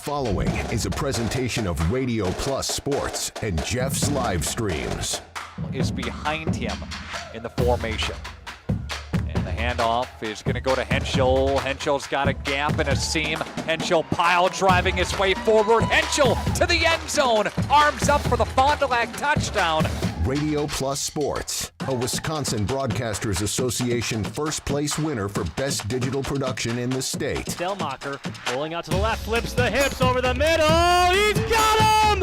following is a presentation of Radio Plus Sports and Jeff's Livestreams. Is behind him in the formation. And the handoff is going to go to Henschel. Henschel's got a gap and a seam. Henschel pile driving his way forward. Henschel to the end zone. Arms up for the Fond du Lac touchdown. Radio Plus Sports, a Wisconsin Broadcasters Association first place winner for best digital production in the state. Delmacher rolling out to the left, flips the hips over the middle. He's got him!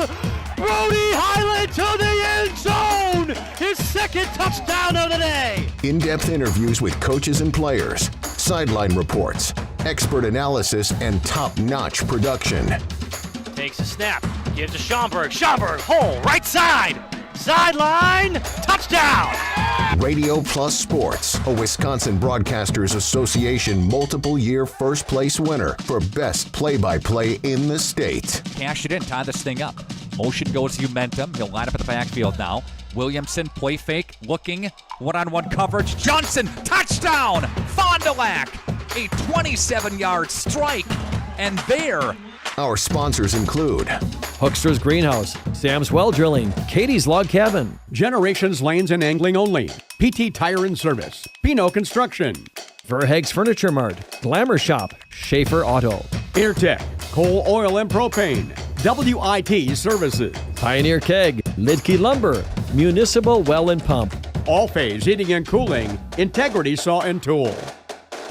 Brody Highland to the end zone! His second touchdown of the day! In-depth interviews with coaches and players, sideline reports, expert analysis, and top-notch production. Takes a snap, gives to Schomburg. Schomburg, hole, right side! Sideline, touchdown! Radio Plus Sports, a Wisconsin Broadcasters Association multiple-year first-place winner for best play-by-play in the state. Cash it in, tie this thing up. Motion goes to Umentum. He'll line up at the backfield now. Williamson, play fake, looking, one-on-one coverage. Johnson, touchdown! Fond du Lac, a 27-yard strike. And there, our sponsors include Hookster's Greenhouse, Sam's Well Drilling, Katie's Log Cabin, Generations Lanes and Angling Only, PT Tire and Service, Pino Construction, Verheg's Furniture Mart, Glamour Shop, Schaefer Auto, Airtech, Coal, Oil and Propane, WIT Services, Pioneer Keg, Lidke Lumber, Municipal Well and Pump, All Phase Heating and Cooling, Integrity Saw and Tool.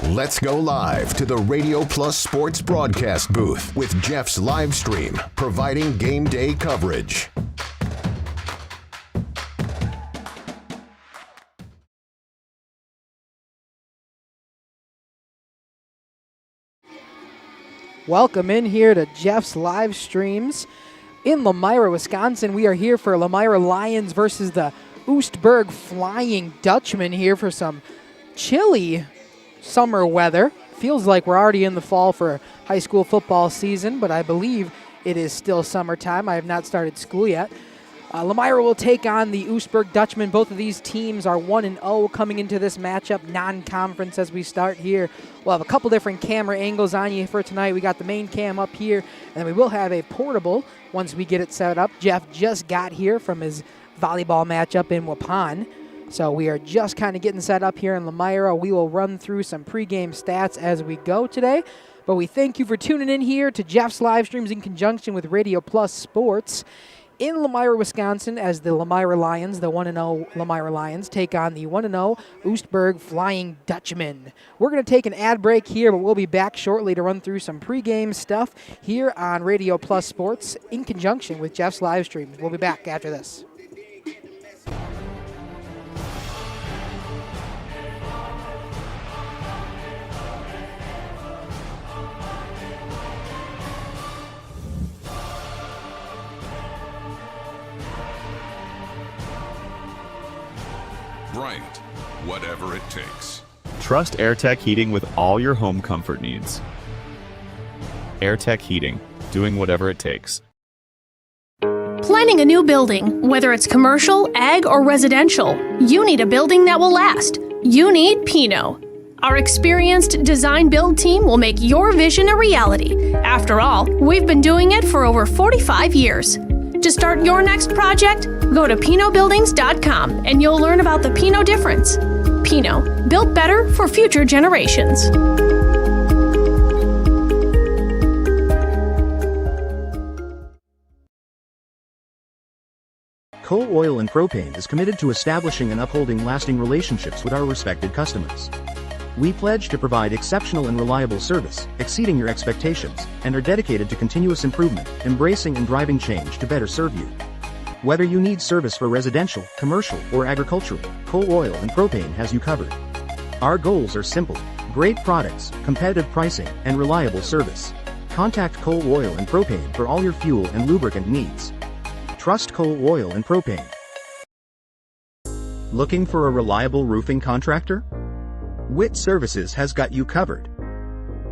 Let's go live to the Radio Plus Sports broadcast booth with Jeff's live stream, providing game day coverage. Welcome in here to Jeff's live streams in Lomira, Wisconsin. We are here for Lomira Lions versus the Oostburg Flying Dutchman here for some chilly summer weather. Feels like we're already in the fall for high school football season, but I believe it is still summertime. I have not started school yet. Lomira will take on the Oostburg Dutchman. Both of these teams are 1-0 coming into this matchup, non-conference as we start here. We'll have a couple different camera angles on you for tonight. We got the main cam up here, and then we will have a portable once we get it set up. Jeff just got here from his volleyball matchup in Waupun. So we are just kind of getting set up here in Lomira. We will run through some pregame stats as we go today. But we thank you for tuning in here to Jeff's live streams in conjunction with Radio Plus Sports in Lomira, Wisconsin, as the Lomira Lions, the 1-0 Lomira Lions, take on the 1-0 Oostburg Flying Dutchman. We're going to take an ad break here, but we'll be back shortly to run through some pregame stuff here on Radio Plus Sports in conjunction with Jeff's live streams. We'll be back after this. Bryant, whatever it takes. Trust AirTech Heating with all your home comfort needs. AirTech Heating, doing whatever it takes. Planning a new building, whether it's commercial, ag, or residential, you need a building that will last. You need Pino. Our experienced design-build team will make your vision a reality. After all, we've been doing it for over 45 years. To start your next project, go to PinoBuildings.com and you'll learn about the Pino difference. Pino, built better for future generations. Coal Oil and Propane is committed to establishing and upholding lasting relationships with our respected customers. We pledge to provide exceptional and reliable service, exceeding your expectations, and are dedicated to continuous improvement, embracing and driving change to better serve you. Whether you need service for residential, commercial, or agricultural, Coal Oil and Propane has you covered. Our goals are simple: great products, competitive pricing, and reliable service. Contact Coal Oil and Propane for all your fuel and lubricant needs. Trust Coal Oil and Propane. Looking for a reliable roofing contractor? WIT Services has got you covered.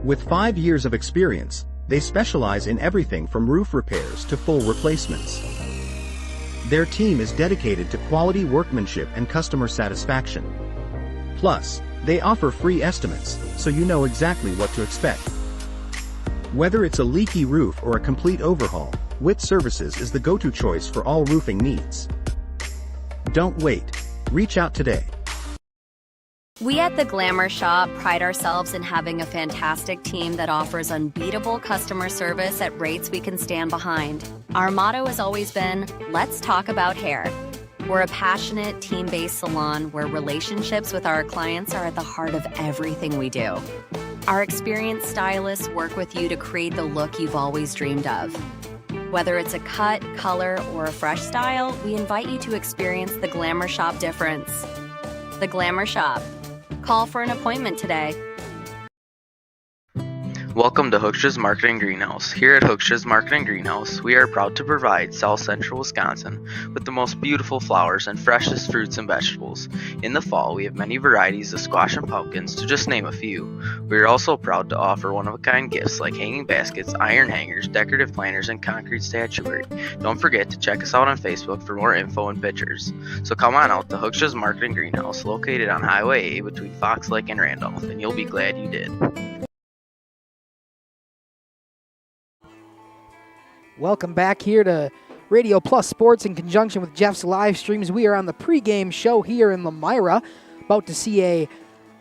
With 5 years of experience, they specialize in everything from roof repairs to full replacements. Their team is dedicated to quality workmanship and customer satisfaction. Plus, they offer free estimates, so you know exactly what to expect. Whether it's a leaky roof or a complete overhaul, Witt Services is the go-to choice for all roofing needs. Don't wait. Reach out today. We at the Glamour Shop pride ourselves in having a fantastic team that offers unbeatable customer service at rates we can stand behind. Our motto has always been, let's talk about hair. We're a passionate, team-based salon where relationships with our clients are at the heart of everything we do. Our experienced stylists work with you to create the look you've always dreamed of. Whether it's a cut, color, or a fresh style, we invite you to experience the Glamour Shop difference. The Glamour Shop. Call for an appointment today. Welcome to Hookstra's Marketing Greenhouse. Here at Hookstra's Marketing Greenhouse, we are proud to provide South Central Wisconsin with the most beautiful flowers and freshest fruits and vegetables. In the fall, we have many varieties of squash and pumpkins, to just name a few. We are also proud to offer one-of-a-kind gifts like hanging baskets, iron hangers, decorative planters, and concrete statuary. Don't forget to check us out on Facebook for more info and pictures. So come on out to Hookstra's Marketing Greenhouse, located on Highway A between Fox Lake and Randolph, and you'll be glad you did. Welcome back here to Radio Plus Sports in conjunction with Jeff's live streams. We are on the pregame show here in Lomira, about to see a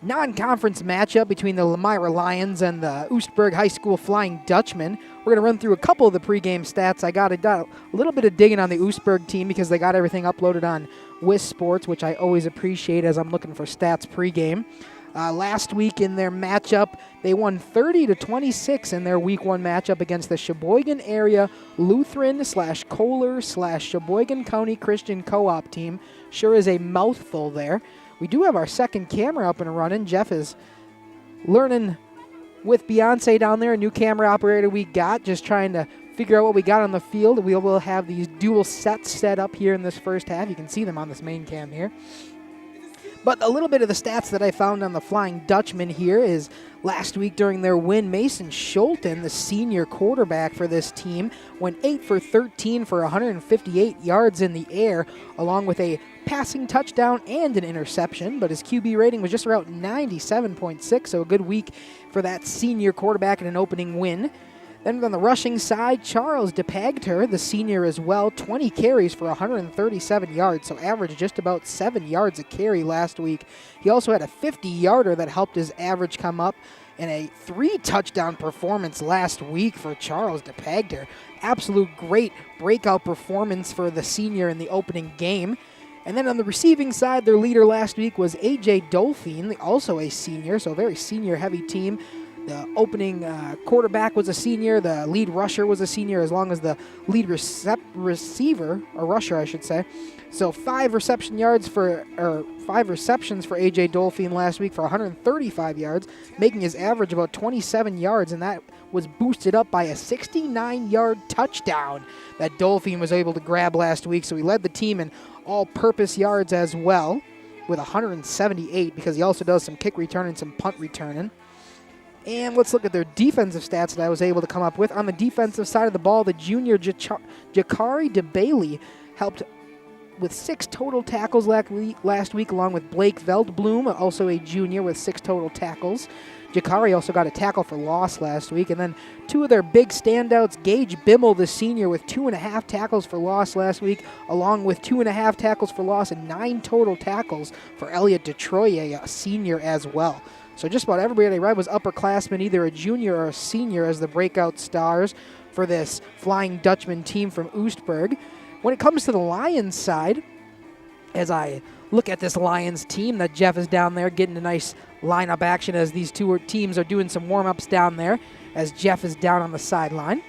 non-conference matchup between the Lomira Lions and the Oostburg High School Flying Dutchmen. We're going to run through a couple of the pregame stats. I got a little bit of digging on the Oostburg team because they got everything uploaded on WIS Sports, which I always appreciate as I'm looking for stats pregame. Last week in their matchup, they won 30-26 in their Week 1 matchup against the Sheboygan Area Lutheran/Kohler/Sheboygan County Christian Co-op team. Sure is a mouthful there. We do have our second camera up and running. Jeff is learning with Beyonce down there, a new camera operator we got, just trying to figure out what we got on the field. We will have these dual sets set up here in this first half. You can see them on this main cam here. But a little bit of the stats that I found on the Flying Dutchman here is last week during their win, Mason Schulten, the senior quarterback for this team, went 8 for 13 for 158 yards in the air, along with a passing touchdown and an interception. But his QB rating was just around 97.6, so a good week for that senior quarterback in an opening win. Then on the rushing side, Charles DePagter, the senior as well, 20 carries for 137 yards, so averaged just about 7 yards a carry last week. He also had a 50-yarder that helped his average come up, and a 3-touchdown performance last week for Charles DePagter. Absolute great breakout performance for the senior in the opening game. And then on the receiving side, their leader last week was A.J. Dolphine, also a senior, so a very senior-heavy team. The opening quarterback was a senior. The lead rusher was a senior, as long as the lead receiver, or rusher, I should say. So 5 receptions for A.J. Dolphine last week for 135 yards, making his average about 27 yards, and that was boosted up by a 69-yard touchdown that Dolphine was able to grab last week. So he led the team in all-purpose yards as well with 178, because he also does some kick return and some punt returning. And let's look at their defensive stats that I was able to come up with. On the defensive side of the ball, the junior Jakari DeBailey helped with 6 total tackles last week, along with Blake Veldblum, also a junior with 6 total tackles. Jakari also got a tackle for loss last week. And then 2 of their big standouts, Gage Bimmel, the senior, with 2.5 tackles for loss last week, along with 2.5 tackles for loss and 9 total tackles for Elliot Detroyer, a senior as well. So just about everybody they read was upperclassmen, either a junior or a senior, as the breakout stars for this Flying Dutchman team from Oostburg. When it comes to the Lions side, as I look at this Lions team that Jeff is down there getting a nice lineup action as these two teams are doing some warm-ups down there, as Jeff is down on the sideline.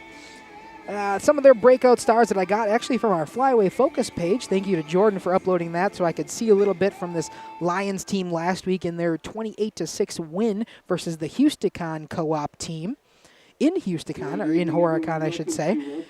Some of their breakout stars that I got actually from our Flyaway Focus page. Thank you to Jordan for uploading that so I could see a little bit from this Lions team last week in their 28-6 win versus the Houston Co-op team. In Houston, or in Horicon, I should say,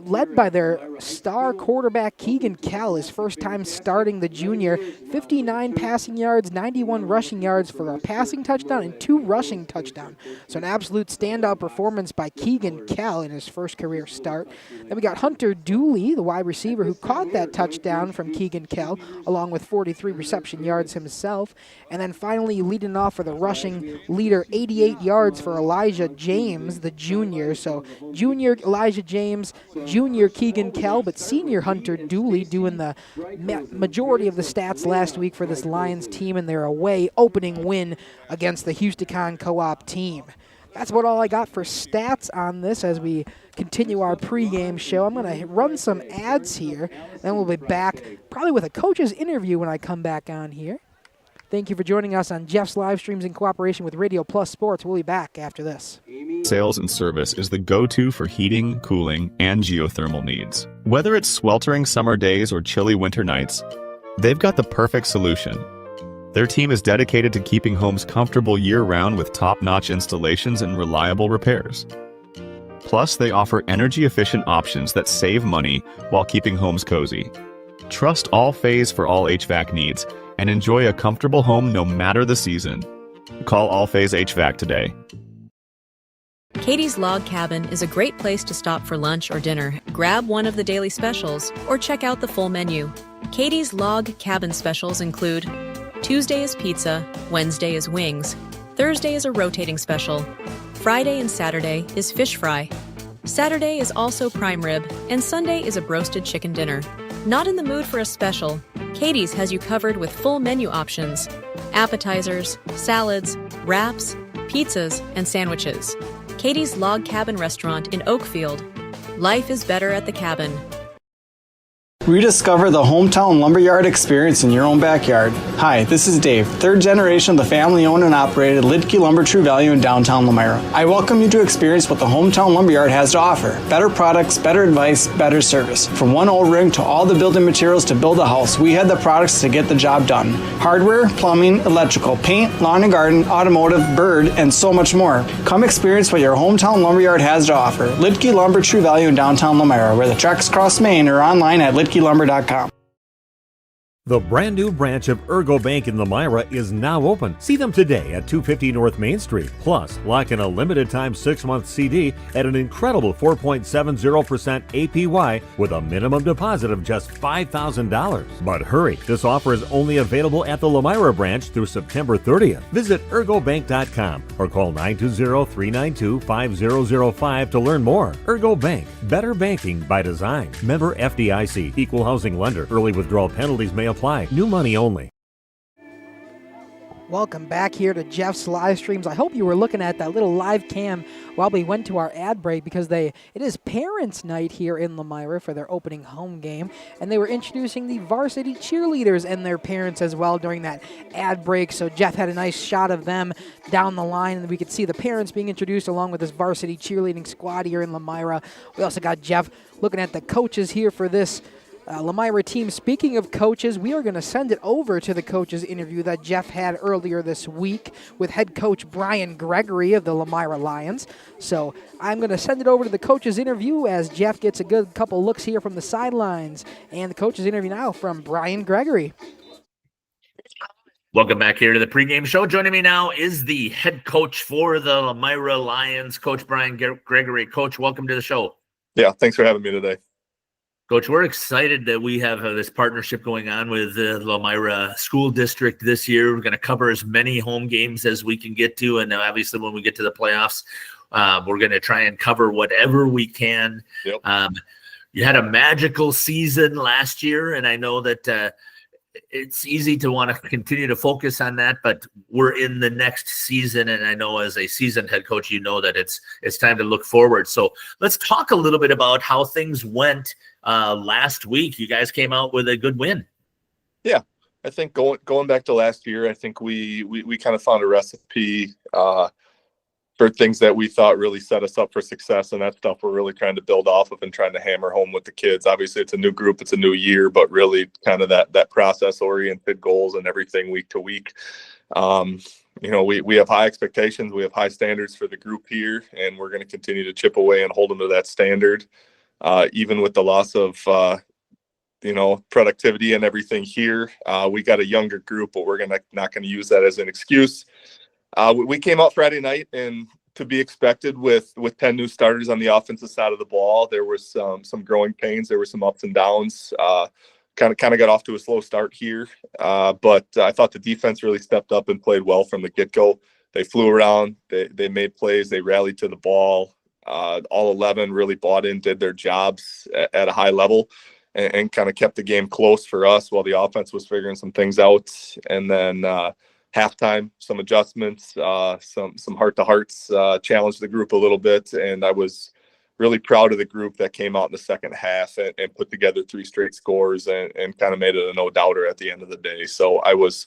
led by their star quarterback Keegan Kell, his first time starting the junior, 59 passing yards, 91 rushing yards for a passing touchdown and 2 rushing touchdowns. So an absolute standout performance by Keegan Kell in his first career start. Then we got Hunter Dooley, the wide receiver, who caught that touchdown from Keegan Kell, along with 43 reception yards himself. And then finally leading off for the rushing leader, 88 yards for Elijah James, the junior. So junior Elijah James, junior Keegan Kell, but senior Hunter Dooley doing the majority of the stats last week for this Lions team in their away opening win against the Houston Co-op team. That's about all I got for stats on this as we continue our pregame show. I'm going to run some ads here, then we'll be back probably with a coach's interview when I come back on here. Thank you for joining us on Jeff's live streams in cooperation with Radio Plus Sports. We'll be back after this. Sales and Service is the go-to for heating, cooling, and geothermal needs. Whether it's sweltering summer days or chilly winter nights, they've got the perfect solution. Their team is dedicated to keeping homes comfortable year-round with top-notch installations and reliable repairs. Plus, they offer energy-efficient options that save money while keeping homes cozy. Trust All-Phase for all HVAC needs and enjoy a comfortable home no matter the season. Call All-Phase HVAC today. Katie's Log Cabin is a great place to stop for lunch or dinner. Grab one of the daily specials or check out the full menu. Katie's Log Cabin specials include Tuesday is pizza, Wednesday is wings, Thursday is a rotating special, Friday and Saturday is fish fry, Saturday is also prime rib, and Sunday is a broasted chicken dinner. Not in the mood for a special? Katie's has you covered with full menu options, appetizers, salads, wraps, pizzas, and sandwiches. Katie's Log Cabin Restaurant in Oakfield. Life is better at the cabin. Rediscover the hometown lumberyard experience in your own backyard. Hi, this is Dave, third generation of the family-owned and operated Lidke Lumber True Value in downtown Lomira. I welcome you to experience what the hometown lumberyard has to offer. Better products, better advice, better service. From one O-ring to all the building materials to build a house, we had the products to get the job done. Hardware, plumbing, electrical, paint, lawn and garden, automotive, bird, and so much more. Come experience what your hometown lumberyard has to offer. Lidke Lumber True Value in downtown Lomira, where the tracks cross Main, or online at lidkelumber.com. The brand new branch of Ergo Bank in Lomira is now open. See them today at 250 North Main Street. Plus, lock in a limited time 6-month CD at an incredible 4.70% APY with a minimum deposit of just $5,000. But hurry, this offer is only available at the Lomira branch through September 30th. Visit ergobank.com or call 920-392-5005 to learn more. Ergo Bank, better banking by design. Member FDIC, equal housing lender. Early withdrawal penalties may apply. New money only. Welcome back here to Jeff's live streams. I hope you were looking at that little live cam while we went to our ad break, because it is parents' night here in Lomira for their opening home game, and they were introducing the varsity cheerleaders and their parents as well during that ad break. So Jeff had a nice shot of them down the line, and we could see the parents being introduced along with this varsity cheerleading squad here in Lomira. We also got Jeff looking at the coaches here for this Lomira team. Speaking of coaches, we are going to send it over to the coaches interview that Jeff had earlier this week with head coach Brian Gregory of the Lomira Lions. So I'm going to send it over to the coaches interview as Jeff gets a good couple looks here from the sidelines. And the coaches interview now from Brian Gregory. Welcome back here to the pregame show. Joining me now is the head coach for the Lomira Lions, Coach Brian Gregory. Coach, welcome to the show. Yeah, thanks for having me today. Coach, we're excited that we have this partnership going on with the Lomira School District this year. We're going to cover as many home games as we can get to, and obviously when we get to the playoffs, we're going to try and cover whatever we can. Yep. You had a magical season last year, and I know that it's easy to want to continue to focus on that, but we're in the next season, and I know as a seasoned head coach, you know that it's time to look forward. So let's talk a little bit about how things went last week. You guys came out with a good win. Yeah, I think going back to last year, I think we kind of found a recipe for things that we thought really set us up for success, and that stuff we're really trying to build off of and trying to hammer home with the kids. Obviously, it's a new group, it's a new year, but really kind of that process-oriented goals and everything week to week. We have high expectations, we have high standards for the group here, and we're going to continue to chip away and hold them to that standard. Even with the loss of, productivity and everything here, we got a younger group, but we're not going to use that as an excuse. We came out Friday night, and to be expected with 10 new starters on the offensive side of the ball, there was some growing pains. There were some ups and downs. Kind of got off to a slow start here, but I thought the defense really stepped up and played well from the get-go. they flew around, they made plays, they rallied to the ball. All 11 really bought in, did their jobs at a high level, and kind of kept the game close for us while the offense was figuring some things out. And then halftime, some adjustments, some heart-to-hearts challenged the group a little bit, and I was really proud of the group that came out in the second half and put together 3 straight scores and kind of made it a no-doubter at the end of the day. So I was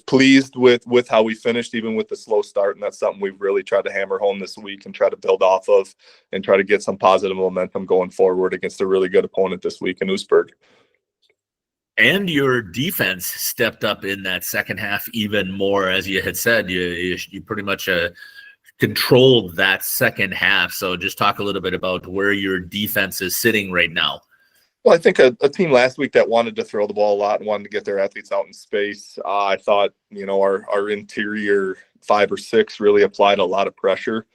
pleased with how we finished, even with the slow start, and that's something we've really tried to hammer home this week and try to build off of and try to get some positive momentum going forward against a really good opponent this week in Oostburg. And your defense stepped up in that second half even more, as you had said. You pretty much controlled that second half. So just talk a little bit about where your defense is sitting right now. Well, I think a team last week that wanted to throw the ball a lot and wanted to get their athletes out in space. I thought, our interior 5 or 6 really applied a lot of pressure.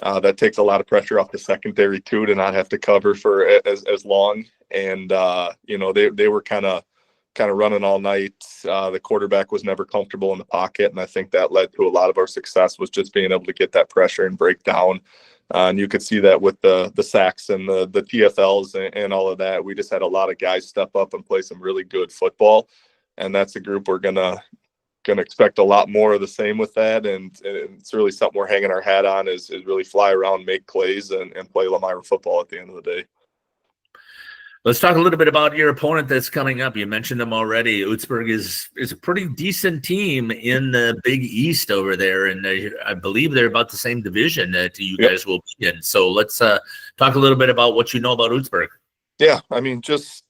That takes a lot of pressure off the secondary too, to not have to cover for as long. And they were kind of running all night. The quarterback was never comfortable in the pocket, and I think that led to a lot of our success, was just being able to get that pressure and break down. And you could see that with the sacks and the TFLs and all of that. We just had a lot of guys step up and play some really good football, and that's a group we're gonna expect a lot more of the same with that. And it's really something we're hanging our hat on, is really fly around, make plays, and play Lomira football at the end of the day. Let's talk a little bit about your opponent that's coming up. You mentioned them already. Oostburg is a pretty decent team in the Big East over there, and I believe they're about the same division that you guys will be in. So let's talk a little bit about what you know about Oostburg. Yeah, I mean, just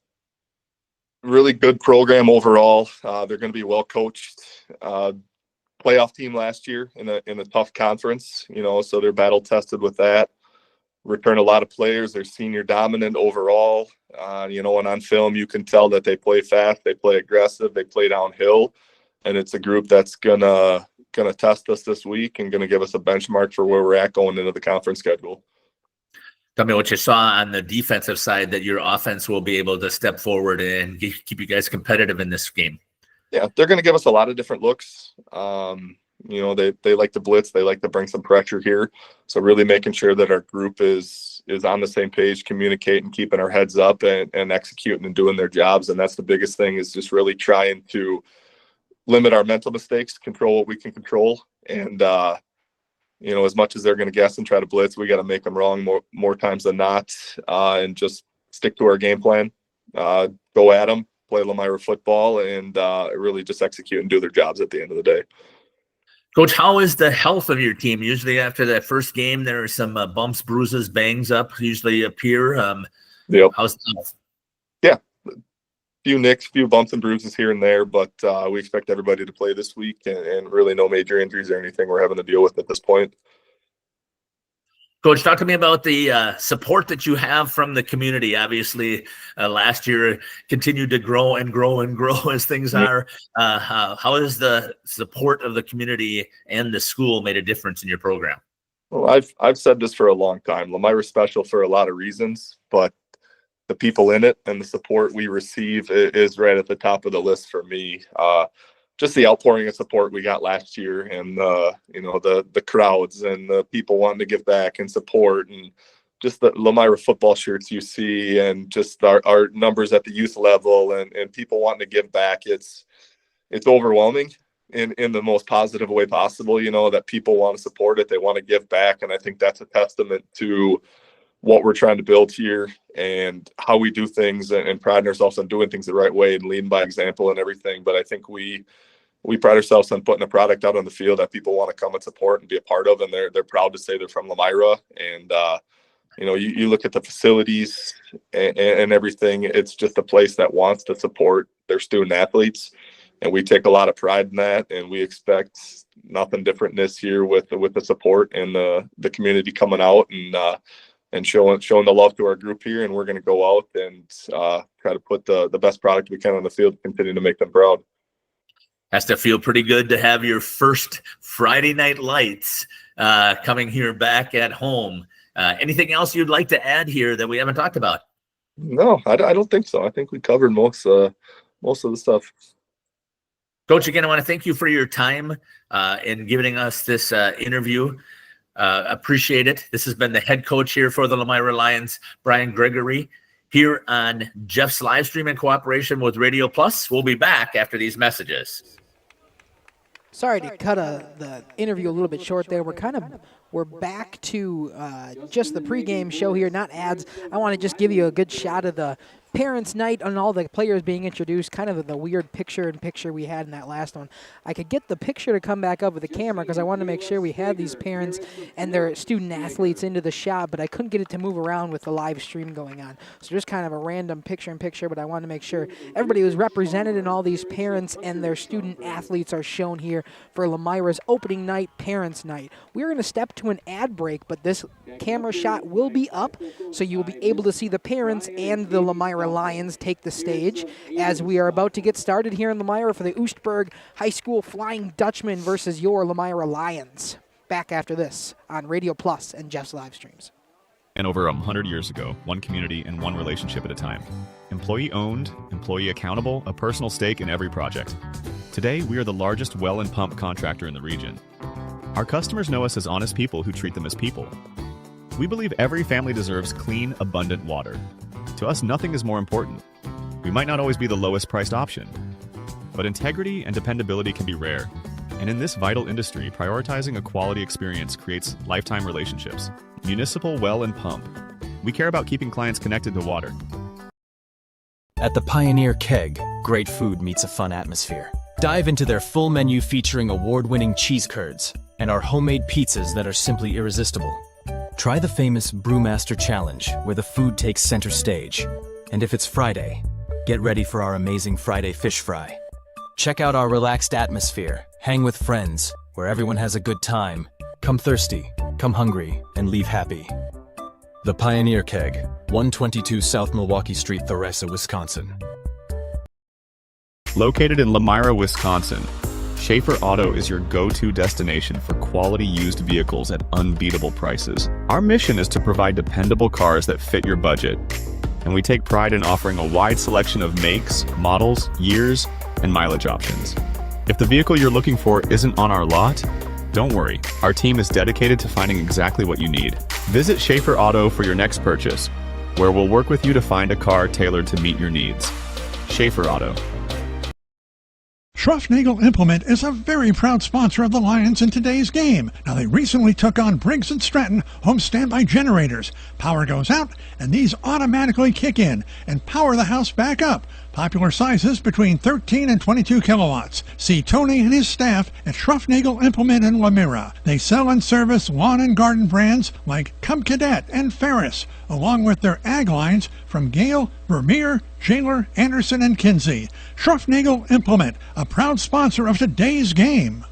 really good program overall. They're going to be well coached. Playoff team last year in a tough conference, so they're battle tested with that. Return a lot of players. They're senior dominant overall. And on film, you can tell that they play fast, they play aggressive, they play downhill, and it's a group that's gonna test us this week and gonna give us a benchmark for where we're at going into the conference schedule. Tell me what you saw on the defensive side that your offense will be able to step forward and keep you guys competitive in this game. Yeah, they're going to give us a lot of different looks. They like to blitz. They like to bring some pressure here. So really making sure that our group is on the same page, communicating, keeping our heads up and executing and doing their jobs. And that's the biggest thing, is just really trying to limit our mental mistakes, control what we can control. And, as much as they're going to guess and try to blitz, we got to make them wrong more times than not, and just stick to our game plan, go at them, play Lomira football, and really just execute and do their jobs at the end of the day. Coach, how is the health of your team? Usually after that first game, there are some bumps, bruises, bangs up usually appear. Yep. How's the health? Yeah, few nicks, few bumps and bruises here and there, but we expect everybody to play this week, and really no major injuries or anything we're having to deal with at this point. Coach, talk to me about the support that you have from the community. Obviously, last year continued to grow and grow and grow as things are. How has the support of the community and the school made a difference in your program? Well, I've said this for a long time. Lomira's special for a lot of reasons, but the people in it and the support we receive is right at the top of the list for me. Just the outpouring of support we got last year, and the crowds and the people wanting to give back and support, and just the Lomira football shirts you see, and just our numbers at the youth level, and people wanting to give back. It's overwhelming in the most positive way possible, that people want to support it. They want to give back. And I think that's a testament to what we're trying to build here and how we do things, and pride ourselves on doing things the right way and leading by example and everything. But I think we pride ourselves on putting a product out on the field that people want to come and support and be a part of. And they're proud to say they're from Lomira. And, you look at the facilities and everything, it's just a place that wants to support their student athletes. And we take a lot of pride in that. And we expect nothing different this year with the support and the community coming out and showing the love to our group here. And we're going to go out and try to put the best product we can on the field, continue to make them proud. Has to feel pretty good to have your first Friday Night Lights coming here back at home. Anything else you'd like to add here that we haven't talked about? No, I don't think so. I think we covered most of the stuff. Coach, again, I want to thank you for your time in giving us this interview. Appreciate it. This has been the head coach here for the Lomira Lions, Brian Gregory, here on Jeff's live stream in cooperation with Radio Plus. We'll be back after these messages. Sorry to cut the interview a little bit short there. We're back to just the pregame show here, not ads. I want to just give you a good shot of the parents' night and all the players being introduced, kind of the weird picture we had in that last one. I could get the picture to come back up with the camera because I wanted to make sure we had these parents and their student athletes into the shot, but I couldn't get it to move around with the live stream going on. So just kind of a random picture-in-picture, but I wanted to make sure everybody was represented and all these parents and their student athletes are shown here for Lomira's opening night, Parents' Night. We're going to step to an ad break, but this camera shot will be up, so you will be able to see the parents and the Lomira Lions take the stage as we are about to get started here in Lomira for the Oostburg High School Flying Dutchman versus your Lomira Lions. Back after this on Radio Plus and Jeff's live streams. And over 100 years ago, one community and one relationship at a time. Employee owned, employee accountable, a personal stake in every project. Today, we are the largest well and pump contractor in the region. Our customers know us as honest people who treat them as people. We believe every family deserves clean, abundant water. To us, nothing is more important. We might not always be the lowest priced option, but integrity and dependability can be rare. And in this vital industry, prioritizing a quality experience creates lifetime relationships. Municipal Well and Pump. We care about keeping clients connected to water. At the Pioneer Keg, great food meets a fun atmosphere. Dive into their full menu featuring award-winning cheese curds and our homemade pizzas that are simply irresistible. Try the famous Brewmaster Challenge, where the food takes center stage. And if it's Friday, get ready for our amazing Friday fish fry. Check out our relaxed atmosphere, hang with friends, where everyone has a good time. Come thirsty, come hungry, and leave happy. The Pioneer Keg, 122 South Milwaukee Street, Theresa, Wisconsin. Located in Lomira, Wisconsin, Schaefer Auto is your go-to destination for quality used vehicles at unbeatable prices. Our mission is to provide dependable cars that fit your budget, and we take pride in offering a wide selection of makes, models, years, and mileage options. If the vehicle you're looking for isn't on our lot, don't worry, our team is dedicated to finding exactly what you need. Visit Schaefer Auto for your next purchase, where we'll work with you to find a car tailored to meet your needs. Schaefer Auto. Schruffnagel Implement is a very proud sponsor of the Lions in today's game. Now, they recently took on Briggs & Stratton home standby generators. Power goes out, and these automatically kick in and power the house back up. Popular sizes between 13 and 22 kilowatts. See Tony and his staff at Schruffnagel Implement in Lomira. They sell and service lawn and garden brands like Cub Cadet and Ferris, along with their ag lines from Gale, Vermeer, Jailer, Anderson, and Kinsey. Schruffnagel Implement, a proud sponsor of today's game.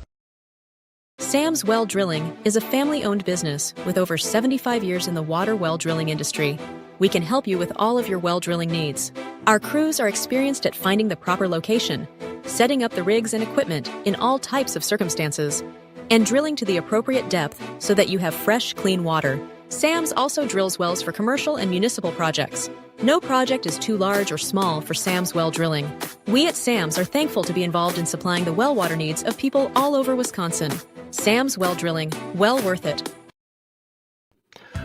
Sam's Well Drilling is a family-owned business with over 75 years in the water well drilling industry. We can help you with all of your well drilling needs. Our crews are experienced at finding the proper location, setting up the rigs and equipment in all types of circumstances, and drilling to the appropriate depth so that you have fresh, clean water. Sam's also drills wells for commercial and municipal projects. No project is too large or small for Sam's Well Drilling. We at Sam's are thankful to be involved in supplying the well water needs of people all over Wisconsin. Sam's Well Drilling, well worth it.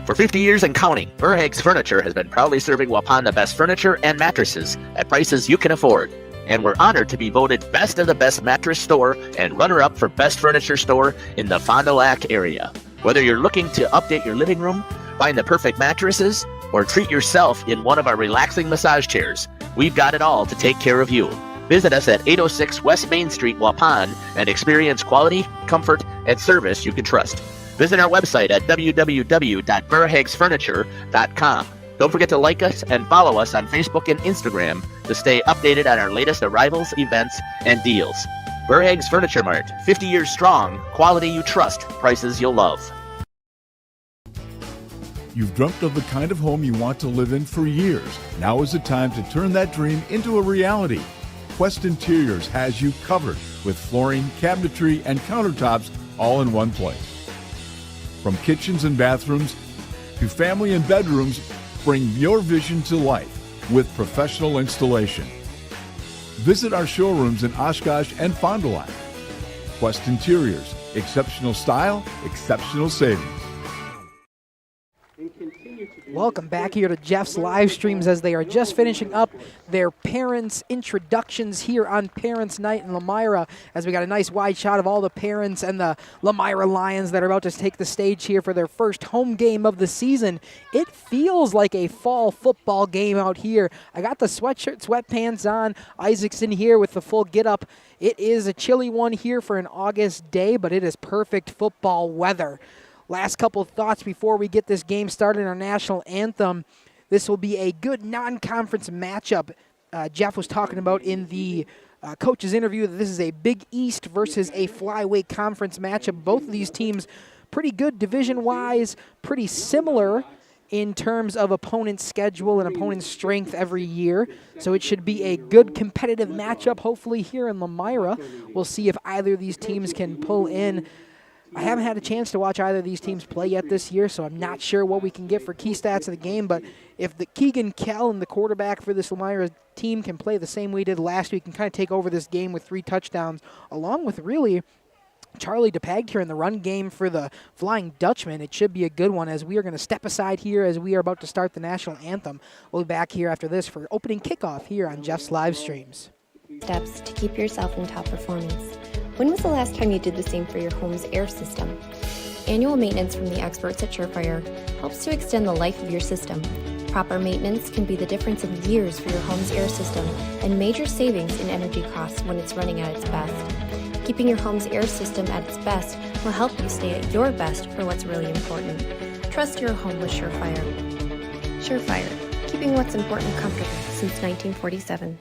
For 50 years and counting, Verhaeg's Furniture has been proudly serving Waupun the best furniture and mattresses at prices you can afford. And we're honored to be voted Best of the Best Mattress Store and runner-up for Best Furniture Store in the Fond du Lac area. Whether you're looking to update your living room, find the perfect mattresses, or treat yourself in one of our relaxing massage chairs, we've got it all to take care of you. Visit us at 806 West Main Street, Waupun, and experience quality, comfort, and service you can trust. Visit our website at www.verhaegsfurniture.com. Don't forget to like us and follow us on Facebook and Instagram to stay updated on our latest arrivals, events, and deals. Verhaeg's Furniture Mart, 50 years strong, quality you trust, prices you'll love. You've dreamt of the kind of home you want to live in for years. Now is the time to turn that dream into a reality. Quest Interiors has you covered with flooring, cabinetry, and countertops all in one place. From kitchens and bathrooms to family and bedrooms, bring your vision to life with professional installation. Visit our showrooms in Oshkosh and Fond du Lac. Quest Interiors, exceptional style, exceptional savings. Welcome back here to Jeff's live streams as they are just finishing up their parents' introductions here on Parents' Night in Lomira, as we got a nice wide shot of all the parents and the Lomira Lions that are about to take the stage here for their first home game of the season. It feels like a fall football game out here. I got the sweatshirt, sweatpants on. Isaac's in here with the full get-up. It is a chilly one here for an August day, but it is perfect football weather. Last couple of thoughts before we get this game started in our national anthem. This will be a good non-conference matchup. Jeff was talking about in the coach's interview that this is a Big East versus a flyweight conference matchup. Both of these teams pretty good division-wise, pretty similar in terms of opponent schedule and opponent strength every year. So it should be a good competitive matchup, hopefully here in Lomira. We'll see if either of these teams can pull in. I haven't had a chance to watch either of these teams play yet this year, so I'm not sure what we can get for key stats of the game, but if the Keegan Kell and the quarterback for this Lomira team can play the same way he did last week and kind of take over this game with 3 touchdowns, along with really Charlie DePag here in the run game for the Flying Dutchman, it should be a good one as we are going to step aside here as we are about to start the national anthem. We'll be back here after this for opening kickoff here on Jeff's live streams. Steps to keep yourself in top performance. When was the last time you did the same for your home's air system? Annual maintenance from the experts at Surefire helps to extend the life of your system. Proper maintenance can be the difference of years for your home's air system and major savings in energy costs when it's running at its best. Keeping your home's air system at its best will help you stay at your best for what's really important. Trust your home with Surefire. Surefire, keeping what's important comfortable since 1947.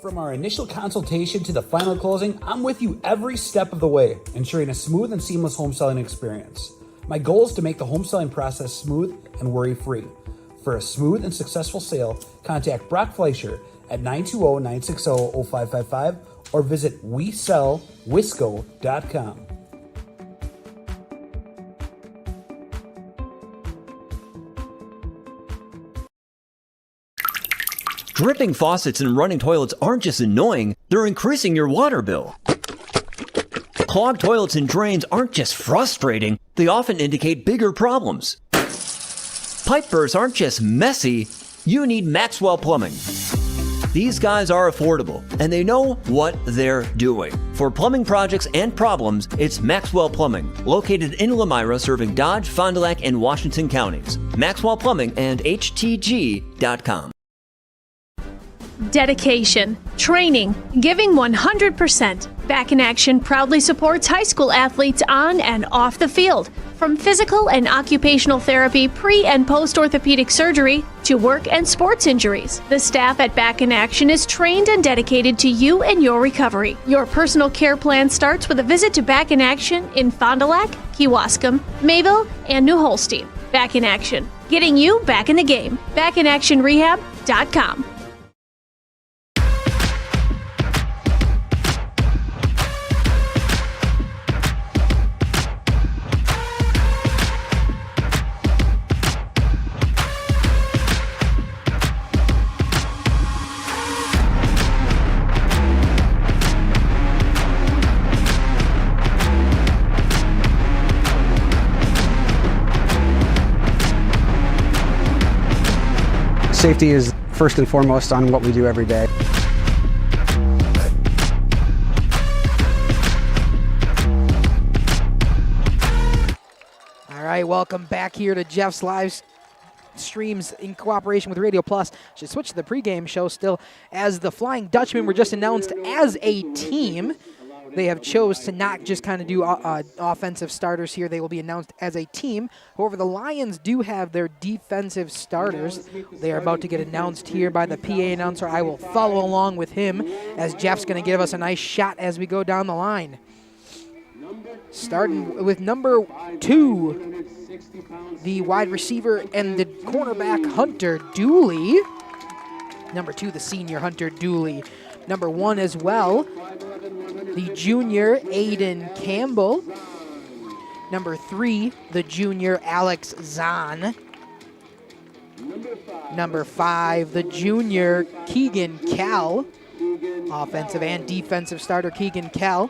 From our initial consultation to the final closing, I'm with you every step of the way, ensuring a smooth and seamless home selling experience. My goal is to make the home selling process smooth and worry-free. For a smooth and successful sale, contact Brock Fleischer at 920-960-0555 or visit WeSellWisco.com. Dripping faucets and running toilets aren't just annoying, they're increasing your water bill. Clogged toilets and drains aren't just frustrating, they often indicate bigger problems. Pipe bursts aren't just messy, you need Maxwell Plumbing. These guys are affordable, and they know what they're doing. For plumbing projects and problems, it's Maxwell Plumbing, located in Lomira, serving Dodge, Fond du Lac, and Washington counties. Maxwell Plumbing and HTG.com. Dedication, training, giving 100%. Back in Action proudly supports high school athletes on and off the field. From physical and occupational therapy, pre- and post-orthopedic surgery, to work and sports injuries. The staff at Back in Action is trained and dedicated to you and your recovery. Your personal care plan starts with a visit to Back in Action in Fond du Lac, Kewaskum, Mayville, and New Holstein. Back in Action, getting you back in the game. BackinActionRehab.com. Safety is first and foremost on what we do every day. All right, welcome back here to Jeff's live streams in cooperation with Radio Plus. Should switch to the pregame show still, as the Flying Dutchmen were just announced as a team. They have chose to not just kind of do offensive starters here. They will be announced as a team. However, the Lions do have their defensive starters. They are about to get announced here by the PA announcer. I will follow along with him as Jeff's going to give us a nice shot as we go down the line. Starting with number 2, the wide receiver and the cornerback, Hunter Dooley. Number 2, the senior Hunter Dooley. Number 1 as well, the junior Aiden Campbell. Number 3, the junior Alex Zahn. Number 5, the junior Keegan Cal. Offensive and defensive starter Keegan Cal.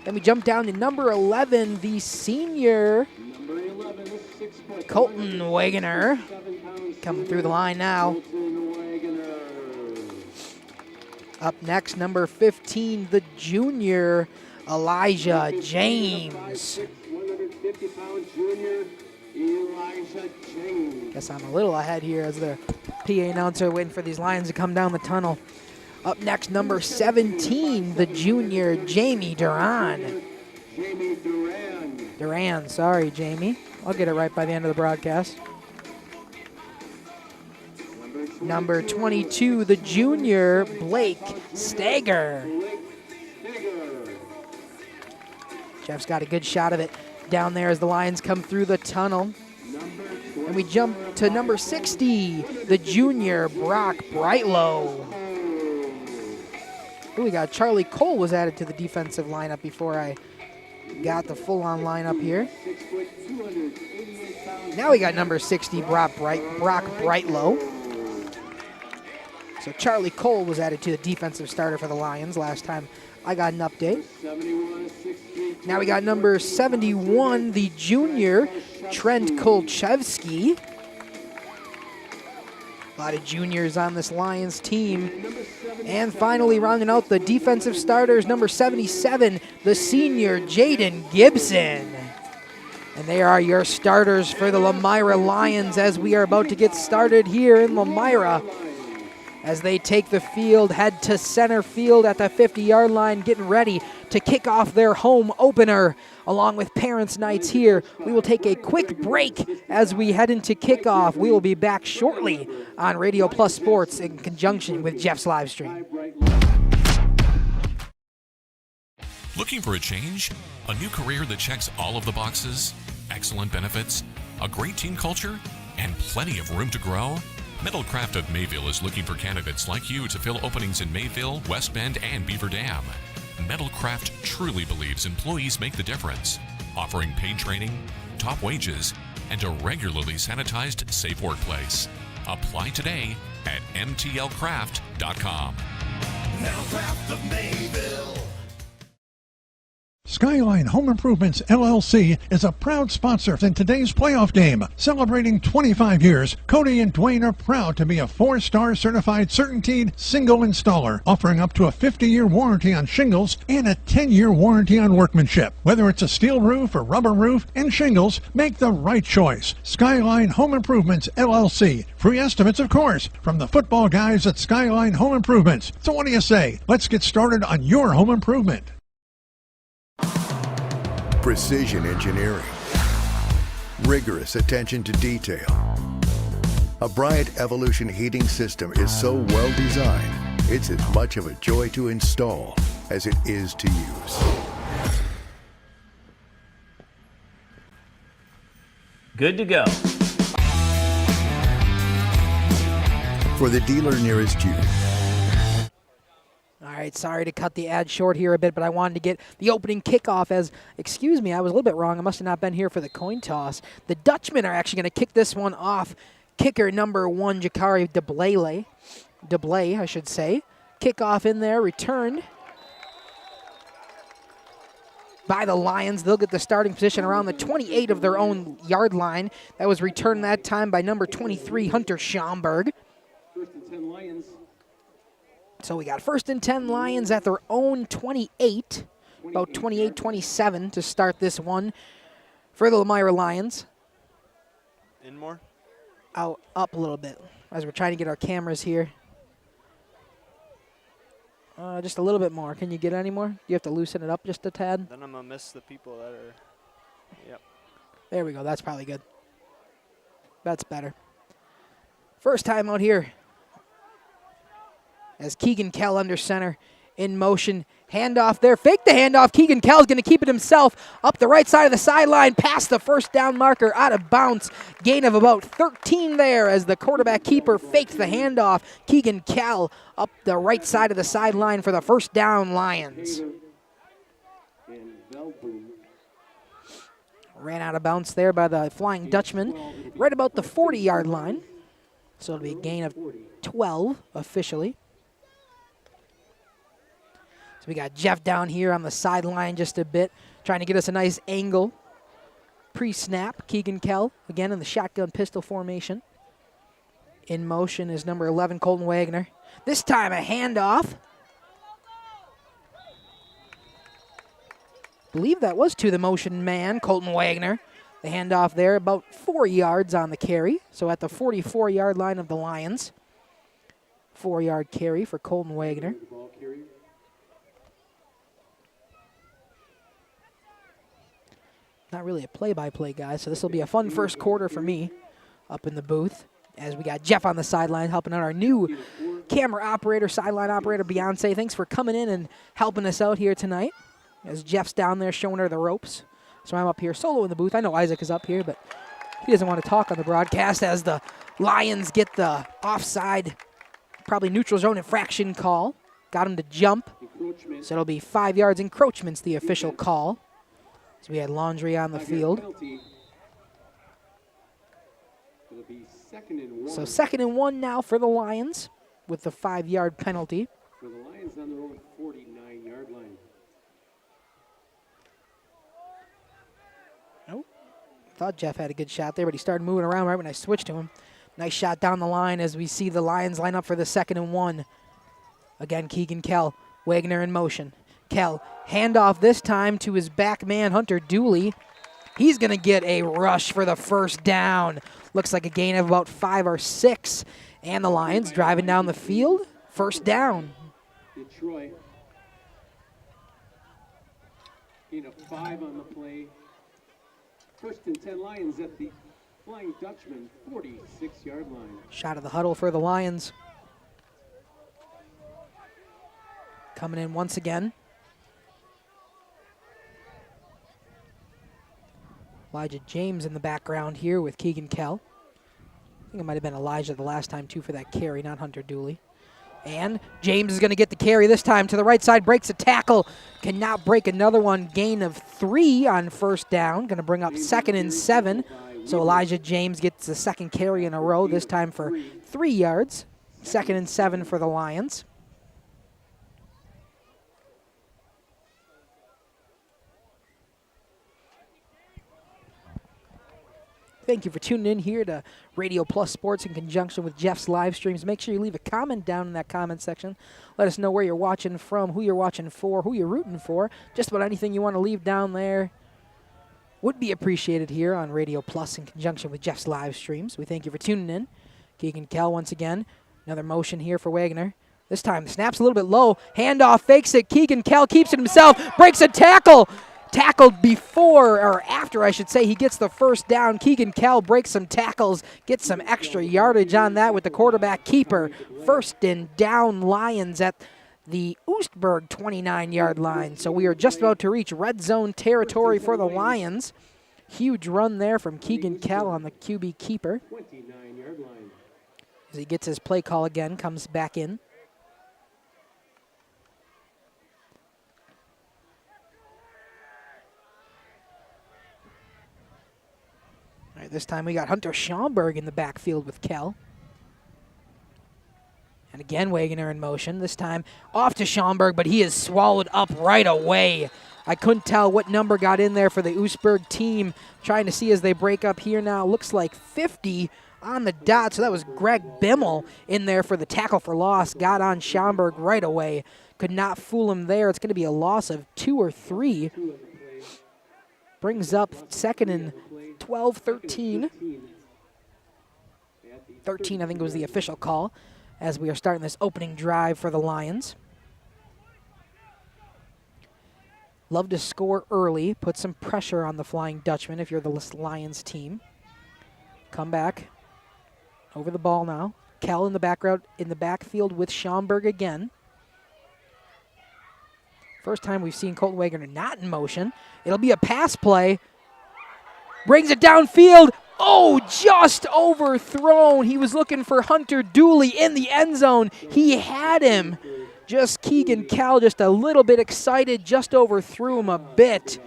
Then we jump down to number 11, the senior Colton Wagoner. Coming through the line now. Up next, number 15, the junior Elijah James. Guess I'm a little ahead here as the PA announcer waiting for these Lions to come down the tunnel. Up next, number 17, the junior Jamie Duran. Duran, sorry, Jamie. I'll get it right by the end of the broadcast. Number 22, the junior Blake Stager. Jeff's got a good shot of it down there as the Lions come through the tunnel. And we jump to number 60, the junior Brock Brightlow. Ooh, we got Charlie Cole was added to the defensive lineup before I got the full-on lineup here. Now we got number 60, Brock Brightlow. So Charlie Cole was added to the defensive starter for the Lions last time I got an update. Now we got number 71, the junior Trent Kolchevsky. A lot of juniors on this Lions team. And finally, rounding out the defensive starters, number 77, the senior Jaden Gibson. And they are your starters for the Lomira Lions as we are about to get started here in Lomira. As they take the field, head to center field at the 50-yard line, getting ready to kick off their home opener. Along with Parents' Nights here, we will take a quick break as we head into kickoff. We will be back shortly on Radio Plus Sports in conjunction with Jeff's live stream. Looking for a change? A new career that checks all of the boxes? Excellent benefits? A great team culture? And plenty of room to grow? Metalcraft of Mayville is looking for candidates like you to fill openings in Mayville, West Bend, and Beaver Dam. Metalcraft truly believes employees make the difference, offering paid training, top wages, and a regularly sanitized, safe workplace. Apply today at mtlcraft.com. Metalcraft of Mayville. Skyline Home Improvements, LLC is a proud sponsor in today's playoff game. Celebrating 25 years, Cody and Dwayne are proud to be a 4-star certified CertainTeed single installer, offering up to a 50-year warranty on shingles and a 10-year warranty on workmanship. Whether it's a steel roof or rubber roof and shingles, make the right choice. Skyline Home Improvements, LLC. Free estimates, of course, from the football guys at Skyline Home Improvements. So what do you say? Let's get started on your home improvement. Precision engineering, rigorous attention to detail. A Bryant Evolution heating system is so well designed, it's as much of a joy to install as it is to use. Good to go. For the dealer nearest you. All right, sorry to cut the ad short here a bit, but I wanted to get the opening kickoff as, excuse me, I was a little bit wrong. I must have not been here for the coin toss. The Dutchmen are actually going to kick this one off. Kicker number 1, Jakari DeBlay, I should say. Kickoff in there, returned by the Lions. They'll get the starting position around the 28 of their own yard line. That was returned that time by number 23, Hunter Schomburg. First and 10 Lions. So we got 1st and 10 Lions at their own 28, about 28-27 to start this one for the Lomira Lions. In more? Out up a little bit as we're trying to get our cameras here. Just a little bit more. Can you get any more? You have to loosen it up just a tad. Then I'm going to miss the people that are, yep. There we go. That's probably good. That's better. First time out here. As Keegan Kell under center, in motion, handoff there, fake the handoff. Keegan Kell's going to keep it himself up the right side of the sideline, past the first down marker, out of bounds. Gain of about 13 there as the quarterback keeper faked the handoff. Keegan Kell up the right side of the sideline for the first down, Lions. Ran out of bounds there by the Flying Dutchman, right about the 40-yard line. So it'll be a gain of 12 officially. So we got Jeff down here on the sideline just a bit, trying to get us a nice angle. Pre-snap, Keegan Kell, again in the shotgun pistol formation. In motion is number 11, Colton Wagner. This time a handoff. Believe that was to the motion man, Colton Wagner. The handoff there, about 4 yards on the carry. So at the 44-yard line of the Lions. 4-yard carry for Colton Wagner. Not really a play-by-play guy, so this will be a fun first quarter for me up in the booth. As we got Jeff on the sideline helping out our new camera operator, sideline operator, Beyonce. Thanks for coming in and helping us out here tonight. As Jeff's down there showing her the ropes. So I'm up here solo in the booth. I know Isaac is up here, but he doesn't want to talk on the broadcast as the Lions get the offside, probably neutral zone infraction call. Got him to jump. So it'll be 5 yards encroachment's the official call. So we had Laundry on the field. So 2nd and 1 now for the Lions with the 5-yard penalty. For the Lions on their own 49-yard line. Oh, thought Jeff had a good shot there, but he started moving around right when I switched to him. Nice shot down the line as we see the Lions line up for the 2nd and 1. Again, Keegan Kell, Wagner in motion. Kell, handoff this time to his back man, Hunter Dooley. He's going to get a rush for the first down. Looks like a gain of about 5 or 6. And the Lions driving down the field. First down. Detroit. Gain of 5 on the play. 1st and 10 Lions at the Flying Dutchman 46-yard line. Shot of the huddle for the Lions. Coming in once again. Elijah James in the background here with Keegan Kell. I think it might have been Elijah the last time, too, for that carry, not Hunter Dooley. And James is going to get the carry this time to the right side, breaks a tackle, cannot break another one. Gain of 3 on first down, going to bring up 2nd and 7. So Elijah James gets the 2nd carry in a row, this time for 3 yards. 2nd and 7 for the Lions. Thank you for tuning in here to Radio Plus Sports in conjunction with Jeff's live streams. Make sure you leave a comment down in that comment section. Let us know where you're watching from, who you're watching for, who you're rooting for. Just about anything you want to leave down there would be appreciated here on Radio Plus in conjunction with Jeff's live streams. We thank you for tuning in. Keegan Kell once again. Another motion here for Wagner. This time the snap's a little bit low. Handoff, fakes it. Keegan Kell keeps it himself. Breaks a tackle. Tackled before, or after I should say, he gets the first down. Keegan Kell breaks some tackles, gets some extra yardage on that with the quarterback keeper. 1st and down Lions at the Oostburg 29-yard line. So we are just about to reach red zone territory for the Lions. Huge run there from Keegan Kell on the QB keeper. 29-yard line. As he gets his play call again, comes back in. All right, this time we got Hunter Schaumburg in the backfield with Kell. And again, Wagner in motion. This time off to Schaumburg, but he is swallowed up right away. I couldn't tell what number got in there for the Oostburg team. Trying to see as they break up here now. Looks like 50 on the dot. So that was Greg Bimmel in there for the tackle for loss. Got on Schaumburg right away. Could not fool him there. It's going to be a loss of 2 or 3. Brings up 2nd and 12, 13. 13, I think, was the official call as we are starting this opening drive for the Lions. Love to score early, put some pressure on the Flying Dutchman if you're the Lions team. Come back. Over the ball now. Kell in the background, in the backfield with Schaumburg again. First time we've seen Colton Wagner not in motion. It'll be a pass play. Brings it downfield. Oh, just overthrown. He was looking for Hunter Dooley in the end zone. He had him. Just Keegan Kell, just a little bit excited, just overthrew him a bit.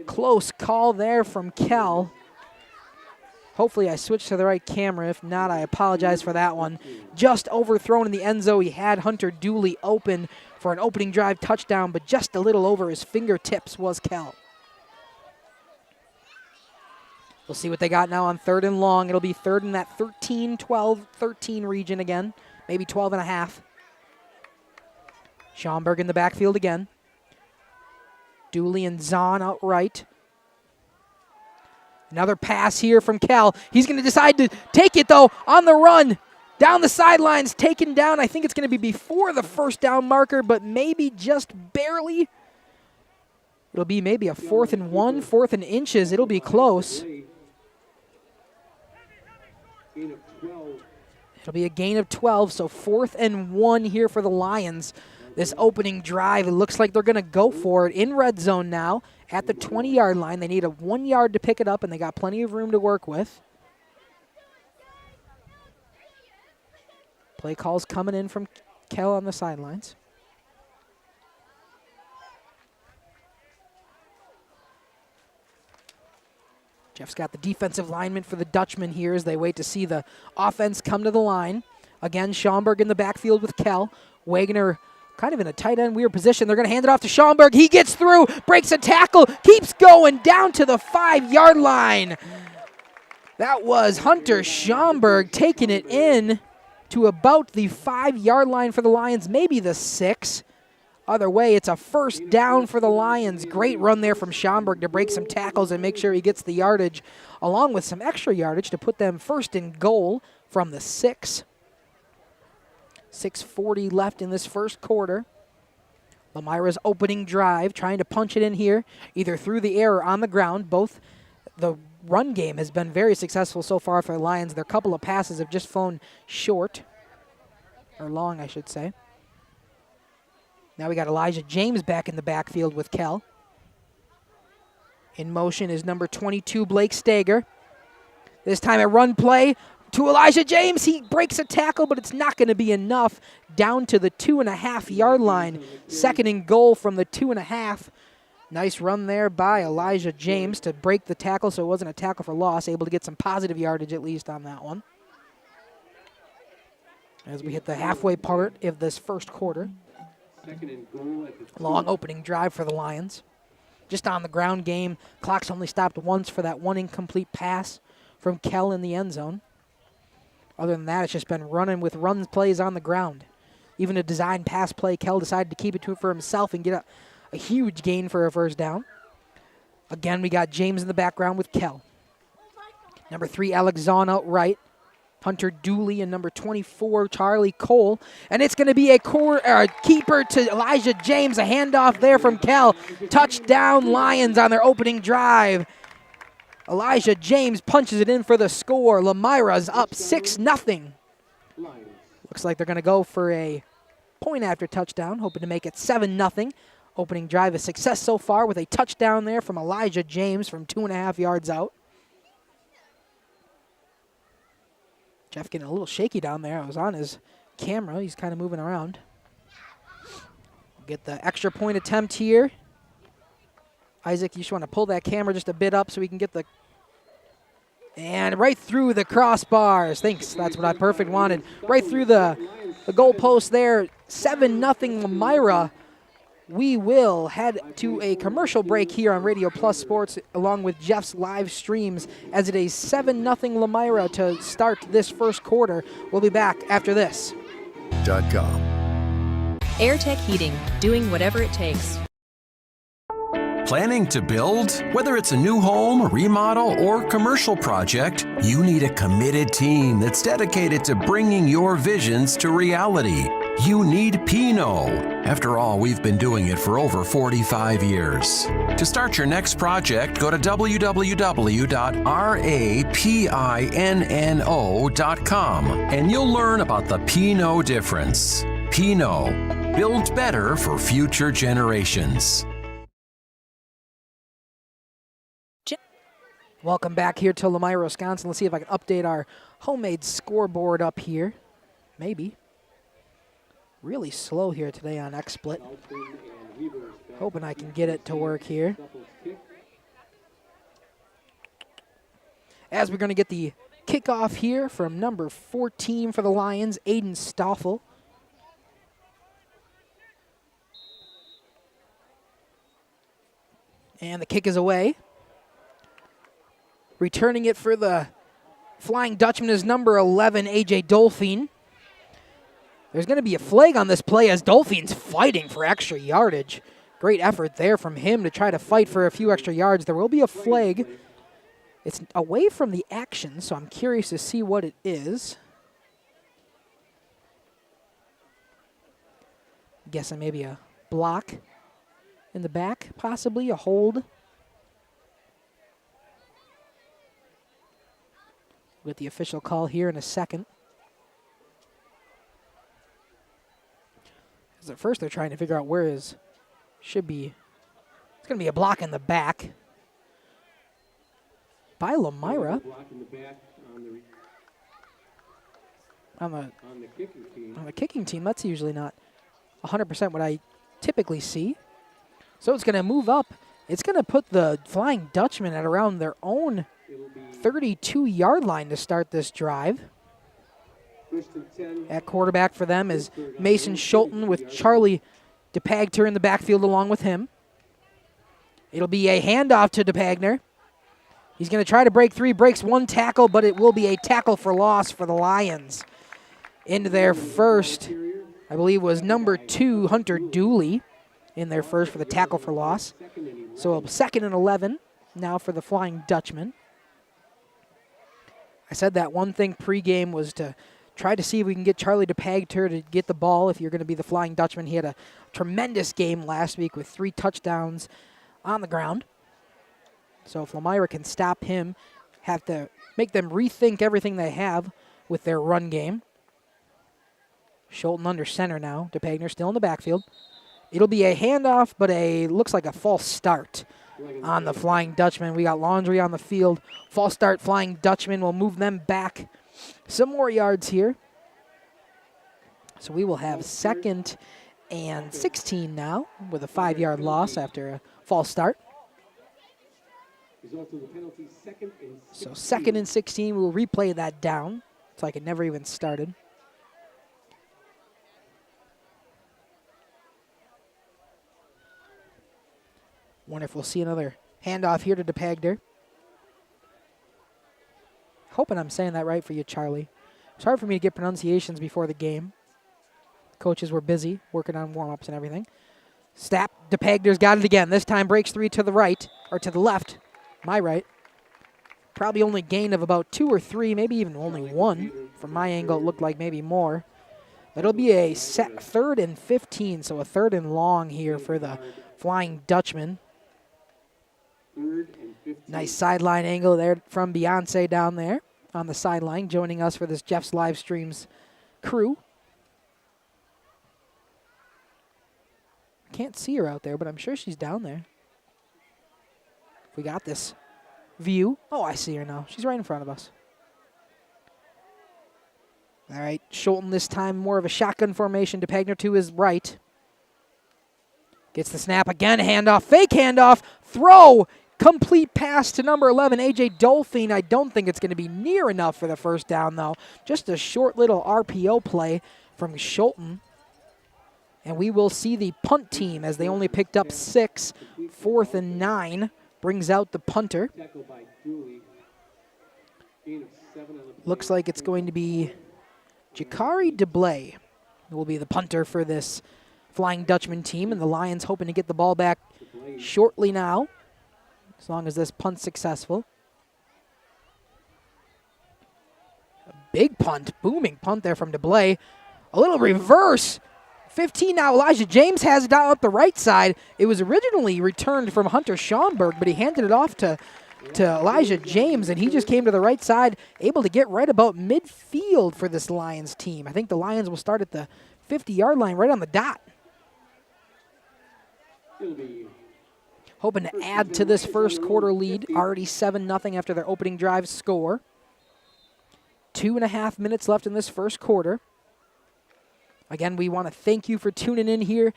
Close call there from Kell. Hopefully I switched to the right camera. If not, I apologize for that one. Just overthrown in the end zone. He had Hunter Dooley open for an opening drive touchdown, but just a little over his fingertips was Kell. We'll see what they got now on 3rd and long. It'll be 3rd in that 13, 12, 13 region again. Maybe 12 and a half. Schaumburg in the backfield again. Dooley and Zahn out right. Another pass here from Kell. He's going to decide to take it, though, on the run. Down the sidelines, taken down. I think it's going to be before the first down marker, but maybe just barely. It'll be maybe a 4th and 1, 4th and inches. It'll be close. It'll be a gain of 12, so 4th and 1 here for the Lions. This opening drive, it looks like they're going to go for it in red zone now at the 20-yard line. They need a 1 yard to pick it up, and they got plenty of room to work with. Play calls coming in from Kell on the sidelines. Jeff's got the defensive lineman for the Dutchman here as they wait to see the offense come to the line. Again, Schaumburg in the backfield with Kell. Wagner kind of in a tight end weird position. They're going to hand it off to Schaumburg. He gets through, breaks a tackle, keeps going down to the 5-yard line. That was Hunter Schaumburg taking it in to about the 5-yard line for the Lions, maybe the 6. Other way, it's a first down for the Lions. Great run there from Schaumburg to break some tackles and make sure he gets the yardage, along with some extra yardage to put them first and goal from the 6. 6:40 left in this first quarter. Lomira's opening drive, trying to punch it in here, either through the air or on the ground. Both the run game has been very successful so far for the Lions. Their couple of passes have just flown short, or long, I should say. Now we got Elijah James back in the backfield with Kell. In motion is number 22, Blake Stager. This time a run play to Elijah James. He breaks a tackle, but it's not going to be enough. Down to the 2.5-yard line. 2nd and goal from the 2.5. Nice run there by Elijah James to break the tackle, so it wasn't a tackle for loss. Able to get some positive yardage at least on that one. As we hit the halfway part of this first quarter. Long opening drive for the Lions. Just on the ground game. Clock's only stopped once for that one incomplete pass from Kell in the end zone. Other than that, it's just been running with run plays on the ground. Even a design pass play, Kell decided to keep it to it for himself and get a huge gain for a first down. Again, we got James in the background with Kell. Number 3, Alex Zahn out right. Hunter Dooley and number 24, Charlie Cole. And it's going to be a keeper to Elijah James. A handoff there from Kell. Touchdown Lions on their opening drive. Elijah James punches it in for the score. Lomira's up 6-0. Looks like they're going to go for a point after touchdown, hoping to make it 7-0. Opening drive a success so far with a touchdown there from Elijah James from 2.5 yards out. Jeff getting a little shaky down there. I was on his camera. He's kind of moving around. Get the extra point attempt here. Isaac, you just want to pull that camera just a bit up so we can get the... And right through the crossbars. Thanks. That's what I perfect wanted. Right through the goalpost there. 7-0 Lomira. We will head to a commercial break here on Radio Plus Sports along with Jeff's live streams as it is 7-0 Lomira to start this first quarter. We'll be back after this. AirTech Heating, doing whatever it takes. Planning to build? Whether it's a new home, remodel, or commercial project, you need a committed team that's dedicated to bringing your visions to reality. You need Pinot. After all, we've been doing it for over 45 years. To start your next project, go to www.rapinno.com and you'll learn about the Pinot difference. Pinot, built better for future generations. Welcome back here to Lomira, Wisconsin. Let's see if I can update our homemade scoreboard up here. Maybe. Really slow here today on XSplit. Hoping I can get it to work here. As we're going to get the kickoff here from number 14 for the Lions, Aiden Stoffel. And the kick is away. Returning it for the Flying Dutchman is number 11, A.J. Dolphin. There's going to be a flag on this play as Dolphin's fighting for extra yardage. Great effort there from him to try to fight for a few extra yards. There will be a flag. It's away from the action, so I'm curious to see what it is. Guessing maybe a block in the back, possibly a hold. We'll get the official call here in a second. Because at first they're trying to figure out where his should be. It's going to be a block in the back by Lomira. On the kicking team, that's usually not 100% what I typically see. So it's going to move up. It's going to put the Flying Dutchman at around their own 32-yard line to start this drive. At quarterback for them is Mason Schulten with Charlie DePagter in the backfield along with him. It'll be a handoff to DePagner. He's going to try to break three, breaks one tackle, but it will be a tackle for loss for the Lions. Into their first, I believe, was number 2, Hunter Dooley, in their first for the tackle for loss. So a 2nd and 11 now for the Flying Dutchman. I said that one thing pregame was to try to see if we can get Charlie DePagter to get the ball if you're going to be the Flying Dutchman. He had a tremendous game last week with 3 touchdowns on the ground. So if Lomira can stop him, have to make them rethink everything they have with their run game. Schulten under center now. DePagner still in the backfield. It'll be a handoff, but looks like a false start on the Flying Dutchman. We got Laundry on the field. False start, Flying Dutchman will move them back some more yards here. So we will have 2nd and 16 now with a 5-yard loss after a false start. So 2nd and 16, we'll replay that down. It's like it never even started. Wonder if we'll see another handoff here to DePagter. Hoping I'm saying that right for you, Charlie. It's hard for me to get pronunciations before the game. Coaches were busy working on warm-ups and everything. Snap, DePagner's got it again. This time breaks 3 to the right, or to the left, my right. Probably only gain of about 2 or 3, maybe even only 1. From my angle, it looked like maybe more. It'll be a 3rd and 15, so a 3rd and long here for the Flying Dutchman. Nice sideline angle there from Beyonce down there on the sideline, joining us for this Jeff's Live Streams crew. Can't see her out there, but I'm sure she's down there. We got this view. Oh, I see her now. She's right in front of us. All right, Schulten this time more of a shotgun formation. DePagner to his right. Gets the snap again, handoff, fake handoff, throw. Complete pass to number 11, A.J. Dolphin. I don't think it's going to be near enough for the first down, though. Just a short little RPO play from Schulten. And we will see the punt team as they only picked up 6. 4th and 9 brings out the punter. Looks like it's going to be Jakari DeBlay who will be the punter for this Flying Dutchman team. And the Lions hoping to get the ball back shortly now, as long as this punt's successful. A big punt, booming punt there from DeBlay. A little reverse. 15 now, Elijah James has it out up the right side. It was originally returned from Hunter Schomburg, but he handed it off to Elijah James, and he just came to the right side, able to get right about midfield for this Lions team. I think the Lions will start at the 50-yard line right on the dot. Hoping to add to this first quarter lead. Already 7-0 after their opening drive score. 2.5 minutes left in this first quarter. Again, we want to thank you for tuning in here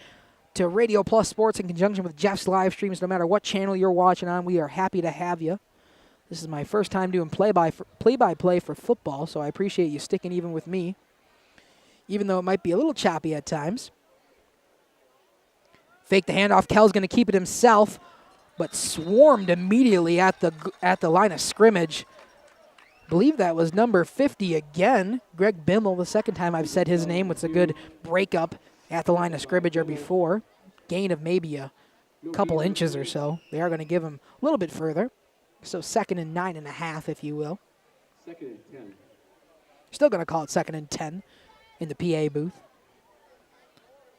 to Radio Plus Sports in conjunction with Jeff's Live Streams. No matter what channel you're watching on, we are happy to have you. This is my first time doing play-by-play for football, so I appreciate you sticking even with me, even though it might be a little choppy at times. Fake the handoff. Kell's going to keep it himself, but swarmed immediately at the line of scrimmage. I believe that was number 50 again, Greg Bimmel, the second time I've said his name with a good breakup at the line of scrimmage or before. Gain of maybe a couple inches or so. They are going to give him a little bit further. So 2nd and 9.5, if you will. 2nd and 10. Still going to call it 2nd and 10 in the PA booth.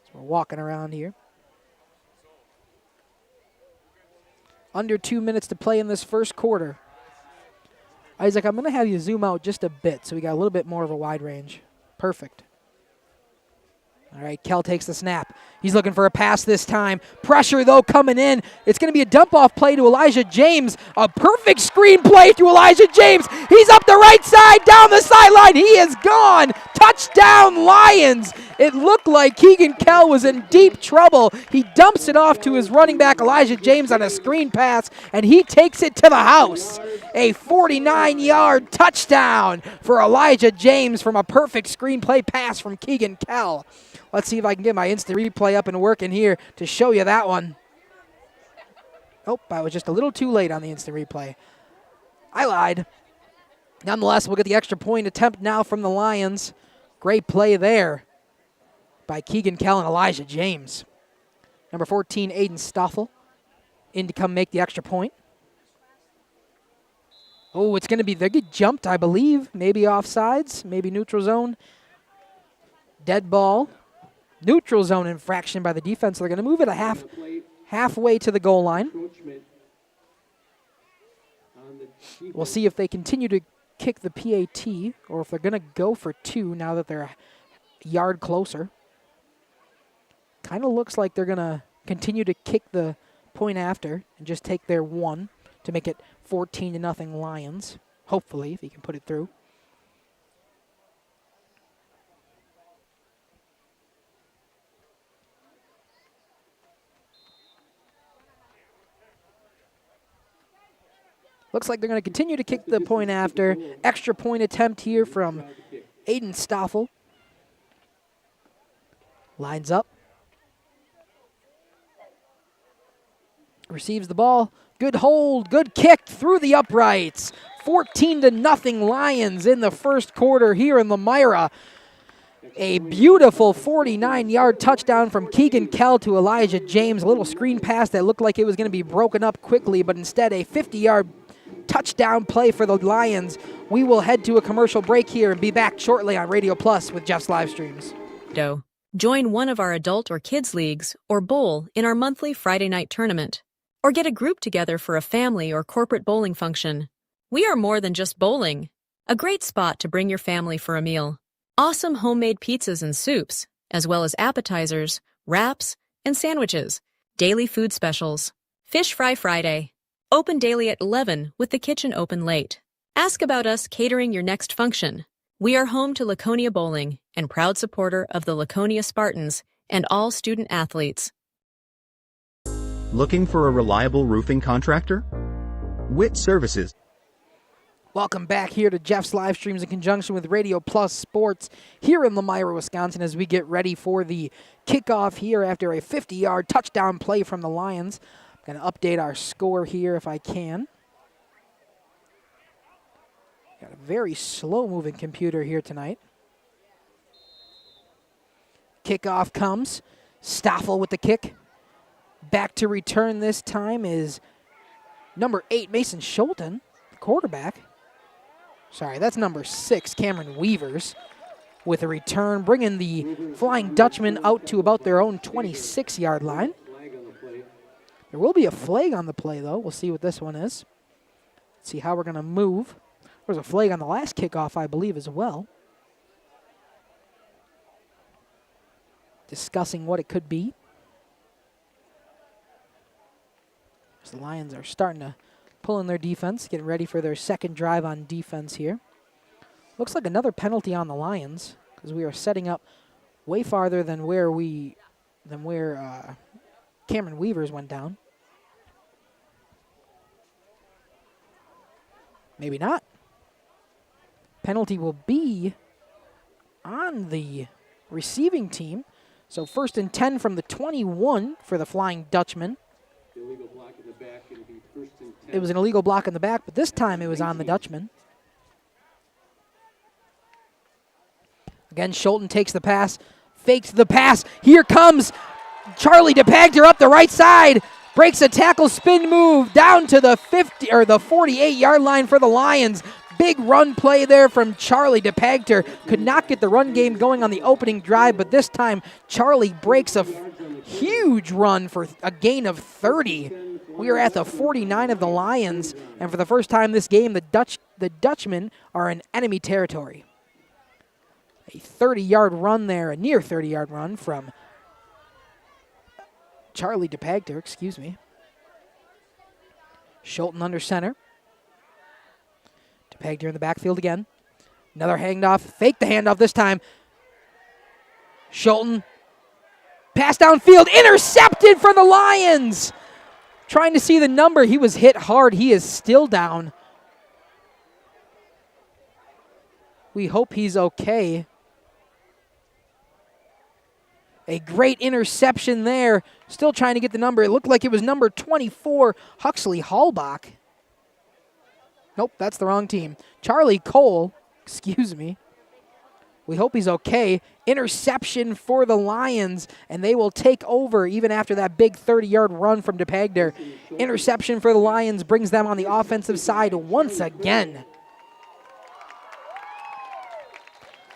So we're walking around here. Under 2 minutes to play in this first quarter. Isaac, I'm going to have you zoom out just a bit so we got a little bit more of a wide range. Perfect. All right, Kell takes the snap. He's looking for a pass this time. Pressure, though, coming in. It's going to be a dump-off play to Elijah James. A perfect screen play to Elijah James. He's up the right side, down the sideline. He is gone. Touchdown, Lions. It looked like Keegan Kell was in deep trouble. He dumps it off to his running back, Elijah James, on a screen pass, and he takes it to the house. A 49-yard touchdown for Elijah James from a perfect screen play pass from Keegan Kell. Let's see if I can get my instant replay up and working here to show you that one. Oh, I was just a little too late on the instant replay. I lied. Nonetheless, we'll get the extra point attempt now from the Lions. Great play there by Keegan Kell and Elijah James. Number 14, Aiden Stoffel, in to come make the extra point. Oh, it's going to be, they get jumped, I believe. Maybe offsides, maybe neutral zone. Dead ball. Neutral zone infraction by the defense. They're going to move it halfway to the goal line. We'll see if they continue to kick the PAT or if they're going to go for 2 now that they're a yard closer. Kind of looks like they're going to continue to kick the point after and just take their 1 to make it 14-0 Lions. Hopefully, if he can put it through. Looks like they're going to continue to kick the point after. Extra point attempt here from Aiden Stoffel. Lines up. Receives the ball. Good hold. Good kick through the uprights. 14-0 Lions in the first quarter here in Lomira. A beautiful 49-yard touchdown from Keegan Kell to Elijah James. A little screen pass that looked like it was going to be broken up quickly, but instead a 50-yard touchdown play for the Lions. We will head to a commercial break here and be back shortly on Radio Plus with Jeff's Livestreams. Join one of our adult or kids leagues or bowl in our monthly Friday night tournament. Or get a group together for a family or corporate bowling function. We are more than just bowling. A great spot to bring your family for a meal. Awesome homemade pizzas and soups, as well as appetizers, wraps, and sandwiches. Daily food specials. Fish Fry Friday. Open daily at 11 with the kitchen open late. Ask about us catering your next function. We are home to Laconia Bowling and proud supporter of the Laconia Spartans and all student athletes. Looking for a reliable roofing contractor? WIT Services. Welcome back here to Jeff's Livestreams in conjunction with Radio Plus Sports here in Lomira, Wisconsin, as we get ready for the kickoff here after a 50-yard touchdown play from the Lions. I'm going to update our score here if I can. Got a very slow-moving computer here tonight. Kickoff comes. Stoffel with the kick. Back to return this time is number 8, Mason Schulten, the quarterback. Sorry, that's number 6, Cameron Weavers, with a return, bringing the Flying Dutchman out to about their own 26-yard line. There will be a flag on the play, though. We'll see what this one is. See how we're going to move. There was a flag on the last kickoff, I believe, as well. Discussing what it could be. So the Lions are starting to pull in their defense, getting ready for their second drive on defense here. Looks like another penalty on the Lions, because we are setting up way farther than where Cameron Weavers went down. Maybe not. Penalty will be on the receiving team. So 1st and 10 from the 21 for the Flying Dutchman. Illegal block in the back. It'll be 1st and 10. It was an illegal block in the back, but this time it was on the Dutchman. Again, Schulten takes the pass, fakes the pass. Here comes Charlie DePagter up the right side. Breaks a tackle spin move down to the 50 or the 48-yard line for the Lions. Big run play there from Charlie DePagter. Could not get the run game going on the opening drive, but this time Charlie breaks a huge run for a gain of 30. We are at the 49 of the Lions, and for the first time this game, the Dutchmen are in enemy territory. A 30-yard run there, a near 30-yard run from Charlie DePagter, excuse me. Schulten under center. DePagter in the backfield again. Another handoff. Fake the handoff this time. Schulten. Pass downfield. Intercepted for the Lions. Trying to see the number. He was hit hard. He is still down. We hope he's okay. A great interception there. Still trying to get the number. It looked like it was number 24, Huxley Hallbach. Nope, that's the wrong team. Charlie Cole, excuse me. We hope he's okay. Interception for the Lions, and they will take over even after that big 30-yard run from DePagter. Interception for the Lions brings them on the offensive side once again.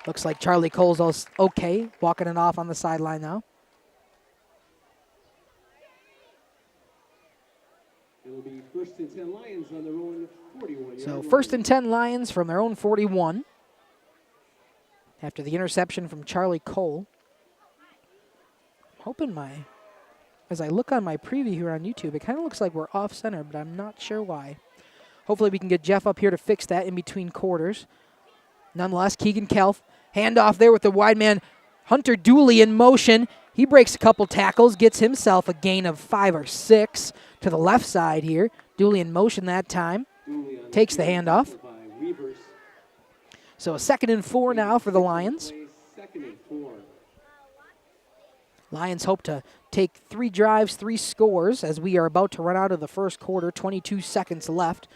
Looks like Charlie Cole's okay, walking it off on the sideline now. It'll be 1st and 10 Lions on their own 41. So 1st and 10 Lions from their own 41. After the interception from Charlie Cole. I'm hoping as I look on my preview here on YouTube, it kind of looks like we're off center, but I'm not sure why. Hopefully we can get Jeff up here to fix that in between quarters. Nonetheless, Keegan Kelf. Handoff there with the wide man. Hunter Dooley in motion. He breaks a couple tackles, gets himself a gain of 5 or 6 to the left side here. Dooley in motion that time. Takes the handoff. So a 2nd and 4 now for the Lions. Lions hope to take 3 drives, 3 scores as we are about to run out of the first quarter. 22 seconds left.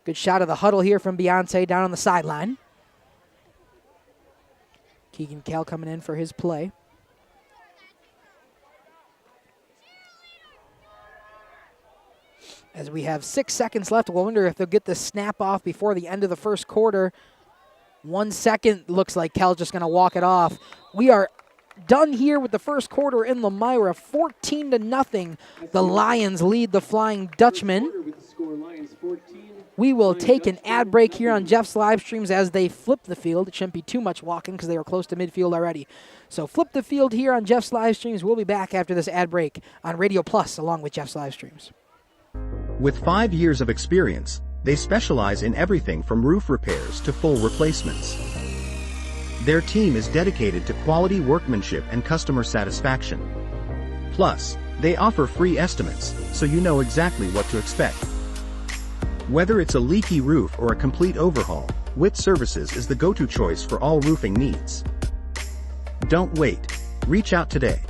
Good shot of the huddle here from Beyonce down on the sideline. Keegan Kell coming in for his play. As we have 6 seconds left, we'll wonder if they'll get the snap off before the end of the first quarter. 1 second, looks like Kell's just going to walk it off. We are done here with the first quarter in Lomira. 14-0. The Lions lead the Flying Dutchman. We will take an ad break here on Jeff's live streams as they flip the field. It shouldn't be too much walking because they were close to midfield already. So flip the field here on Jeff's live streams. We'll be back after this ad break on Radio Plus along with Jeff's live streams. With 5 years of experience, they specialize in everything from roof repairs to full replacements. Their team is dedicated to quality workmanship and customer satisfaction. Plus, they offer free estimates, so you know exactly what to expect. Whether it's a leaky roof or a complete overhaul, Witt Services is the go-to choice for all roofing needs. Don't wait. Reach out today.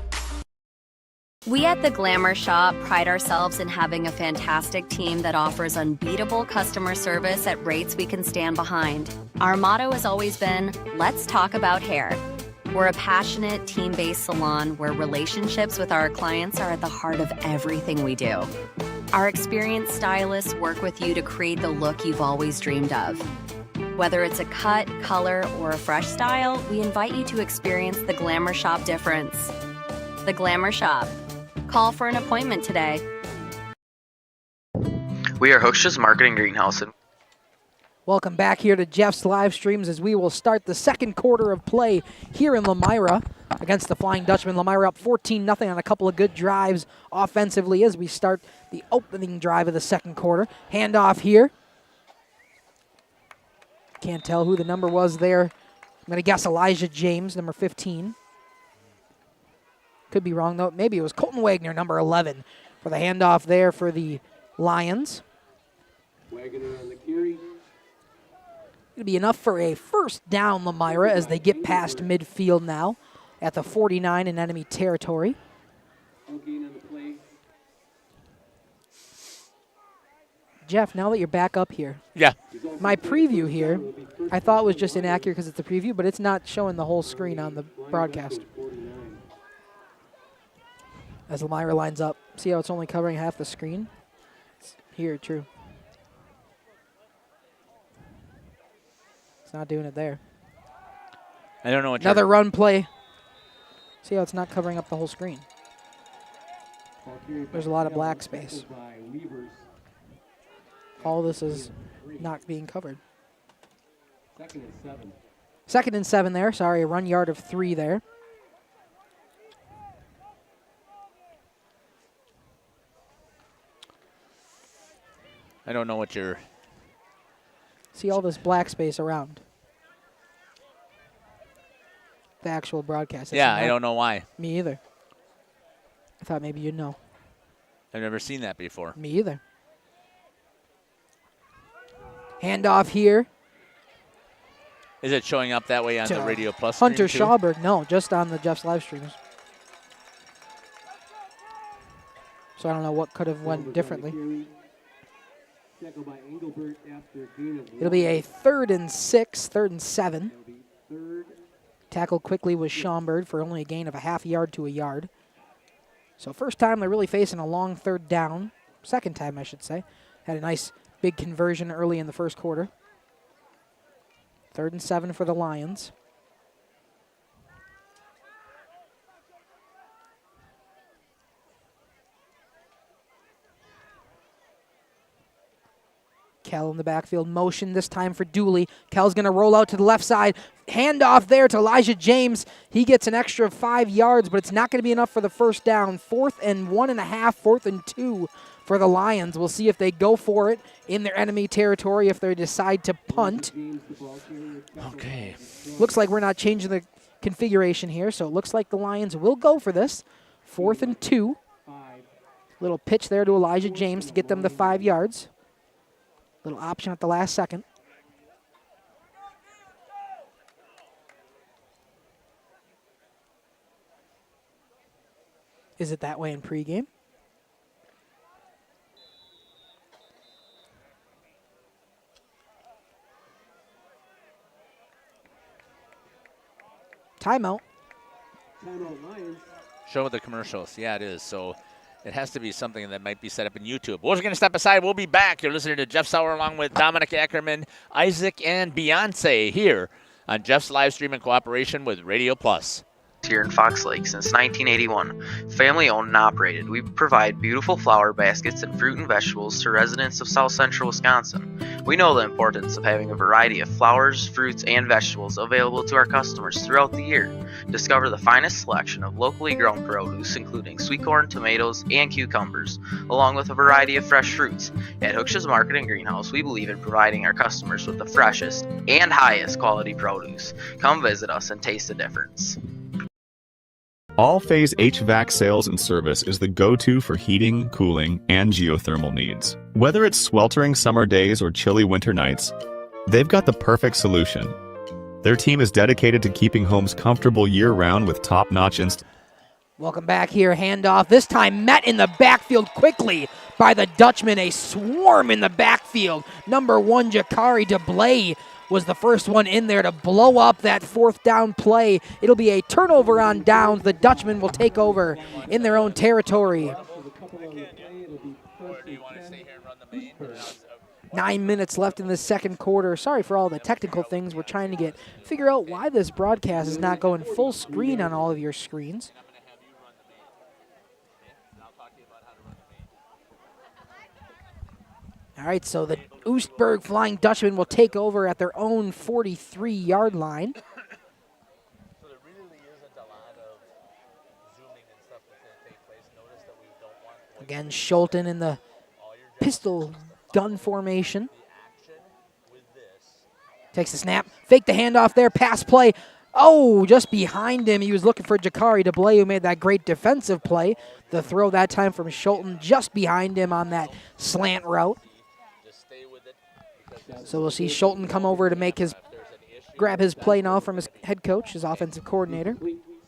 We at The Glamour Shop pride ourselves in having a fantastic team that offers unbeatable customer service at rates we can stand behind. Our motto has always been, let's talk about hair. We're a passionate, team-based salon where relationships with our clients are at the heart of everything we do. Our experienced stylists work with you to create the look you've always dreamed of. Whether it's a cut, color, or a fresh style, we invite you to experience The Glamour Shop difference. The Glamour Shop. Call for an appointment today. We are Hochschi's Marketing Greenhouse. And welcome back here to Jeff's live streams as we will start the second quarter of play here in Lomira against the Flying Dutchman. Lomira up 14-0 on a couple of good drives offensively as we start the opening drive of the second quarter. Handoff here. Can't tell who the number was there. I'm going to guess Elijah James, number 15. Could be wrong, though. Maybe it was Colton Wagner, number 11, for the handoff there for the Lions. Wagoner on the carry. It'll be enough for a first down, Lomira, as they get past midfield now at the 49 in enemy territory. No gain on the play. Jeff, now that you're back up here. Yeah. My preview here, I thought was just inaccurate because it's a preview, but it's not showing the whole screen on the broadcast. As Lomira lines up. See how it's only covering half the screen? It's here, true. It's not doing it there. I don't know what Another run play. See how it's not covering up the whole screen? There's a lot of black space. All this is not being covered. 2nd and 7. 2nd and 7 there. Sorry, a run yard of 3 there. I don't know what you're... See all this black space around the actual broadcast. Yeah, I don't know why. Me either. I thought maybe you'd know. I've never seen that before. Me either. Handoff here. Is it showing up that way on the Radio Plus Hunter stream too? Schauberg, no, just on the Jeff's live streams. So I don't know what could have went differently. It'll be a 3rd and 6, 3rd and 7. Tackle quickly was Schauberg for only a gain of a half yard to a yard. So first time they're really facing a long 3rd down. Second time, I should say. Had a nice big conversion early in the first quarter. 3rd and 7 for the Lions. Kell in the backfield motion this time for Dooley. Kell's going to roll out to the left side. Handoff there to Elijah James. He gets an extra 5 yards, but it's not going to be enough for the first down. 4th and 1.5, 4th and 2 for the Lions. We'll see if they go for it in their enemy territory, if they decide to punt. Okay. Looks like we're not changing the configuration here, so it looks like the Lions will go for this. 4th and 2. Little pitch there to Elijah James to get them the 5 yards. Little option at the last second. Is it that way in pregame? Timeout. Show the commercials. Yeah, it is. So it has to be something that might be set up in YouTube. We're going to step aside. We'll be back. You're listening to Jeff Sauer along with Dominic Ackerman, Isaac, and Beyonce here on Jeff's live stream in cooperation with Radio Plus. Here in Fox Lake since 1981. Family owned and operated, we provide beautiful flower baskets and fruit and vegetables to residents of South Central Wisconsin. We know the importance of having a variety of flowers, fruits, and vegetables available to our customers throughout the year. Discover the finest selection of locally grown produce, including sweet corn, tomatoes, and cucumbers, along with a variety of fresh fruits. At Hooksha's Market and Greenhouse, we believe in providing our customers with the freshest and highest quality produce. Come visit us and taste the difference. All-Phase HVAC sales and service is the go-to for heating, cooling, and geothermal needs. Whether it's sweltering summer days or chilly winter nights, they've got the perfect solution. Their team is dedicated to keeping homes comfortable year-round with top-notch Welcome back here. Handoff. This time met in the backfield quickly by the Dutchman. A swarm in the backfield. Number 1, Jakari DeBlay was the first one in there to blow up that 4th down play. It'll be a turnover on downs. The Dutchman will take over in their own territory. 9 minutes left in the second quarter. Sorry for all the technical things. We're trying to figure out why this broadcast is not going full screen on all of your screens. All right, so the Oostburg Flying Dutchman will take over at their own 43-yard line. So there really isn't a lot of zooming and stuff that's going to take place. Notice that we don't want... Again, Schulten in the pistol gun formation. Takes the snap, fake the handoff there, pass play. Oh, just behind him. He was looking for Jakari DeBlay, who made that great defensive play. The throw that time from Schulten just behind him on that slant route. Just stay within So we'll see Schulten come over to make grab his play now from his head coach, his offensive coordinator.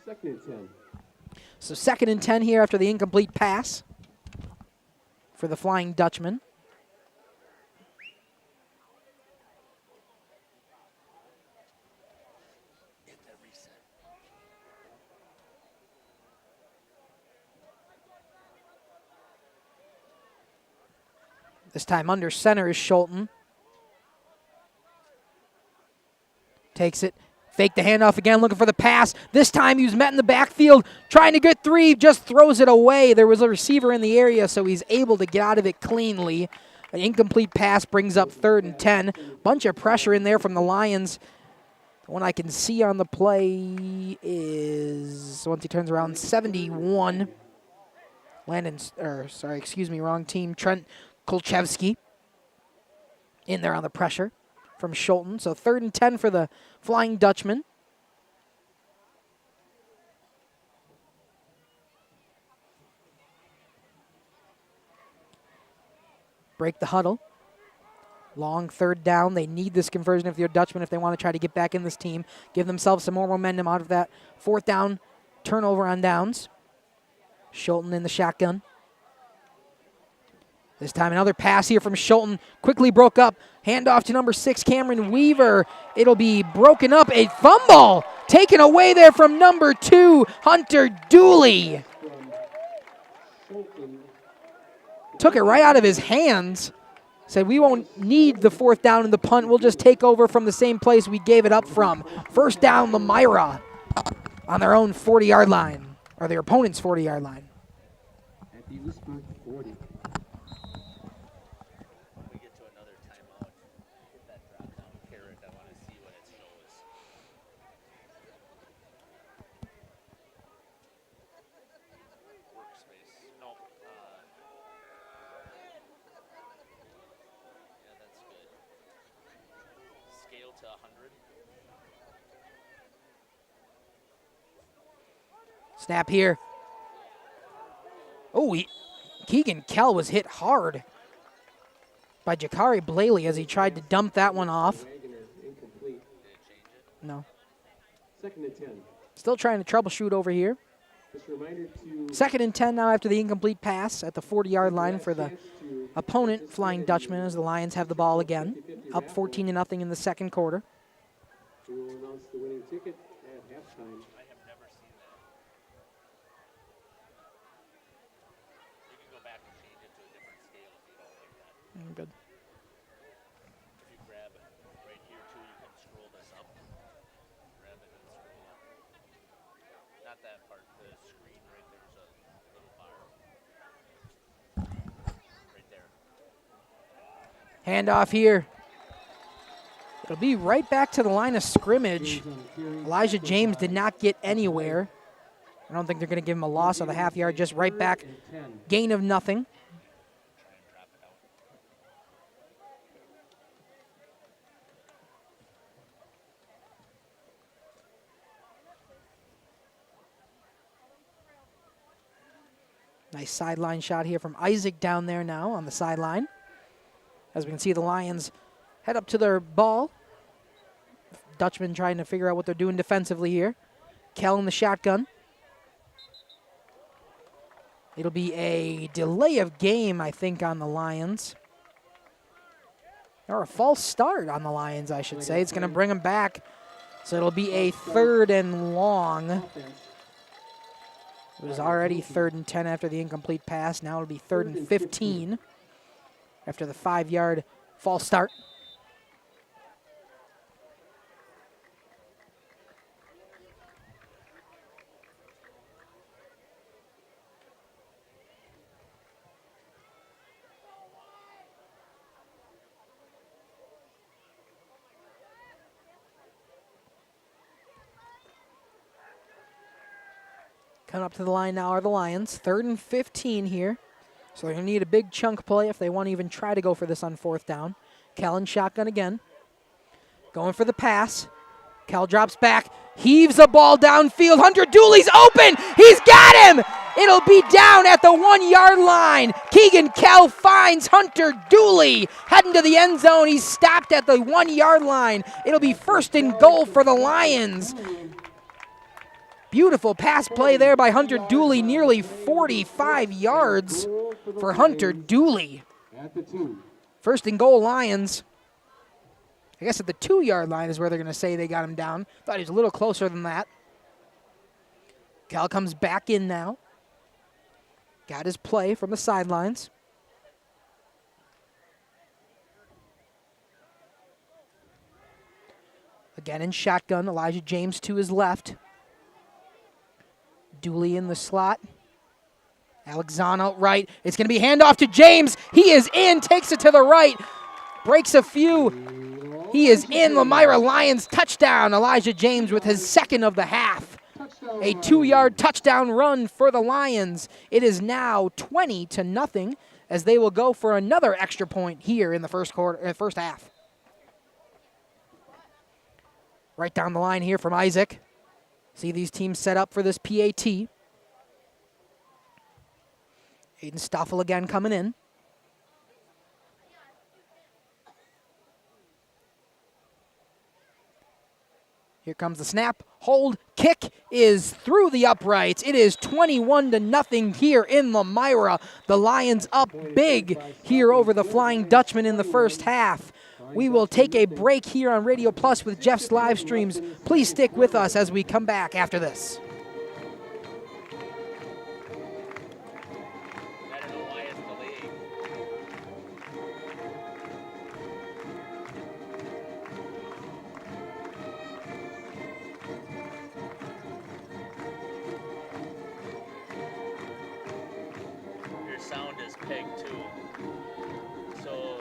Second and 10. So 2nd and 10 here after the incomplete pass for the Flying Dutchman. This time under center is Schulten. Takes it. Fake the handoff again, looking for the pass. This time he was met in the backfield, trying to get 3, just throws it away. There was a receiver in the area, so he's able to get out of it cleanly. An incomplete pass brings up 3rd and 10. Bunch of pressure in there from the Lions. The one I can see on the play is, once he turns around, 71. Wrong team. Trent Kolchevsky in there on the pressure from Schulten. So 3rd and 10 for the Flying Dutchman. Break the huddle. Long 3rd down. They need this conversion if they're Dutchman if they want to try to get back in this team. Give themselves some more momentum out of that 4th down turnover on downs. Schulten in the shotgun. This time another pass here from Schulten. Quickly broke up. Handoff to number 6, Cameron Weaver. It'll be broken up. A fumble taken away there from number 2, Hunter Dooley. Took it right out of his hands. Said we won't need the 4th down and the punt. We'll just take over from the same place we gave it up from. 1st down, Lomira on their own 40-yard line, or their opponent's 40-yard line. At the Oostburg 40. Snap here. Oh, Keegan Kell was hit hard by Jakari Blaley as he tried to dump that one off. No. 2nd and 10. Still trying to troubleshoot over here. 2nd and 10 now after the incomplete pass at the 40-yard line for the opponent, Flying Dutchman, as the Lions have the ball again. Up 14-0 in the 2nd quarter. We will announce the winning ticket at halftime. Good. If you grab right here too, you can scroll this up. Grab it and scroll up. Not that part, the screen right there's a little bar. Right there. Handoff here. It'll be right back to the line of scrimmage. Elijah James did not get anywhere. I don't think they're going to give him a loss of a half yard, just right back. Gain of nothing. Nice sideline shot here from Isaac down there now on the sideline. As we can see, the Lions head up to their ball. Dutchman trying to figure out what they're doing defensively here. Kell in the shotgun. It'll be a delay of game, I think, on the Lions. Or a false start on the Lions, I should say. It's going to bring them back. So it'll be a 3rd and long. It was already 3rd and 10 after the incomplete pass. Now it'll be 3rd and 15 after the 5-yard false start. Coming up to the line now are the Lions. 3rd and 15 here. So they're going to need a big chunk play if they want to even try to go for this on 4th down. Kellen shotgun again. Going for the pass. Cal drops back. Heaves the ball downfield. Hunter Dooley's open. He's got him. It'll be down at the 1 yard line. Keegan Kell finds Hunter Dooley heading to the end zone. He's stopped at the 1 yard line. It'll be first and goal for the Lions. Beautiful pass play there by Hunter Dooley, nearly 45 yards for Hunter Dooley. First and goal, Lions. I guess at the 2 yard line is where they're going to say they got him down. Thought he was a little closer than that. Cal comes back in now. Got his play from the sidelines. Again in shotgun, Elijah James to his left. Dooley in the slot. Alexano right. It's going to be handoff to James. He is in, takes it to the right. Breaks a few. He is in. Lomira Lions touchdown. Elijah James with his second of the half. A 2-yard touchdown run for the Lions. It is now 20-0 as they will go for another extra point here in the first half. Right down the line here from Isaac. See these teams set up for this PAT. Aiden Stoffel again coming in. Here comes the snap, hold, kick is through the uprights. It is 21-0 here in Lomira. The Lions up big here over the Flying Dutchman in the first half. We will take a break here on Radio Plus with Jeff's live streams. Please stick with us as we come back after this. Your sound is pegged too. So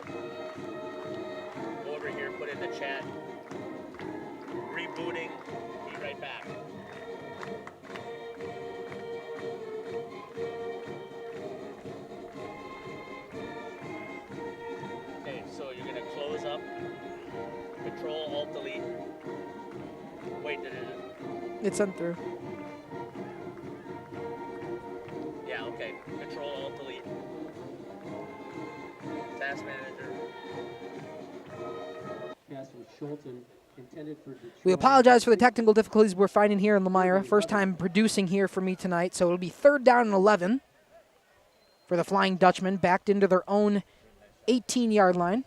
go over here, put in the chat. Rebooting. Be right back. Okay, so you're gonna close up. Control Alt Delete. Wait, It's sent through. Yeah, okay. Control Alt Delete. Task Manager. Pass from Schulten, intended for Detroit. We apologize for the technical difficulties we're finding here in Lomira. First time producing here for me tonight, so it'll be 3rd down and 11 for the Flying Dutchman, backed into their own 18-yard line.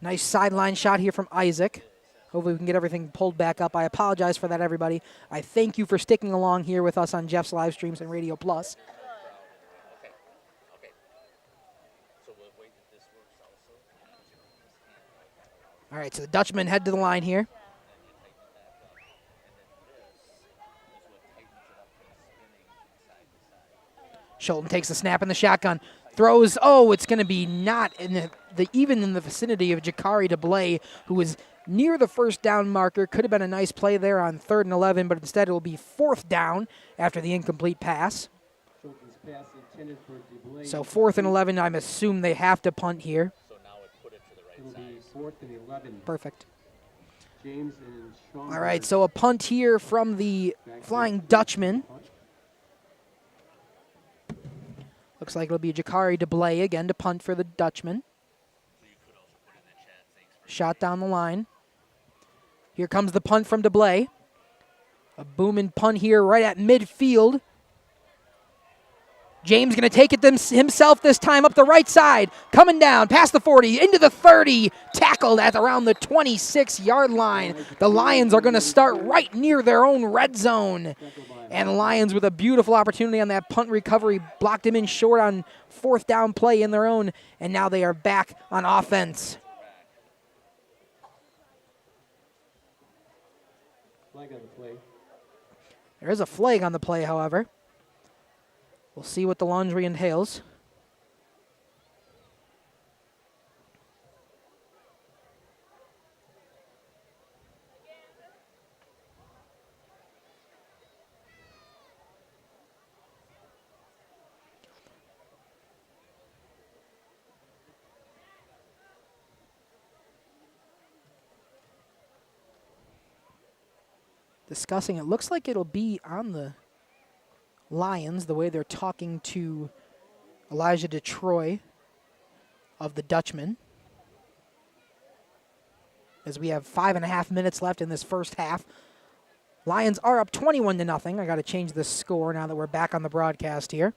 Nice sideline shot here from Isaac. Hopefully we can get everything pulled back up. I apologize for that, everybody. I thank you for sticking along here with us on Jeff's live streams and Radio Plus. All right, so the Dutchmen head to the line here. Schulten takes the snap in the shotgun. Throws, it's going to be not in even in the vicinity of Jakari DeBlay, who was near the first down marker. Could have been a nice play there on 3rd and 11, but instead it will be 4th down after the incomplete pass. So 4th and 11, I'm assuming they have to punt here. It'll be 4th and 11. Perfect. James and Sean. All right, so a punt here from the Flying Dutchman. Looks like it'll be Jakari DeBlay again to punt for the Dutchman. Shot down the line. Here comes the punt from DeBlay. A booming punt here right at midfield. James going to take it himself this time up the right side. Coming down past the 40, into the 30. Tackled at around the 26-yard line. The Lions are going to start right near their own red zone. And Lions with a beautiful opportunity on that punt recovery. Blocked him in short on 4th down play in their own. And now they are back on offense. Flag on the play. There is a flag on the play, however. We'll see what the laundry entails. discussing. It looks like it'll be on the Lions, the way they're talking to Elijah DeTroy of the Dutchman. As we have 5.5 minutes left in this first half. Lions are up 21-0. I got to change the score now that we're back on the broadcast here.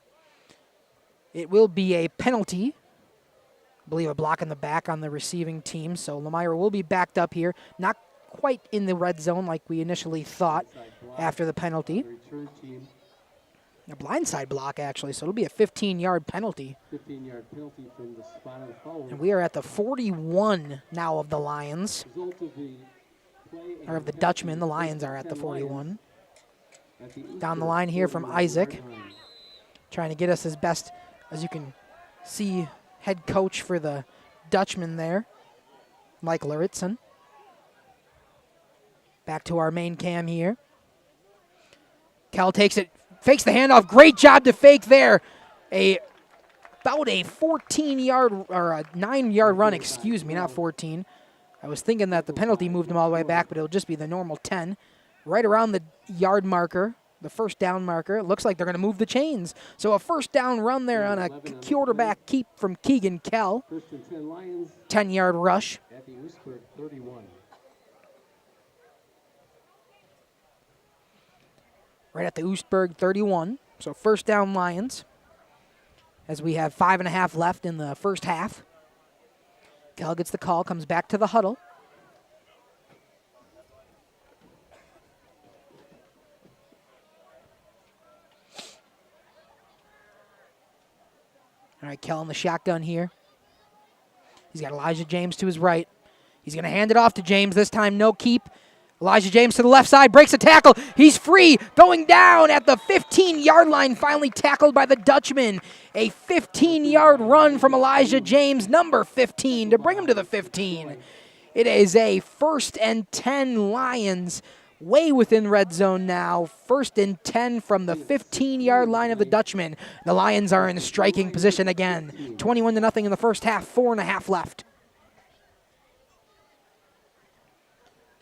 It will be a penalty. I believe a block in the back on the receiving team. So Lomira will be backed up here. Not quite in the red zone like we initially thought after the penalty. A blindside block, actually, so it'll be a 15-yard penalty. 15-yard penalty from the spot of the foul. And we are at the 41 now of the Lions. Or of the Dutchmen. The Lions are at the 41. Down the line here from Isaac. Trying to get us as best as you can see. Head coach for the Dutchman there, Mike Laritson. Back to our main cam here. Cal takes it, fakes the handoff. Great job to fake there. About a 14-yard or a 9-yard run, excuse me, not 14. I was thinking that the penalty moved him all the way back, but it'll just be the normal 10. Right around the yard marker, the first down marker. It looks like they're going to move the chains. So a first down run there on a quarterback keep from Keegan Kell. 10-yard rush. At the Oostburg 31. Right at the Oostburg 31. So first down Lions. As we have 5.5 left in the first half. Kell gets the call, comes back to the huddle. All right, Kell in the shotgun here. He's got Elijah James to his right. He's going to hand it off to James. This time, no keep. Elijah James to the left side, breaks a tackle. He's free, going down at the 15-yard line, finally tackled by the Dutchman. A 15-yard run from Elijah James, number 15, to bring him to the 15. It is a 1st and 10 Lions, way within red zone now. 1st and 10 from the 15-yard line of the Dutchman. The Lions are in striking position again. 21-0 in the first half, 4.5 left.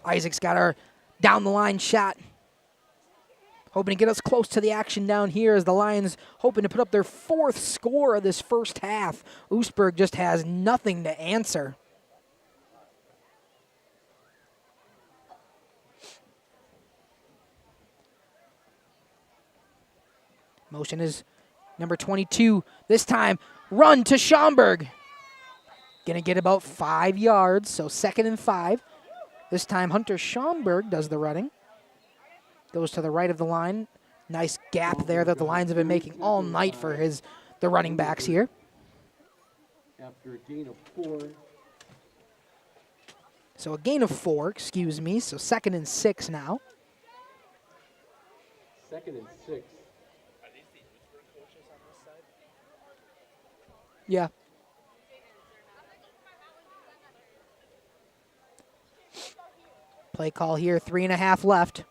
Isaac's got our down-the-line shot. Hoping to get us close to the action down here as the Lions hoping to put up their 4th score of this first half. Oostburg just has nothing to answer. Motion is number 22. This time, run to Schaumburg. Gonna get about 5 yards, so 2nd and 5. This time, Hunter Schaumburg does the running. Goes to the right of the line. Nice gap there that the Lions have been making all night for the running backs here. After a gain of 4. So a gain of 4, excuse me. So 2nd and 6 now. 2nd and 6. Yeah. Play call here, 3.5 left.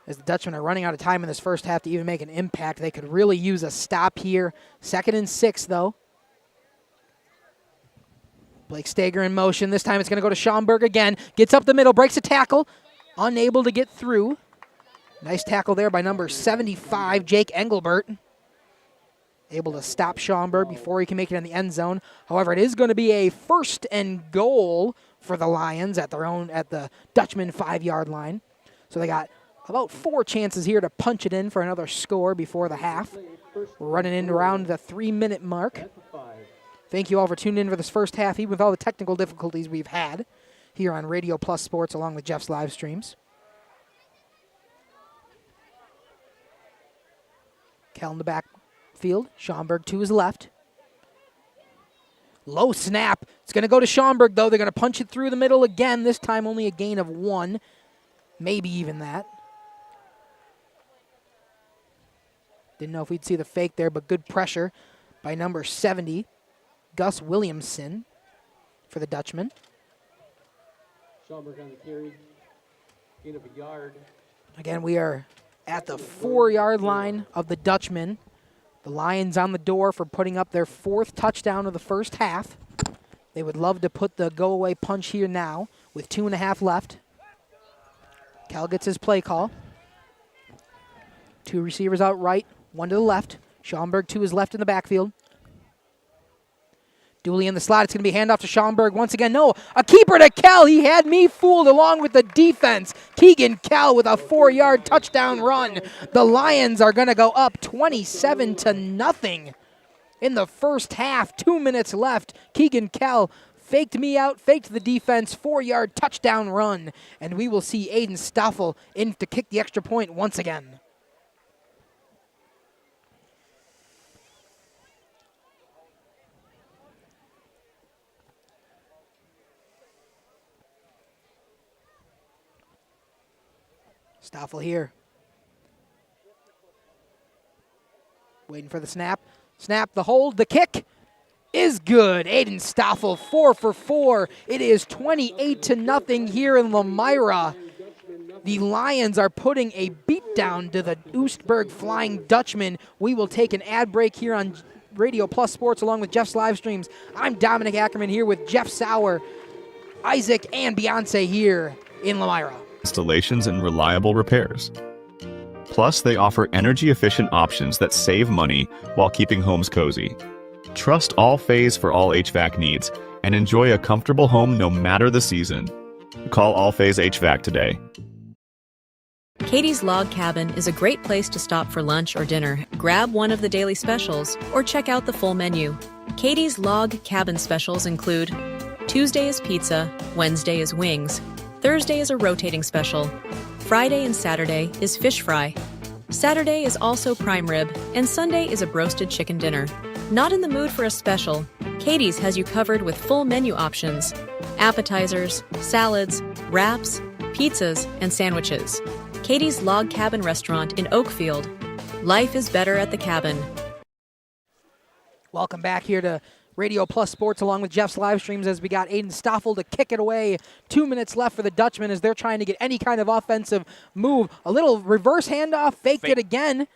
As the Dutchmen are running out of time in this first half to even make an impact. They could really use a stop here. 2nd and 6, though. Blake Stager in motion. This time it's going to go to Schaumburg again. Gets up the middle, breaks a tackle. Unable to get through. Nice tackle there by number 75, Jake Engelbert. Able to stop Schaumburg before he can make it in the end zone. However, it is going to be a 1st and goal for the Lions at the Dutchman 5-yard line. So they got about 4 chances here to punch it in for another score before the half. We're running in around the 3-minute mark. Thank you all for tuning in for this first half, even with all the technical difficulties we've had here on Radio Plus Sports along with Jeff's live streams. Kell in the backfield. Schaumburg to his left. Low snap. It's going to go to Schaumburg, though. They're going to punch it through the middle again. This time only a gain of 1. Maybe even that. Didn't know if we'd see the fake there, but good pressure by number 70, Gus Williamson, for the Dutchman. Schaumburg on the carry. Gain of a yard. Again, we are at the 4-yard line of the Dutchman. The Lions on the door for putting up their 4th touchdown of the first half. They would love to put the go-away punch here now with 2.5 left. Cal gets his play call. 2 receivers out right, 1 to the left. Schaumburg to his left in the backfield. Dooley in the slot. It's going to be handoff to Schaumburg once again. No, a keeper to Kell. He had me fooled along with the defense. Keegan Kell with a 4-yard touchdown run. The Lions are going to go up 27-0 in the first half. 2 minutes left. Keegan Kell faked me out, faked the defense, 4-yard touchdown run. And we will see Aiden Stoffel in to kick the extra point once again. Stoffel here. Waiting for the snap. Snap, the hold, the kick is good. Aiden Stoffel, 4 for 4. It is 28-0 here in Lomira. The Lions are putting a beatdown to the Oostburg Flying Dutchman. We will take an ad break here on Radio Plus Sports along with Jeff's live streams. I'm Dominic Ackerman here with Jeff Sauer, Isaac, and Beyonce here in Lomira. Installations and reliable repairs. Plus, they offer energy-efficient options that save money while keeping homes cozy. Trust All-Phase for all HVAC needs and enjoy a comfortable home no matter the season. Call All-Phase HVAC today. Katie's Log Cabin is a great place to stop for lunch or dinner. Grab one of the daily specials or check out the full menu. Katie's Log Cabin specials include Tuesday is pizza, Wednesday is wings, Thursday is a rotating special. Friday and Saturday is fish fry. Saturday is also prime rib, and Sunday is a broasted chicken dinner. Not in the mood for a special? Katie's has you covered with full menu options, appetizers, salads, wraps, pizzas, and sandwiches. Katie's Log Cabin Restaurant in Oakfield. Life is better at the cabin. Welcome back here to Radio Plus Sports along with Jeff's live streams as we got Aiden Stoffel to kick it away. 2 minutes left for the Dutchmen as they're trying to get any kind of offensive move. A little reverse handoff, faked it again.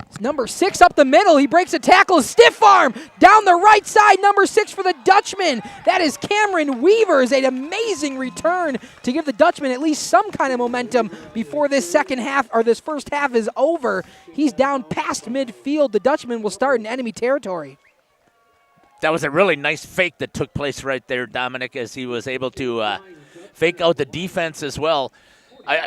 It's number 6 up the middle. He breaks a tackle, stiff arm down the right side. Number 6 for the Dutchmen. That is Cameron Weavers. An amazing return to give the Dutchmen at least some kind of momentum before this second half or this first half is over. He's down past midfield. The Dutchmen will start in enemy territory. That was a really nice fake that took place right there, Dominic, as he was able to fake out the defense as well.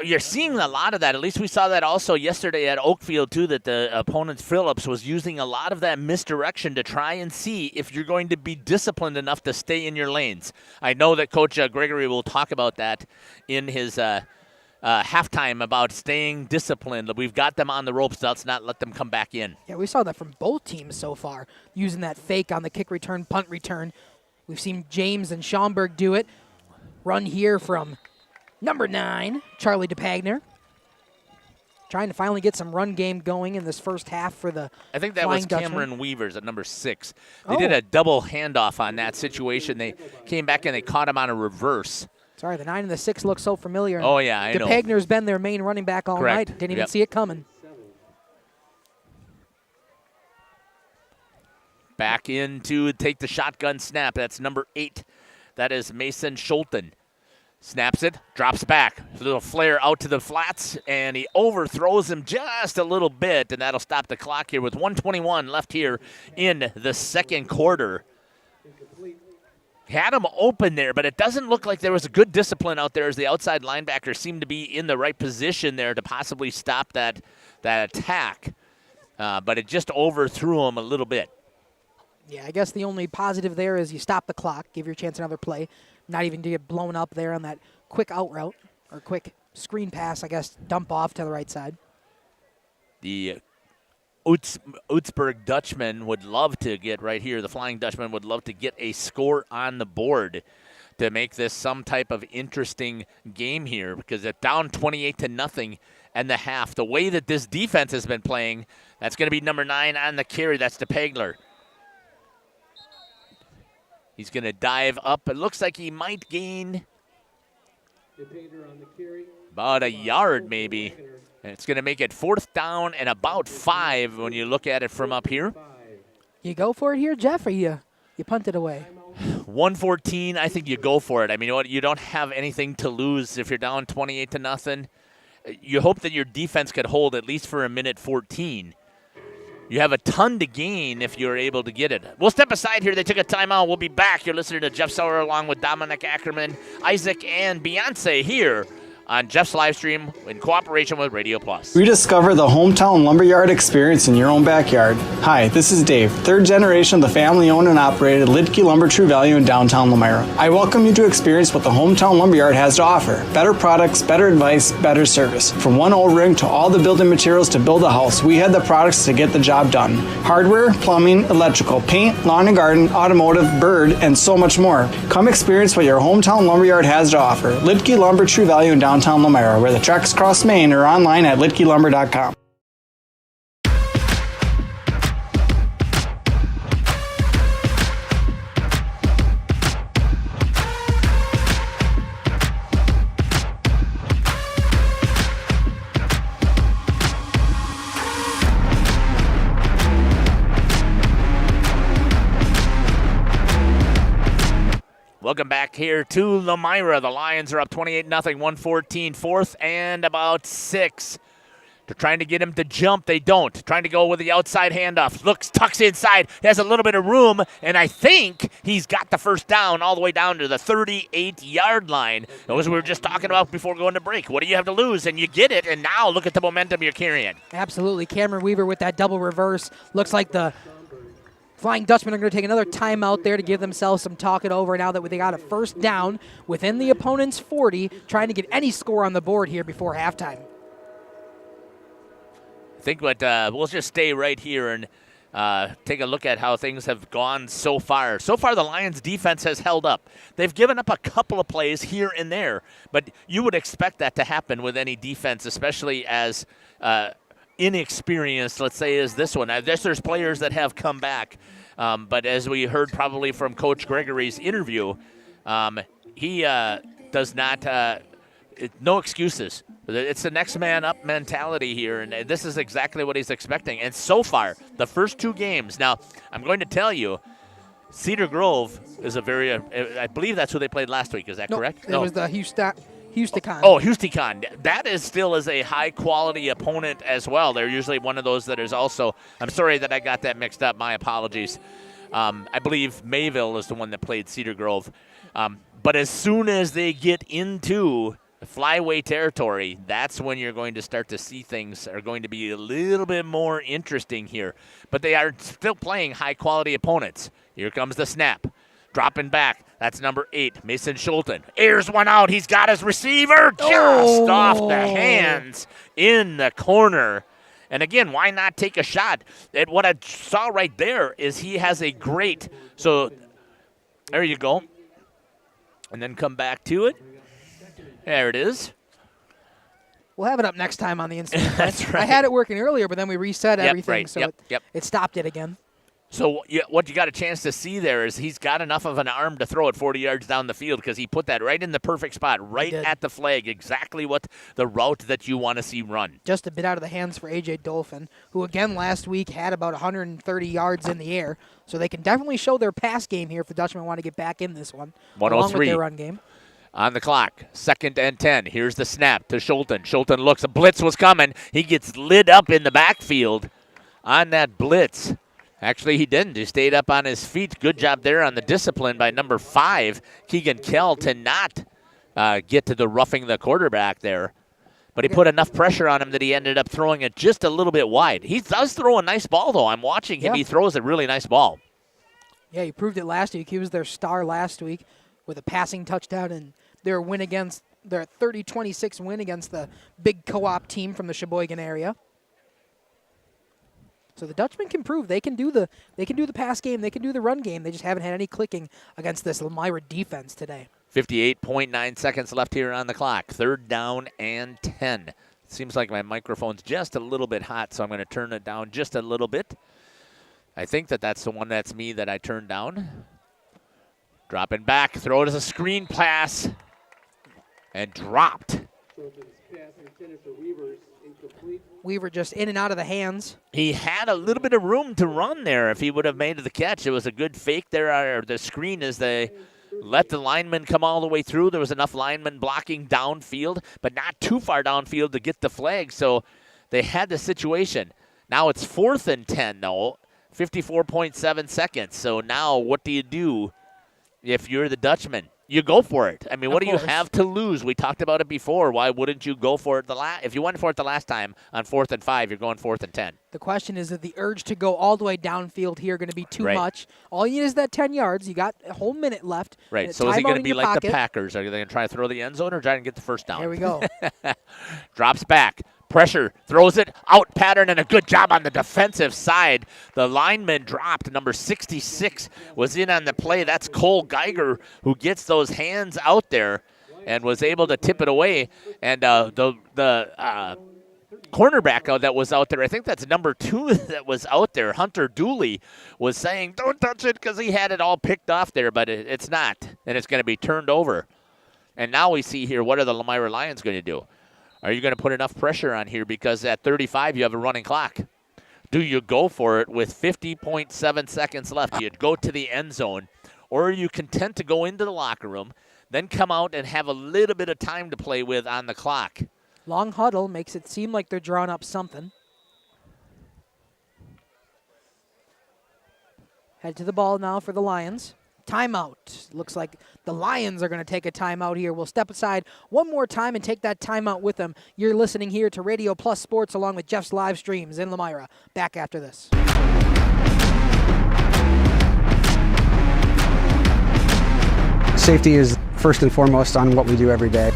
You're seeing a lot of that. At least we saw that also yesterday at Oakfield, too, that the opponent, Phillips, was using a lot of that misdirection to try and see if you're going to be disciplined enough to stay in your lanes. I know that Coach Gregory will talk about that in his halftime about staying disciplined. We've got them on the ropes. Let's not let them come back in. Yeah, we saw that from both teams so far, using that fake on the kick return, punt return. We've seen James and Schaumburg do it. Run here from number 9, Charlie DePagner. Trying to finally get some run game going in this first half for the I think that Flying was Dutchman. Cameron Weavers at number 6. They did a double handoff on that situation. They came back and they caught him on a reverse. Sorry, the 9 and the 6 look so familiar. Oh, yeah, I know. DePagner's been their main running back all Correct. night. Didn't even see it coming. Back in to take the shotgun snap. That's number 8. That is Mason Schulten. Snaps it, drops back. A little flare out to the flats, and he overthrows him just a little bit, and that'll stop the clock here with 1:21 left here in the second quarter. Had him open there, but it doesn't look like there was a good discipline out there as the outside linebacker seemed to be in the right position there to possibly stop that attack. But it just overthrew him a little bit. Yeah, I guess the only positive there is you stop the clock, give your chance another play. Not even to get blown up there on that quick out route or quick screen pass, I guess, dump off to the right side. The Oostburg Dutchman would love to get right here. The Flying Dutchman would love to get a score on the board to make this some type of interesting game here because they're down 28-0 and the half. The way that this defense has been playing, that's going to be number 9 on the carry. That's DePagler. He's going to dive up. It looks like he might gain about a yard maybe. And it's going to make it 4th down and about 5 when you look at it from up here. You go for it here, Jeff, or you punt it away? 114, I think you go for it. I mean, you don't have anything to lose if you're down 28-0. you hope that your defense could hold at least for a minute 14. You have a ton to gain if you're able to get it. We'll step aside here. They took a timeout. We'll be back. You're listening to Jeff Sauer along with Dominic Ackerman, Isaac, and Beyonce here on Jeff's live stream in cooperation with Radio Plus. Rediscover the hometown lumberyard experience in your own backyard. Hi, this is Dave, third generation of the family-owned and operated Lidke Lumber True Value in downtown Lomira. I welcome you to experience what the hometown lumberyard has to offer. Better products, better advice, better service. From one old ring to all the building materials to build a house, we had the products to get the job done. Hardware, plumbing, electrical, paint, lawn and garden, automotive, bird, and so much more. Come experience what your hometown lumberyard has to offer. Lidke Lumber True Value in downtown Lomira, where the tracks cross Maine, or online at lidkelumber.com. Welcome back here to Lomira. The Lions are up 28-0, 114, fourth and about 6. They're trying to get him to jump. They don't. Trying to go with the outside handoff. Looks, tucks inside. He has a little bit of room, and I think he's got the first down all the way down to the 38-yard line. That was what we were just talking about before going to break. What do you have to lose? And you get it, and now look at the momentum you're carrying. Absolutely. Cameron Weaver with that double reverse. Looks like the Flying Dutchmen are going to take another timeout there to give themselves some talk it over now that they got a first down within the opponent's 40, trying to get any score on the board here before halftime. I think we'll just stay right here and take a look at how things have gone so far. So far, the Lions' defense has held up. They've given up a couple of plays here and there, but you would expect that to happen with any defense, especially as inexperienced, let's say, as this one. I guess there's players that have come back, but as we heard probably from Coach Gregory's interview, he does not no excuses. It's the next man up mentality here, and this is exactly what he's expecting. And so far, the first 2 games. Now, I'm going to tell you, Cedar Grove is a very, I believe that's who they played last week. Is that correct? It was the Houston. Oh, Houston. That is still is a high-quality opponent as well. They're usually one of those that is also – I'm sorry that I got that mixed up. My apologies. I believe Mayville is the one that played Cedar Grove. But as soon as they get into flyway territory, that's when you're going to start to see things are going to be a little bit more interesting here. But they are still playing high-quality opponents. Here comes the snap. Dropping back. That's number 8, Mason Schulten. Airs one out. He's got his receiver just off the hands in the corner. And again, why not take a shot? And what I saw right there is he has a great, so there you go. And then come back to it. There it is. We'll have it up next time on the instant. That's right. I had it working earlier, but then we reset everything, right. so it stopped it again. So what you got a chance to see there is he's got enough of an arm to throw it 40 yards down the field because he put that right in the perfect spot, right at the flag, exactly what the route that you want to see run. Just a bit out of the hands for A.J. Dolphin, who again last week had about 130 yards in the air. So they can definitely show their pass game here if the Dutchmen want to get back in this one, 103. along with their run game. On the clock, 2nd and 10. Here's the snap to Schulten. Schulten looks, a blitz was coming. He gets lit up in the backfield on that blitz. Actually, he didn't. He stayed up on his feet. Good job there on the discipline by number 5, Keegan Kell, to not get to the roughing the quarterback there. But he put enough pressure on him that he ended up throwing it just a little bit wide. He does throw a nice ball, though. I'm watching him. He throws a really nice ball. Yeah, he proved it last week. He was their star last week with a passing touchdown and their win against their 30-26 win against the big co-op team from the Sheboygan area. So the Dutchmen can prove they can do the pass game, they can do the run game. They just haven't had any clicking against this Lomira defense today. 58.9 seconds left here on the clock. 3rd down and 10. It seems like my microphone's just a little bit hot, so I'm going to turn it down just a little bit. I think that's the one that's me that I turned down. Dropping back, throw it as a screen pass, and dropped. Weaver just in and out of the hands. He had a little bit of room to run there if he would have made the catch. It was a good fake there, or the screen as they let the linemen come all the way through. There was enough linemen blocking downfield, but not too far downfield to get the flag. So they had the situation. Now it's 4th and 10, though, 54.7 seconds. So now what do you do if you're the Dutchman? You go for it. I mean, what do you have to lose? We talked about it before. Why wouldn't you go for it if you went for it the last time on 4th and 5, you're going 4th and 10. The question is the urge to go all the way downfield here going to be too much? All you need is that 10 yards. You got a whole minute left. Right. So is he going to be like the Packers? Are they going to try to throw the end zone or try to get the first down? Here we go. Drops back. Pressure, throws it, out pattern, and a good job on the defensive side. The lineman dropped. Number 66 was in on the play. That's Cole Geiger who gets those hands out there and was able to tip it away. And the cornerback that was out there, I think that's number 2 that was out there, Hunter Dooley, was saying, don't touch it because he had it all picked off there, but it's not, and it's going to be turned over. And now we see here, what are the Lomira Lions going to do? Are you going to put enough pressure on here because at 35 you have a running clock? Do you go for it with 50.7 seconds left? Do you go to the end zone, or are you content to go into the locker room, then come out and have a little bit of time to play with on the clock? Long huddle makes it seem like they're drawing up something. Head to the ball now for the Lions. Timeout. Looks like the Lions are going to take a timeout here. We'll step aside one more time and take that timeout with them. You're listening here to Radio Plus Sports along with Jeff's live streams in Lomira. Back after this. Safety is first and foremost on what we do every day.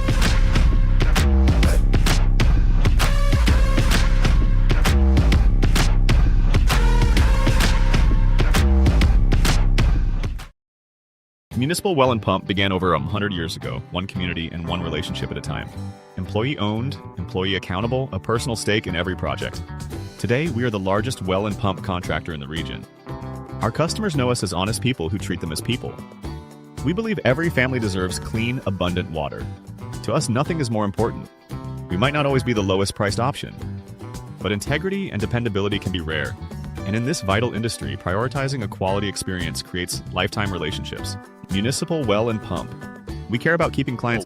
Municipal Well and Pump began over 100 years ago, one community and one relationship at a time. Employee-owned, employee accountable, a personal stake in every project. Today, we are the largest well and pump contractor in the region. Our customers know us as honest people who treat them as people. We believe every family deserves clean, abundant water. To us, nothing is more important. We might not always be the lowest priced option, but integrity and dependability can be rare. And in this vital industry, prioritizing a quality experience creates lifetime relationships. Municipal Well and Pump. We care about keeping clients.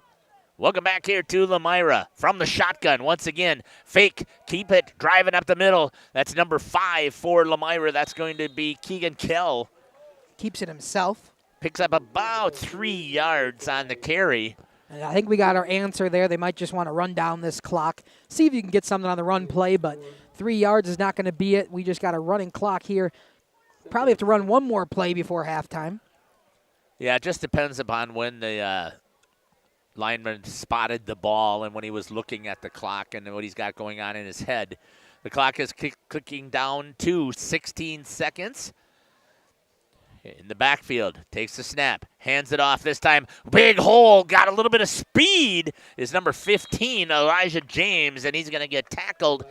Welcome back here to Lomira from the shotgun. Once again, fake, keep it, driving up the middle. That's number 5 for Lomira. That's going to be Keegan Kell. Keeps it himself. Picks up about 3 yards on the carry. And I think we got our answer there. They might just want to run down this clock, see if you can get something on the run play, but 3 yards is not going to be it. We just got a running clock here. Probably have to run one more play before halftime. Yeah, it just depends upon when the lineman spotted the ball and when he was looking at the clock and what he's got going on in his head. The clock is clicking down to 16 seconds. In the backfield, takes the snap, hands it off this time. Big hole, got a little bit of speed, is number 15, Elijah James, and he's going to get tackled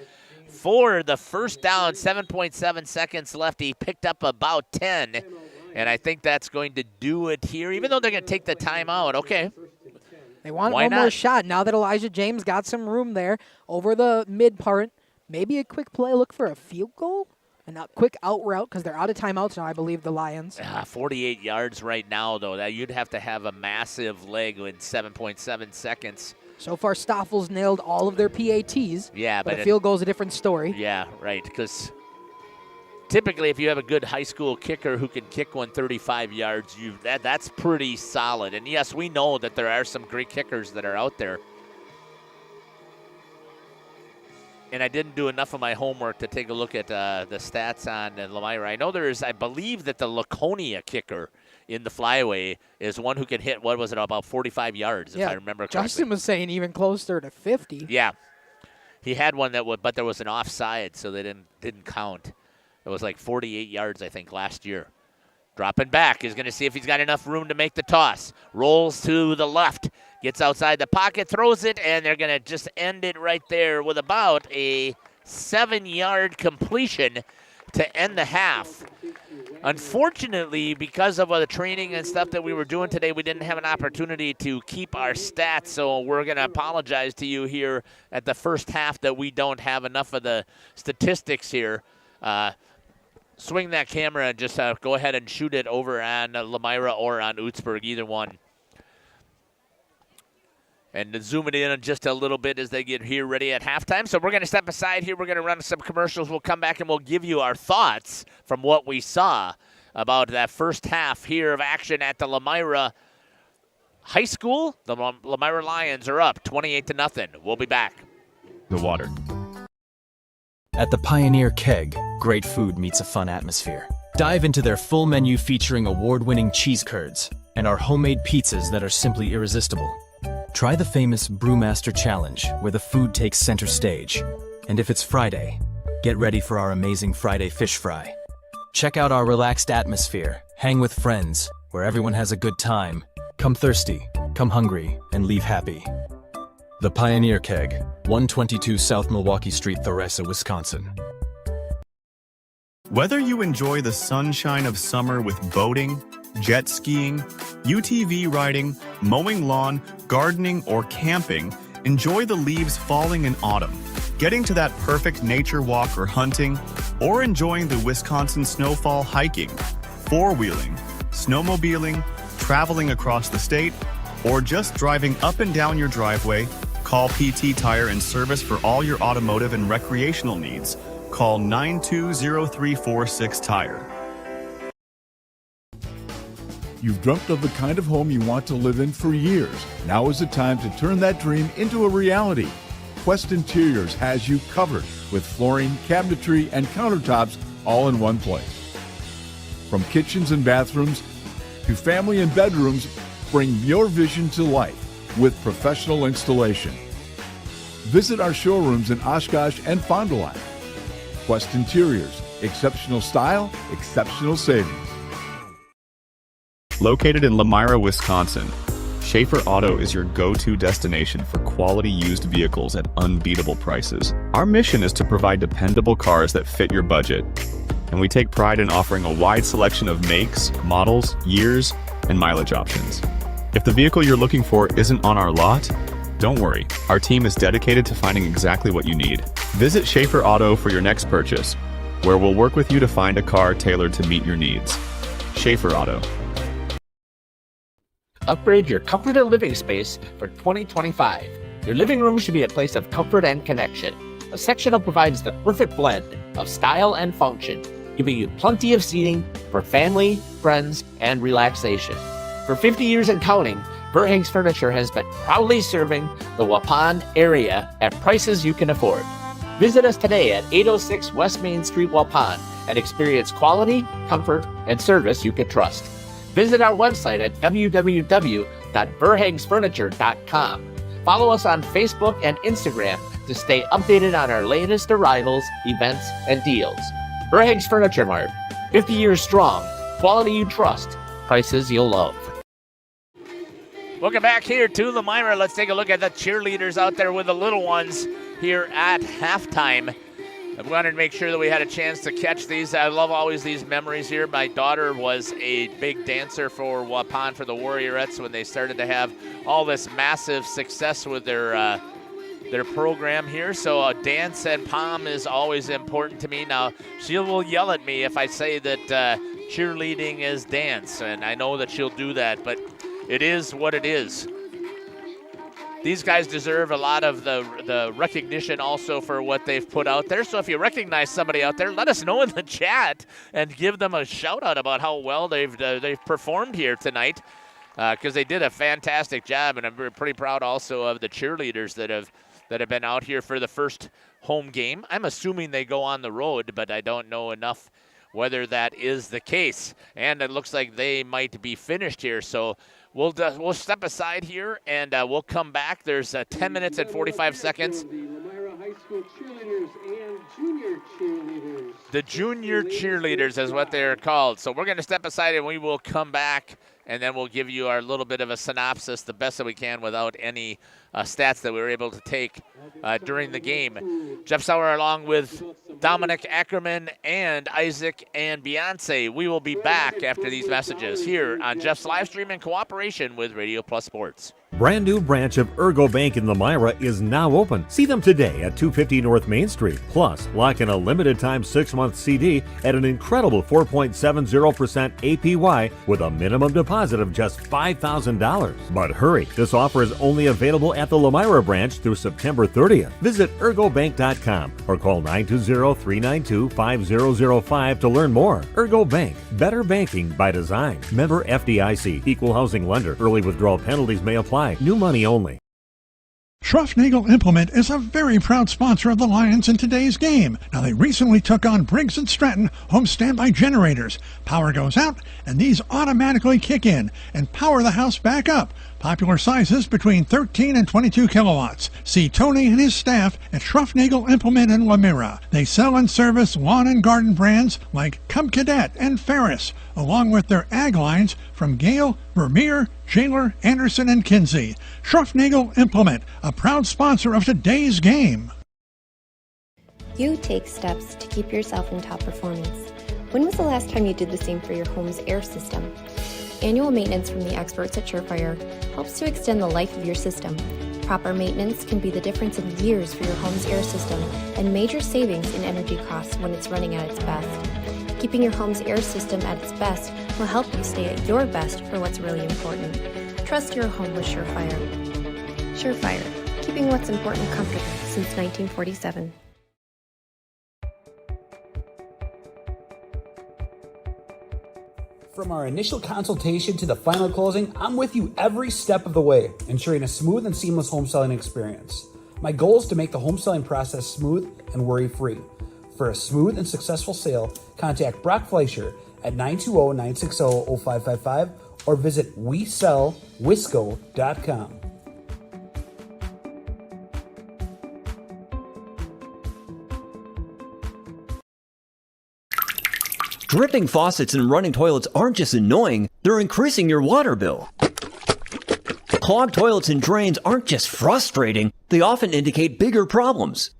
for the first down. 7.7 seconds left. He picked up about 10, and I think that's going to do it here, even though they're going to take the timeout. Okay. They want one more shot now that Elijah James got some room there over the mid part. Maybe a quick play, look for a field goal? And a quick out route because they're out of timeouts now, I believe, the Lions. 48 yards right now, though. That you'd have to have a massive leg in 7.7 seconds. So far, Stoffel's nailed all of their PATs. Yeah, but a field goal is a different story. Yeah, right, because typically if you have a good high school kicker who can kick one 35 yards, that's pretty solid. And, yes, we know that there are some great kickers that are out there. And I didn't do enough of my homework to take a look at the stats on Lomira. I know I believe that the Laconia kicker in the flyaway is one who can hit, what was it, about 45 yards, if I remember correctly. Justin was saying even closer to 50. Yeah. He had one but there was an offside, so they didn't count. It was like 48 yards, I think, last year. Dropping back. He's going to see if he's got enough room to make the toss. Rolls to the left. Gets outside the pocket, throws it, and they're going to just end it right there with about a 7-yard completion to end the half. Unfortunately, because of the training and stuff that we were doing today, we didn't have an opportunity to keep our stats, so we're going to apologize to you here at the first half that we don't have enough of the statistics here. swing that camera and just go ahead and shoot it over on Lomira or on Oostburg, either one. And to zoom it in just a little bit as they get here ready at halftime. So we're going to step aside here. We're going to run some commercials. We'll come back and we'll give you our thoughts from what we saw about that first half here of action at the Lomira High School. The Lomira Lions are up 28-0. We'll be back. The water. At the Pioneer Keg, great food meets a fun atmosphere. Dive into their full menu featuring award-winning cheese curds and our homemade pizzas that are simply irresistible. Try the famous Brewmaster Challenge, where the food takes center stage. And if it's Friday, get ready for our amazing Friday fish fry. Check out our relaxed atmosphere, hang with friends, where everyone has a good time. Come thirsty, come hungry, and leave happy. The Pioneer Keg, 122 South Milwaukee Street, Theresa, Wisconsin. Whether you enjoy the sunshine of summer with boating, jet skiing, UTV riding, mowing lawn, gardening, or camping, enjoy the leaves falling in autumn, getting to that perfect nature walk or hunting, or enjoying the Wisconsin snowfall hiking, four-wheeling, snowmobiling, traveling across the state, or just driving up and down your driveway, call PT Tire and Service for all your automotive and recreational needs. Call 920-346-TIRE. You've dreamt of the kind of home you want to live in for years. Now is the time to turn that dream into a reality. Quest Interiors has you covered with flooring, cabinetry, and countertops all in one place. From kitchens and bathrooms to family and bedrooms, bring your vision to life with professional installation. Visit our showrooms in Oshkosh and Fond du Lac. Quest Interiors, exceptional style, exceptional savings. Located in Lomira, Wisconsin, Schaefer Auto is your go-to destination for quality used vehicles at unbeatable prices. Our mission is to provide dependable cars that fit your budget, and we take pride in offering a wide selection of makes, models, years, and mileage options. If the vehicle you're looking for isn't on our lot, don't worry. Our team is dedicated to finding exactly what you need. Visit Schaefer Auto for your next purchase, where we'll work with you to find a car tailored to meet your needs. Schaefer Auto. Upgrade your comfortable living space for 2025. Your living room should be a place of comfort and connection. A sectional provides the perfect blend of style and function, giving you plenty of seating for family, friends, and relaxation. For 50 years and counting, Verhaeg's Furniture has been proudly serving the Waupun area at prices you can afford. Visit us today at 806 West Main Street, Waupun, and experience quality, comfort, and service you can trust. Visit our website at www.verhaegsfurniture.com. Follow us on Facebook and Instagram to stay updated on our latest arrivals, events, and deals. Verhaeg's Furniture Mart, 50 years strong, quality you trust, prices you'll love. Welcome back here to Lomira. Let's take a look at the cheerleaders out there with the little ones here at halftime. I wanted to make sure that we had a chance to catch these. I love always these memories here. My daughter was a big dancer for Waupun, for the Warriorettes, when they started to have all this massive success with their program here. So dance and pom is always important to me. Now, she will yell at me if I say that cheerleading is dance, and I know that she'll do that, but it is what it is. These guys deserve a lot of the recognition also for what they've put out there. So if you recognize somebody out there, let us know in the chat and give them a shout out about how well they've performed here tonight, because they did a fantastic job. And I'm pretty proud also of the cheerleaders that have been out here for the first home game. I'm assuming they go on the road, but I don't know enough whether that is the case. And it looks like they might be finished here. So we'll step aside here, and we'll come back. There's 10 minutes and 45 seconds. The junior cheerleaders is what they're called. So we're going to step aside, and we will come back, and then we'll give you our little bit of a synopsis, the best that we can without any stats that we were able to take during the game. Jeff Sauer along with Dominic Ackerman and Isaac and Beyonce. We will be back after these messages here on Jeff's live stream in cooperation with Radio Plus Sports. Brand new branch of Ergo Bank in Lomira is now open. See them today at 250 North Main Street. Plus, lock in a limited time 6-month CD at an incredible 4.70% APY with a minimum deposit of just $5,000. But hurry, this offer is only available at the Lomira branch through September 30th. Visit ergobank.com or call 920-392-5005 to learn more. Ergo Bank, better banking by design. Member FDIC, equal housing lender. Early withdrawal penalties may apply. New money only. Schruffnagel Implement is a very proud sponsor of the Lions in today's game. Now, they recently took on Briggs & Stratton home standby generators. Power goes out, and these automatically kick in and power the house back up. Popular sizes between 13 and 22 kilowatts. See Tony and his staff at Schruffnagel Implement in Lomira. They sell and service lawn and garden brands like Cub Cadet and Ferris, along with their ag lines from Gale, Vermeer, Shaler, Anderson, and Kinsey. Schruffnagel Implement, a proud sponsor of today's game. You take steps to keep yourself in top performance. When was the last time you did the same for your home's air system? Annual maintenance from the experts at Surefire helps to extend the life of your system. Proper maintenance can be the difference in years for your home's air system and major savings in energy costs when it's running at its best. Keeping your home's air system at its best will help you stay at your best for what's really important. Trust your home with Surefire. Surefire, keeping what's important comfortable since 1947. From our initial consultation to the final closing, I'm with you every step of the way, ensuring a smooth and seamless home selling experience. My goal is to make the home selling process smooth and worry-free. For a smooth and successful sale, contact Brock Fleischer at 920-960-0555 or visit WeSellWisco.com. Dripping faucets and running toilets aren't just annoying, they're increasing your water bill. Clogged toilets and drains aren't just frustrating, they often indicate bigger problems.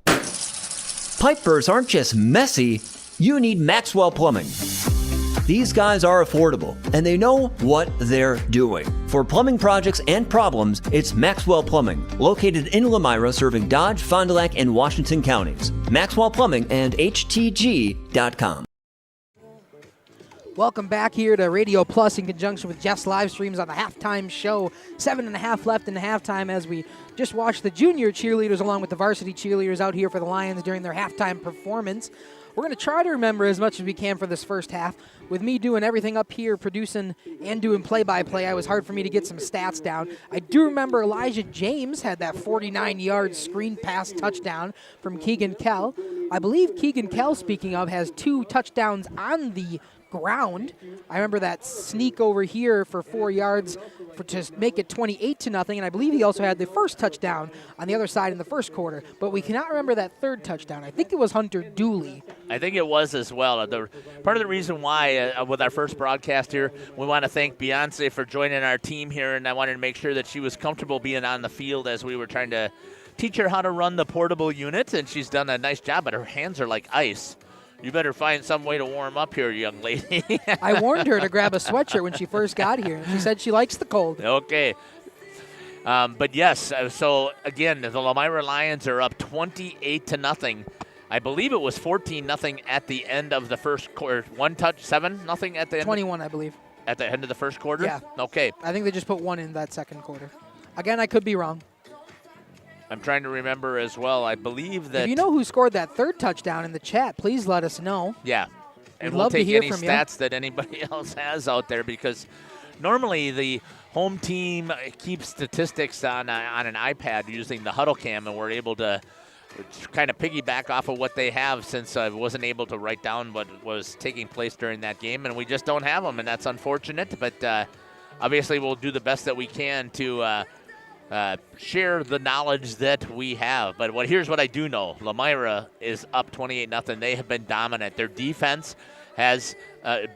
Pipe bursts aren't just messy, you need Maxwell Plumbing. These guys are affordable, and they know what they're doing. For plumbing projects and problems, it's Maxwell Plumbing, located in Lomira, serving Dodge, Fond du Lac, and Washington counties. Maxwell Plumbing and HTG.com. Welcome back here to Radio Plus in conjunction with Jeff's live streams on the halftime show. 7.5 left in the halftime as we just watched the junior cheerleaders along with the varsity cheerleaders out here for the Lions during their halftime performance. We're going to try to remember as much as we can for this first half. With me doing everything up here, producing and doing play-by-play, it was hard for me to get some stats down. I do remember Elijah James had that 49-yard screen pass touchdown from Keegan Kell. I believe Keegan Kell, speaking of, has 2 touchdowns on the ground. I remember that sneak over here for 4 yards to make it 28-0, and I believe he also had the first touchdown on the other side in the first quarter, but we cannot remember that third touchdown. I think it was Hunter Dooley. I think it was as well. Part of the reason why, with our first broadcast here, we want to thank Beyonce for joining our team here, and I wanted to make sure that she was comfortable being on the field as we were trying to teach her how to run the portable unit, and she's done a nice job, but her hands are like ice. You better find some way to warm up here, young lady. I warned her to grab a sweatshirt when she first got here. She said she likes the cold. Okay. But yes, so again, the Lomira Lions are up 28-0. I believe it was 14-0 at the end of the first quarter. 7-0 at the end? 21, I believe. At the end of the first quarter? Yeah. Okay. I think they just put 1 in that second quarter. Again, I could be wrong. I'm trying to remember as well. I believe that... If you know who scored that third touchdown in the chat, please let us know. Yeah. And We'd we'll love to take hear any from you. stats that anybody else has out there, because normally the home team keeps statistics on an iPad using the Huddle Cam, and we're able to kind of piggyback off of what they have, since I wasn't able to write down what was taking place during that game, and we just don't have them, and that's unfortunate. But obviously we'll do the best that we can to share the knowledge that we have. But here's what I do know. Lomira is up 28-0. They have been dominant. Their defense has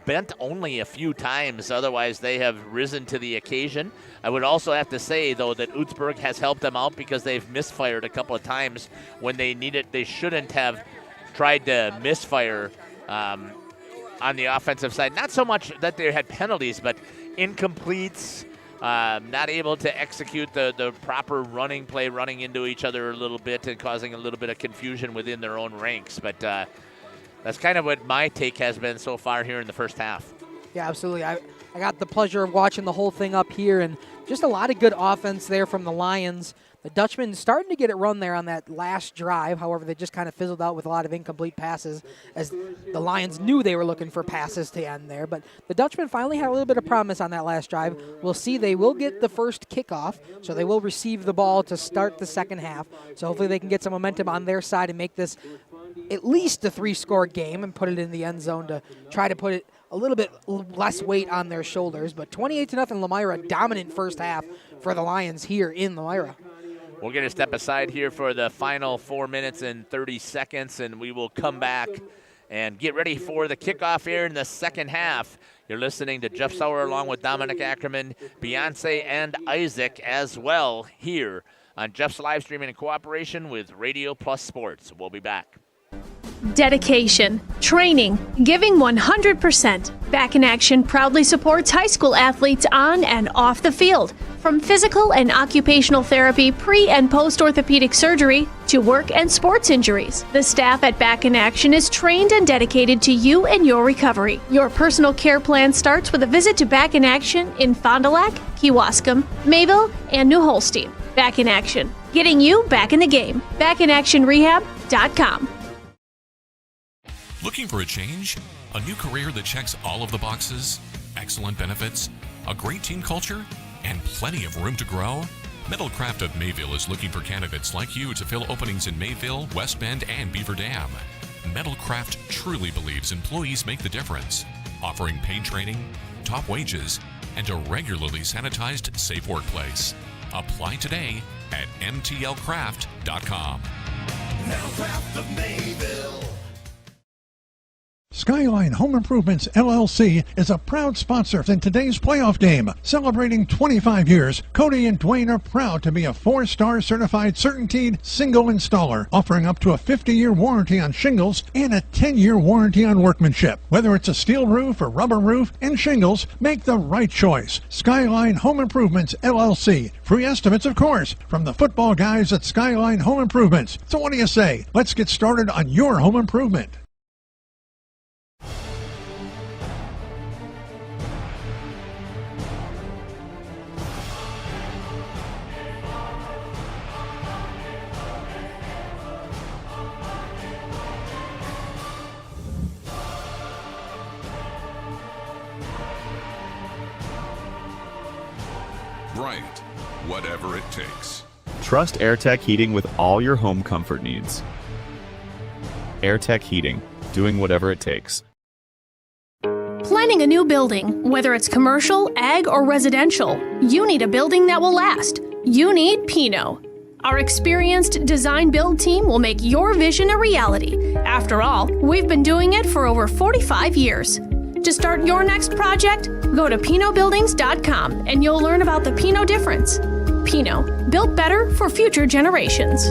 bent only a few times. Otherwise, they have risen to the occasion. I would also have to say, though, that Oostburg has helped them out because they've misfired a couple of times when they needed. They shouldn't have tried to misfire on the offensive side. Not so much that they had penalties, but incompletes, not able to execute the proper running play, running into each other a little bit and causing a little bit of confusion within their own ranks. But that's kind of what my take has been so far here in the first half. Yeah, absolutely. I got the pleasure of watching the whole thing up here, and just a lot of good offense there from the Lions. The Dutchmen starting to get it run there on that last drive. However, they just kind of fizzled out with a lot of incomplete passes as the Lions knew they were looking for passes to end there. But the Dutchmen finally had a little bit of promise on that last drive. We'll see. They will get the first kickoff, so they will receive the ball to start the second half. So hopefully they can get some momentum on their side and make this at least a 3-score game and put it in the end zone to try to put it a little bit less weight on their shoulders. But 28-0 Lomira, dominant first half for the Lions here in Lomira. We're going to step aside here for the final 4 minutes and 30 seconds, and we will come back and get ready for the kickoff here in the second half. You're listening to Jeff Sauer along with Dominic Ackerman, Beyonce, and Isaac as well here on Jeff's live streaming in cooperation with Radio Plus Sports. We'll be back. Dedication, training, giving 100%. Back in Action proudly supports high school athletes on and off the field. From physical and occupational therapy, pre- and post-orthopedic surgery, to work and sports injuries. The staff at Back in Action is trained and dedicated to you and your recovery. Your personal care plan starts with a visit to Back in Action in Fond du Lac, Kewaskum, Mayville, and New Holstein. Back in Action, getting you back in the game. BackinActionRehab.com. Looking for a change? A new career that checks all of the boxes? Excellent benefits? A great team culture? And plenty of room to grow? Metalcraft of Mayville is looking for candidates like you to fill openings in Mayville, West Bend, and Beaver Dam. Metalcraft truly believes employees make the difference, offering paid training, top wages, and a regularly sanitized, safe workplace. Apply today at mtlcraft.com. Metalcraft of Mayville. Skyline Home Improvements, LLC is a proud sponsor in today's playoff game. Celebrating 25 years, Cody and Dwayne are proud to be a 4-star certified CertainTeed single installer, offering up to a 50-year warranty on shingles and a 10-year warranty on workmanship. Whether it's a steel roof or rubber roof and shingles, make the right choice. Skyline Home Improvements, LLC. Free estimates, of course, from the football guys at Skyline Home Improvements. So what do you say? Let's get started on your home improvement. Right, whatever it takes. Trust AirTech Heating with all your home comfort needs. AirTech Heating, doing whatever it takes. Planning a new building, whether it's commercial, ag, or residential, you need a building that will last. You need Pino. Our experienced design-build team will make your vision a reality. After all, we've been doing it for over 45 years. To start your next project, go to PinoBuildings.com and you'll learn about the Pino difference. Pino, built better for future generations.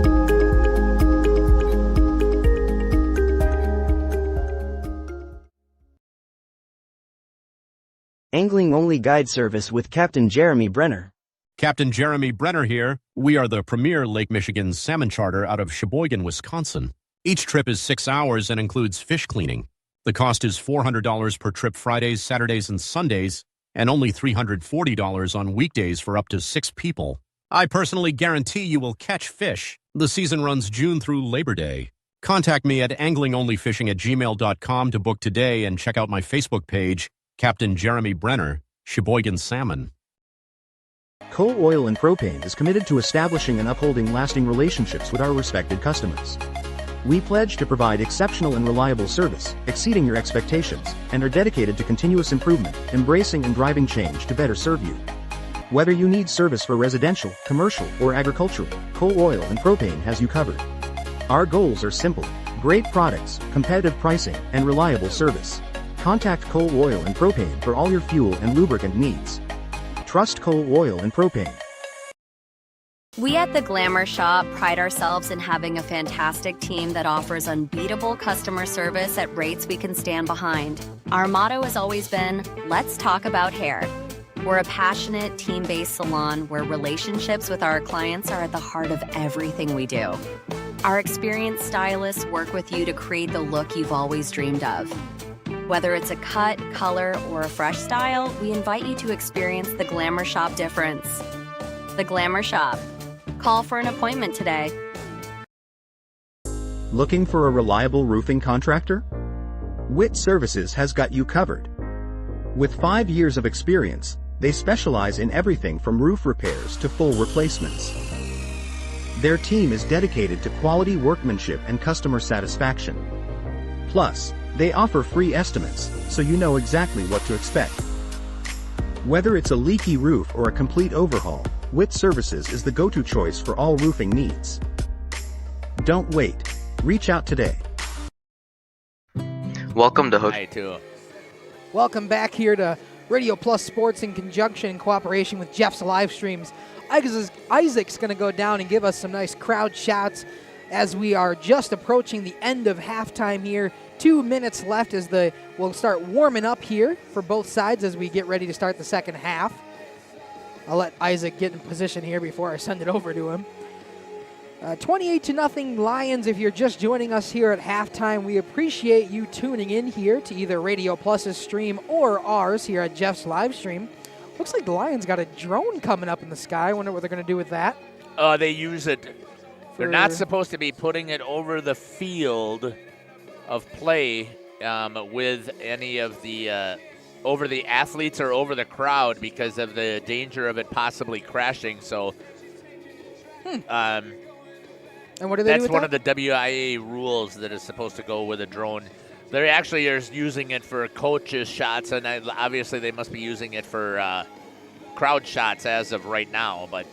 Angling-only guide service with Captain Jeremy Brenner. Captain Jeremy Brenner here. We are the premier Lake Michigan salmon charter out of Sheboygan, Wisconsin. Each trip is 6 hours and includes fish cleaning. The cost is $400 per trip Fridays, Saturdays, and Sundays, and only $340 on weekdays for up to 6 people. I personally guarantee you will catch fish. The season runs June through Labor Day. Contact me at anglingonlyfishing@gmail.com to book today and check out my Facebook page, Captain Jeremy Brenner, Sheboygan Salmon. Coal Oil and Propane is committed to establishing and upholding lasting relationships with our respected customers. We pledge to provide exceptional and reliable service, exceeding your expectations, and are dedicated to continuous improvement, embracing and driving change to better serve you. Whether you need service for residential, commercial, or agricultural, Coal Oil and Propane has you covered. Our goals are simple: great products, competitive pricing, and reliable service. Contact Coal Oil and Propane for all your fuel and lubricant needs. Trust Coal Oil and Propane. We at the Glamour Shop pride ourselves in having a fantastic team that offers unbeatable customer service at rates we can stand behind. Our motto has always been, let's talk about hair. We're a passionate, team-based salon where relationships with our clients are at the heart of everything we do. Our experienced stylists work with you to create the look you've always dreamed of. Whether it's a cut, color, or a fresh style, we invite you to experience the Glamour Shop difference. The Glamour Shop. Call for an appointment today. Looking for a reliable roofing contractor? Witt Services has got you covered. With 5 years of experience, they specialize in everything from roof repairs to full replacements. Their team is dedicated to quality workmanship and customer satisfaction. Plus, they offer free estimates, so you know exactly what to expect. Whether it's a leaky roof or a complete overhaul, Witt Services is the go-to choice for all roofing needs. Don't wait. Reach out today. Welcome to Hook. Hi, too. Welcome back here to Radio Plus Sports in conjunction and cooperation with Jeff's live streams. Isaac's going to go down and give us some nice crowd shots as we are just approaching the end of halftime here. 2 minutes left as we'll start warming up here for both sides as we get ready to start the second half. I'll let Isaac get in position here before I send it over to him. 28-0 Lions. If you're just joining us here at halftime, we appreciate you tuning in here to either Radio Plus's stream or ours here at Jeff's live stream. Looks like the Lions got a drone coming up in the sky. I wonder what they're going to do with that. They use it. They're not supposed to be putting it over the field of play with any of the over the athletes or over the crowd because of the danger of it possibly crashing. So, and what do they do with that's one that? of the WIA rules that is supposed to go with a drone. They actually are using it for coaches' shots, and obviously they must be using it for crowd shots as of right now. But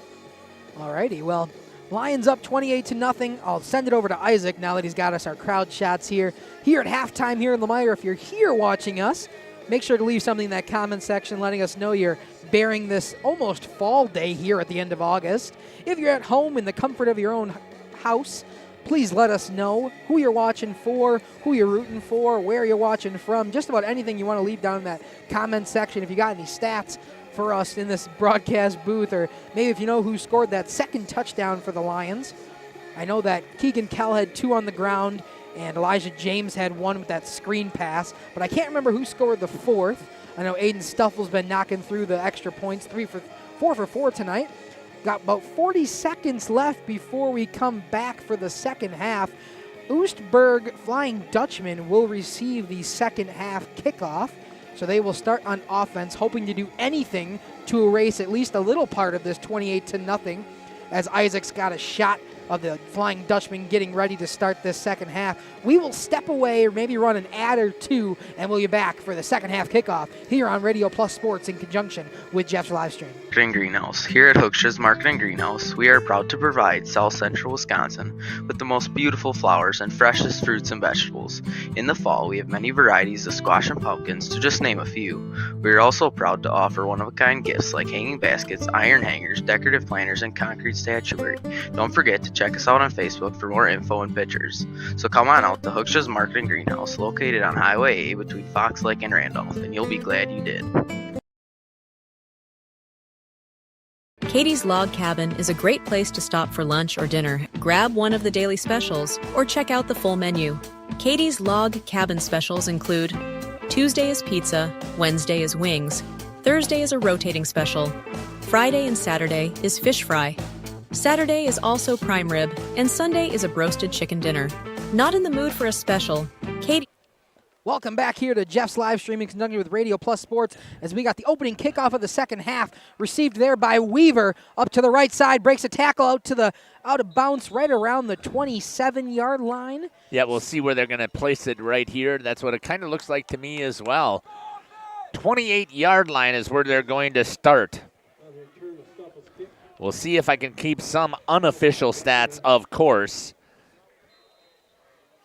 alrighty, well, Lions up 28-0. I'll send it over to Isaac now that he's got us our crowd shots here at halftime here in Lomira. If you're here watching us, make sure to leave something in that comment section letting us know you're bearing this almost fall day here at the end of August. If you're at home in the comfort of your own house, please let us know who you're watching for, who you're rooting for, where you're watching from, just about anything you want to leave down in that comment section. If you got any stats for us in this broadcast booth, or maybe if you know who scored that second touchdown for the Lions. I know that Keegan Kell had 2 on the ground, and Elijah James had 1 with that screen pass, but I can't remember who scored the 4th. I know Aiden Stuffel's been knocking through the extra points, 4 for 4 tonight. Got about 40 seconds left before we come back for the second half. Oostburg Flying Dutchman will receive the second half kickoff. So they will start on offense, hoping to do anything to erase at least a little part of this 28-0, as Isaac's got a shot of the Flying Dutchman getting ready to start this second half. We will step away or maybe run an ad or two, and we'll be back for the second half kickoff here on Radio Plus Sports in conjunction with Jeff's live stream. Marketing Greenhouse. Here at Hooksha's Marketing Greenhouse, we are proud to provide South Central Wisconsin with the most beautiful flowers and freshest fruits and vegetables. In the fall, we have many varieties of squash and pumpkins, to just name a few. We are also proud to offer one-of-a-kind gifts like hanging baskets, iron hangers, decorative planters, and concrete statuary. Don't forget to check us out on Facebook for more info and pictures. So come on out to Hooksha's Marketing Greenhouse, located on Highway A between Fox Lake and Randolph, and you'll be glad you did. Katie's Log Cabin is a great place to stop for lunch or dinner. Grab one of the daily specials or check out the full menu. Katie's Log Cabin specials include Tuesday is pizza, Wednesday is wings, Thursday is a rotating special, Friday and Saturday is fish fry, Saturday is also prime rib, and Sunday is a broasted chicken dinner. Not in the mood for a special? Katie. Welcome back here to Jeff's live streaming conjunction with Radio Plus Sports as we got the opening kickoff of the second half received there by Weaver up to the right side, breaks a tackle out of bounds right around the 27-yard line. Yeah, we'll see where they're going to place it right here. That's what it kind of looks like to me as well. 28-yard line is where they're going to start. We'll see if I can keep some unofficial stats, of course.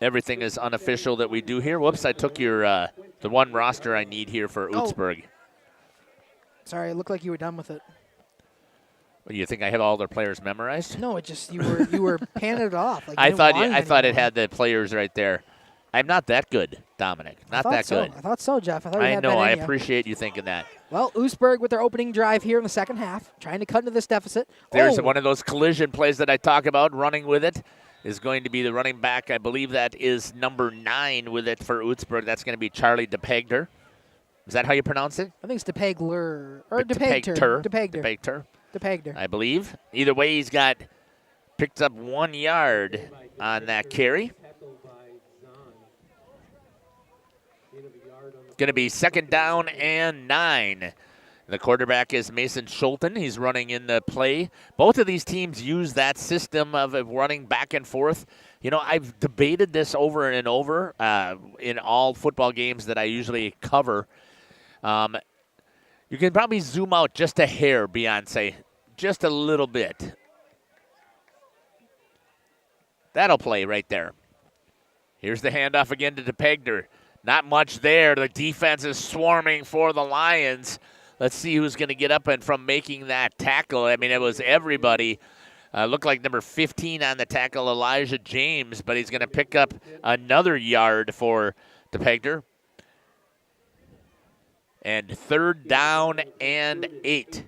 Everything is unofficial that we do here. Whoops, I took your the one roster I need here for Oostburg. Sorry, it looked like you were done with it. Well, you think I have all their players memorized? No, it just you were panning it off. Like I thought it had the players right there. I'm not that good, Dominic. Not that good. I thought so, Jeff. I thought you I had know. that I in you. appreciate you thinking that. Well, Oostburg with their opening drive here in the second half, trying to cut into this deficit. There's one of those collision plays that I talk about. Running with it is going to be the running back. I believe that is number 9 with it for Oostburg. That's going to be Charlie DePegter. Is that how you pronounce it? I think it's DePegler or DePegter. DePegter. DePegter. I believe. Either way, he's picked up 1 yard on that carry. Going to be 2nd down and 9. The quarterback is Mason Schulten. He's running in the play. Both of these teams use that system of running back and forth. You know, I've debated this over and over in all football games that I usually cover. You can probably zoom out just a hair, Beyonce, just a little bit. That'll play right there. Here's the handoff again to DePegter. Not much there. The defense is swarming for the Lions. Let's see who's going to get up and from making that tackle. I mean, it was everybody. Looked like number 15 on the tackle, Elijah James, but he's going to pick up another yard for DePegter. And 3rd down and 8.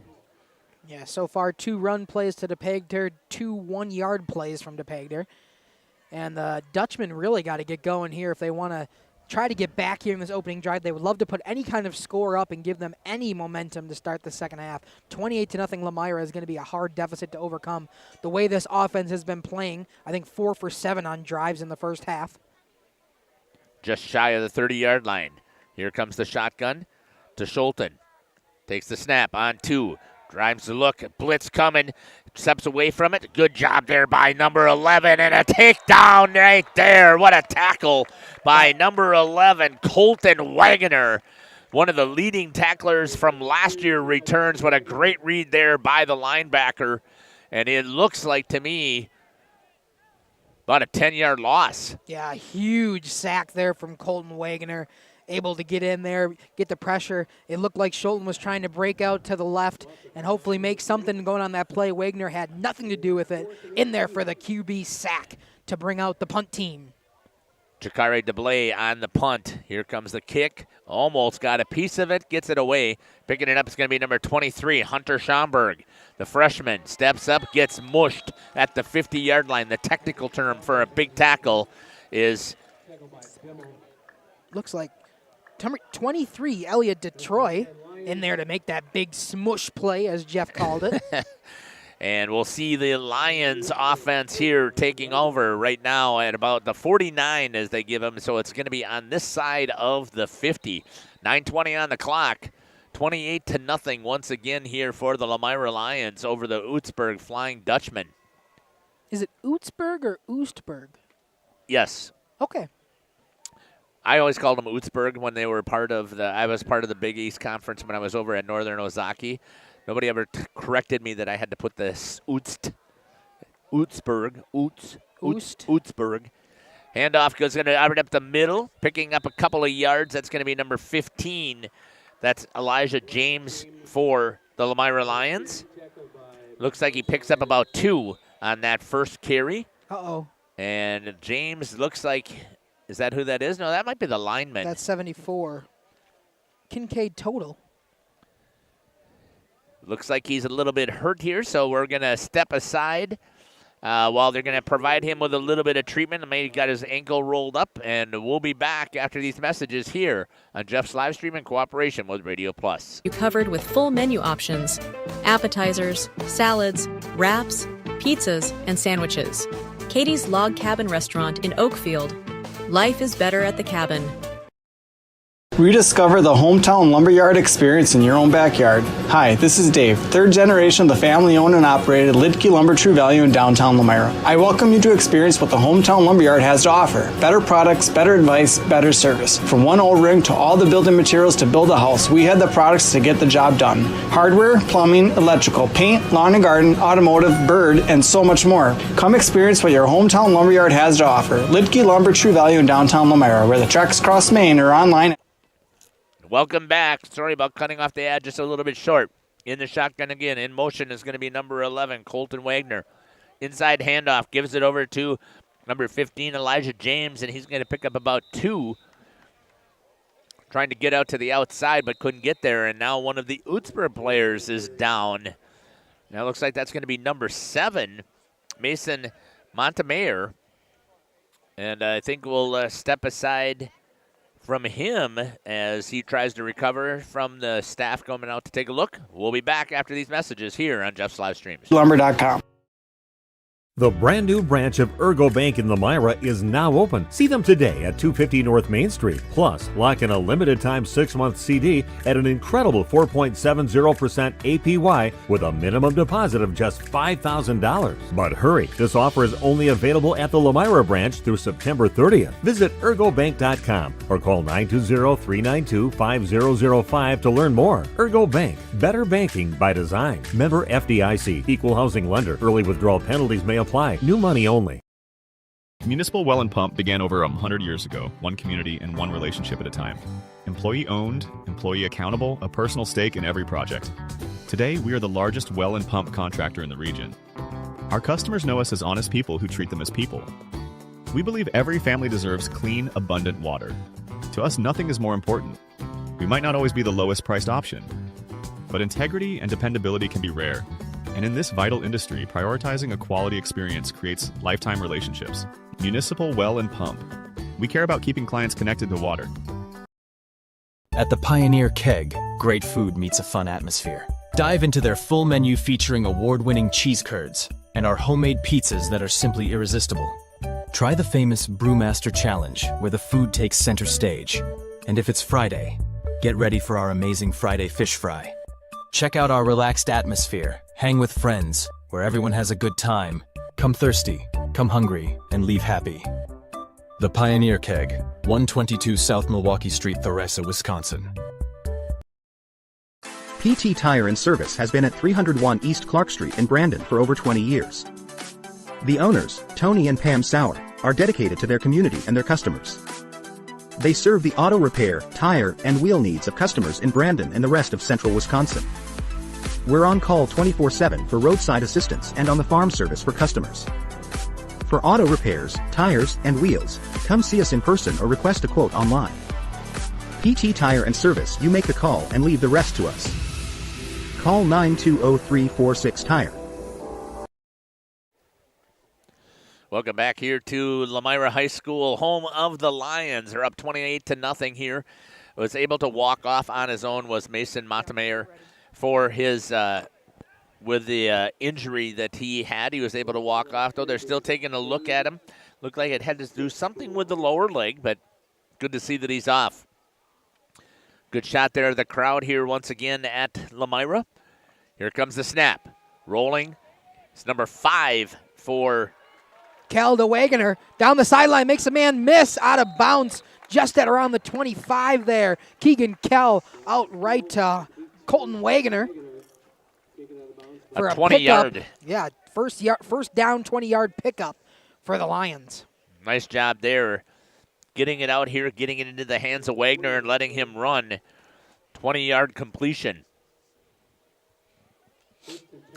Yeah, so far 2 run plays to DePegter, 2 1-yard plays from DePegter. And the Dutchmen really got to get going here if they want to try to get back here in this opening drive. They would love to put any kind of score up and give them any momentum to start the second half. 28-0 Lomira is going to be a hard deficit to overcome. The way this offense has been playing, I think 4 for 7 on drives in the first half. Just shy of the 30-yard line. Here comes the shotgun to Schulten. Takes the snap on 2. Drives the look. Blitz coming. Steps away from it. Good job there by number 11. And a takedown right there. What a tackle by number 11, Colton Wagoner. One of the leading tacklers from last year returns. What a great read there by the linebacker. And it looks like to me about a 10-yard loss. Yeah, huge sack there from Colton Wagoner. Able to get in there, get the pressure. It looked like Schulten was trying to break out to the left and hopefully make something going on that play. Wagner had nothing to do with it. In there for the QB sack to bring out the punt team. Jakare DeBlay on the punt. Here comes the kick. Almost got a piece of it, gets it away. Picking it up is going to be number 23, Hunter Schomburg. The freshman steps up, gets mushed at the 50-yard line. The technical term for a big tackle is... Looks like 23, Elliot Detroit, in there to make that big smush play, as Jeff called it. And we'll see the Lions offense here taking over right now at about the 49 as they give them. So it's going to be on this side of the 50. 9:20 on the clock. 28-0 once again here for the Lomira Lions over the Oostburg Flying Dutchman. Is it Oostburg or Oostburg? Yes. Okay. I always called them Oostburg when they were I was part of the Big East Conference when I was over at Northern Ozaki. Nobody ever corrected me that I had to put this Oostburg. Handoff goes going to out up the middle, picking up a couple of yards. That's going to be number 15. That's Elijah James for the Lomira Lions. Looks like he picks up about 2 on that first carry. Uh-oh. And James looks like... Is that who that is? No, that might be the lineman. That's 74. Kincaid total. Looks like he's a little bit hurt here, so we're going to step aside while they're going to provide him with a little bit of treatment. Maybe he got his ankle rolled up, and we'll be back after these messages here on Jeff's live stream in cooperation with Radio Plus. You covered with full menu options, appetizers, salads, wraps, pizzas, and sandwiches. Katie's Log Cabin Restaurant in Oakfield. Life is better at the cabin. Rediscover the hometown lumberyard experience in your own backyard. Hi, this is Dave, third generation of the family-owned and operated Lidke Lumber True Value in downtown Lomira. I welcome you to experience what the hometown lumberyard has to offer. Better products, better advice, better service. From one O-ring to all the building materials to build a house, we had the products to get the job done. Hardware, plumbing, electrical, paint, lawn and garden, automotive, bird, and so much more. Come experience what your hometown lumberyard has to offer. Lidke Lumber True Value in downtown Lomira, where the tracks cross Main or online. Welcome back. Sorry about cutting off the ad just a little bit short. In the shotgun again. In motion is going to be number 11, Colton Wagner. Inside handoff. Gives it over to number 15, Elijah James, and he's going to pick up about 2 trying to get out to the outside but couldn't get there, and now one of the Oostburg players is down. Now it looks like that's going to be number 7, Mason Montemayor. And I think we'll step aside from him as he tries to recover from the staff coming out to take a look. We'll be back after these messages here on Jeff's Livestreams. Lumber.com. The brand new branch of Ergo Bank in Lomira is now open. See them today at 250 North Main Street. Plus, lock in a limited time 6-month CD at an incredible 4.70% APY with a minimum deposit of just $5,000. But hurry, this offer is only available at the Lomira branch through September 30th. Visit ergobank.com or call 920-392-5005 to learn more. Ergo Bank, better banking by design. Member FDIC, equal housing lender. Early withdrawal penalties may apply. New money only. Municipal Well and Pump began over 100 years ago, one community and one relationship at a time. Employee owned, employee accountable, a personal stake in every project. Today, we are the largest well and pump contractor in the region. Our customers know us as honest people who treat them as people. We believe every family deserves clean, abundant water. To us, nothing is more important. We might not always be the lowest priced option, but integrity and dependability can be rare. And in this vital industry, prioritizing a quality experience creates lifetime relationships. Municipal Well and Pump. We care about keeping clients connected to water. At the Pioneer Keg, great food meets a fun atmosphere. Dive into their full menu featuring award-winning cheese curds and our homemade pizzas that are simply irresistible. Try the famous Brewmaster Challenge, where the food takes center stage. And if it's Friday, get ready for our amazing Friday fish fry. Check out our relaxed atmosphere. Hang with friends, where everyone has a good time. Come thirsty, come hungry, and leave happy. The Pioneer Keg, 122 South Milwaukee Street, Theresa, Wisconsin. PT Tire and Service has been at 301 East Clark Street in Brandon for over 20 years. The owners, Tony and Pam Sauer, are dedicated to their community and their customers. They serve the auto repair, tire, and wheel needs of customers in Brandon and the rest of central Wisconsin. We're on call 24/7 for roadside assistance and on the farm service for customers. For auto repairs, tires, and wheels, come see us in person or request a quote online. PT Tire and Service, you make the call and leave the rest to us. Call 920-346-TIRE. Welcome back here to Lomira High School, home of the Lions. They're up 28-0 here. Was able to walk off on his own was Mason Montemayor for his with the injury that he had. He was able to walk off, though they're still taking a look at him. Looked like it had to do something with the lower leg, but good to see that he's off. Good shot there of the crowd here once again at Lomira. Here comes the snap. Rolling. It's number 5 for Kel to Wagoner. Down the sideline, makes a man miss out of bounds just at around the 25 there. Keegan Kell out right to Colton Wagoner. For a 20-yard. Yeah, first down, 20-yard pickup for the Lions. Nice job there. Getting it out here, getting it into the hands of Wagner and letting him run. 20-yard completion.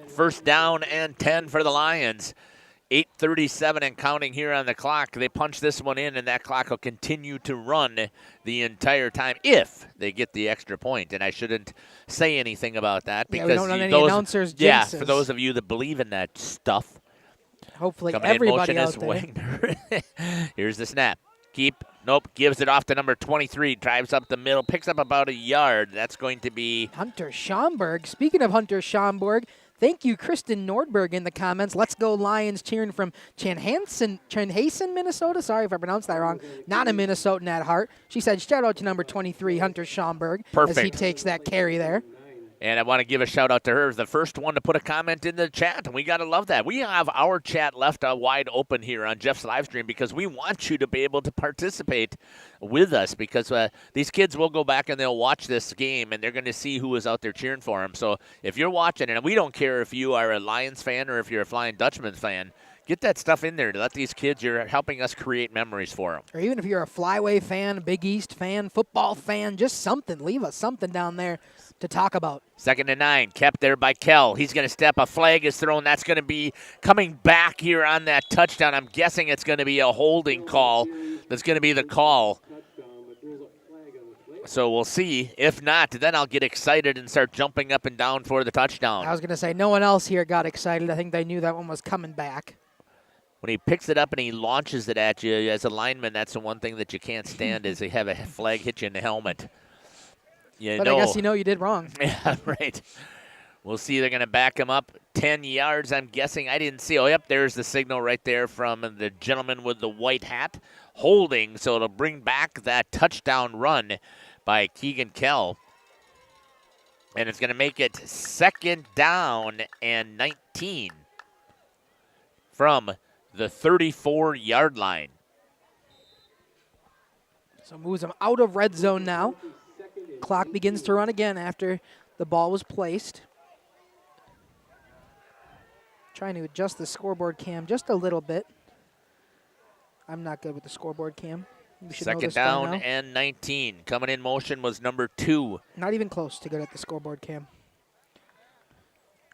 First down and 10 for the Lions. 8:37 and counting here on the clock. They punch this one in, and that clock will continue to run the entire time if they get the extra point. And I shouldn't say anything about that because we don't want any announcers' jinxes. for those of you that believe in that stuff. Hopefully Coming everybody in out motion there. is Wagner. Here's the snap. Gives it off to number 23. Drives up the middle, picks up about a yard. That's going to be Hunter Schomburg. Speaking of Hunter Schomburg, thank you, Kristen Nordberg, in the comments. Let's go Lions, cheering from Chanhassen, Minnesota. Sorry if I pronounced that wrong. Not a Minnesotan at heart. She said, shout out to number 23, Hunter Schomburg, as he Perfect. takes that carry there. And I want to give a shout out to her, the first one to put a comment in the chat, and we got to love that. We have our chat left wide open here on Jeff's live stream because we want you to be able to participate with us because these kids will go back and they'll watch this game and they're going to see who is out there cheering for them. So if you're watching, and we don't care if you are a Lions fan or if you're a Flying Dutchman fan, get that stuff in there to let these kids, you're helping us create memories for them. Or even if you're a Flyway fan, Big East fan, football fan, just something. Leave us something down there to talk about. 2nd and 9, kept there by Kell. He's going to step. A flag is thrown. That's going to be coming back here on that touchdown. I'm guessing it's going to be a holding call. That's going to be the call. So we'll see. If not, then I'll get excited and start jumping up and down for the touchdown. I was going to say, no one else here got excited. I think they knew that one was coming back. When he picks it up and he launches it at you, as a lineman, that's the one thing that you can't stand is they have a flag hit you in the helmet. But I guess you did wrong. Yeah, right. We'll see. They're going to back him up 10 yards, I'm guessing. I didn't see. Oh, yep, there's the signal right there from the gentleman with the white hat holding. So it'll bring back that touchdown run by Keegan Kell. And it's going to make it 2nd down and 19 from the 34-yard line. So moves them out of red zone now. Clock begins to run again after the ball was placed. Trying to adjust the scoreboard cam just a little bit. I'm not good with the scoreboard cam. We should know 2nd this by down now. and 19. Coming in motion was number 2. Not even close to good at the scoreboard cam.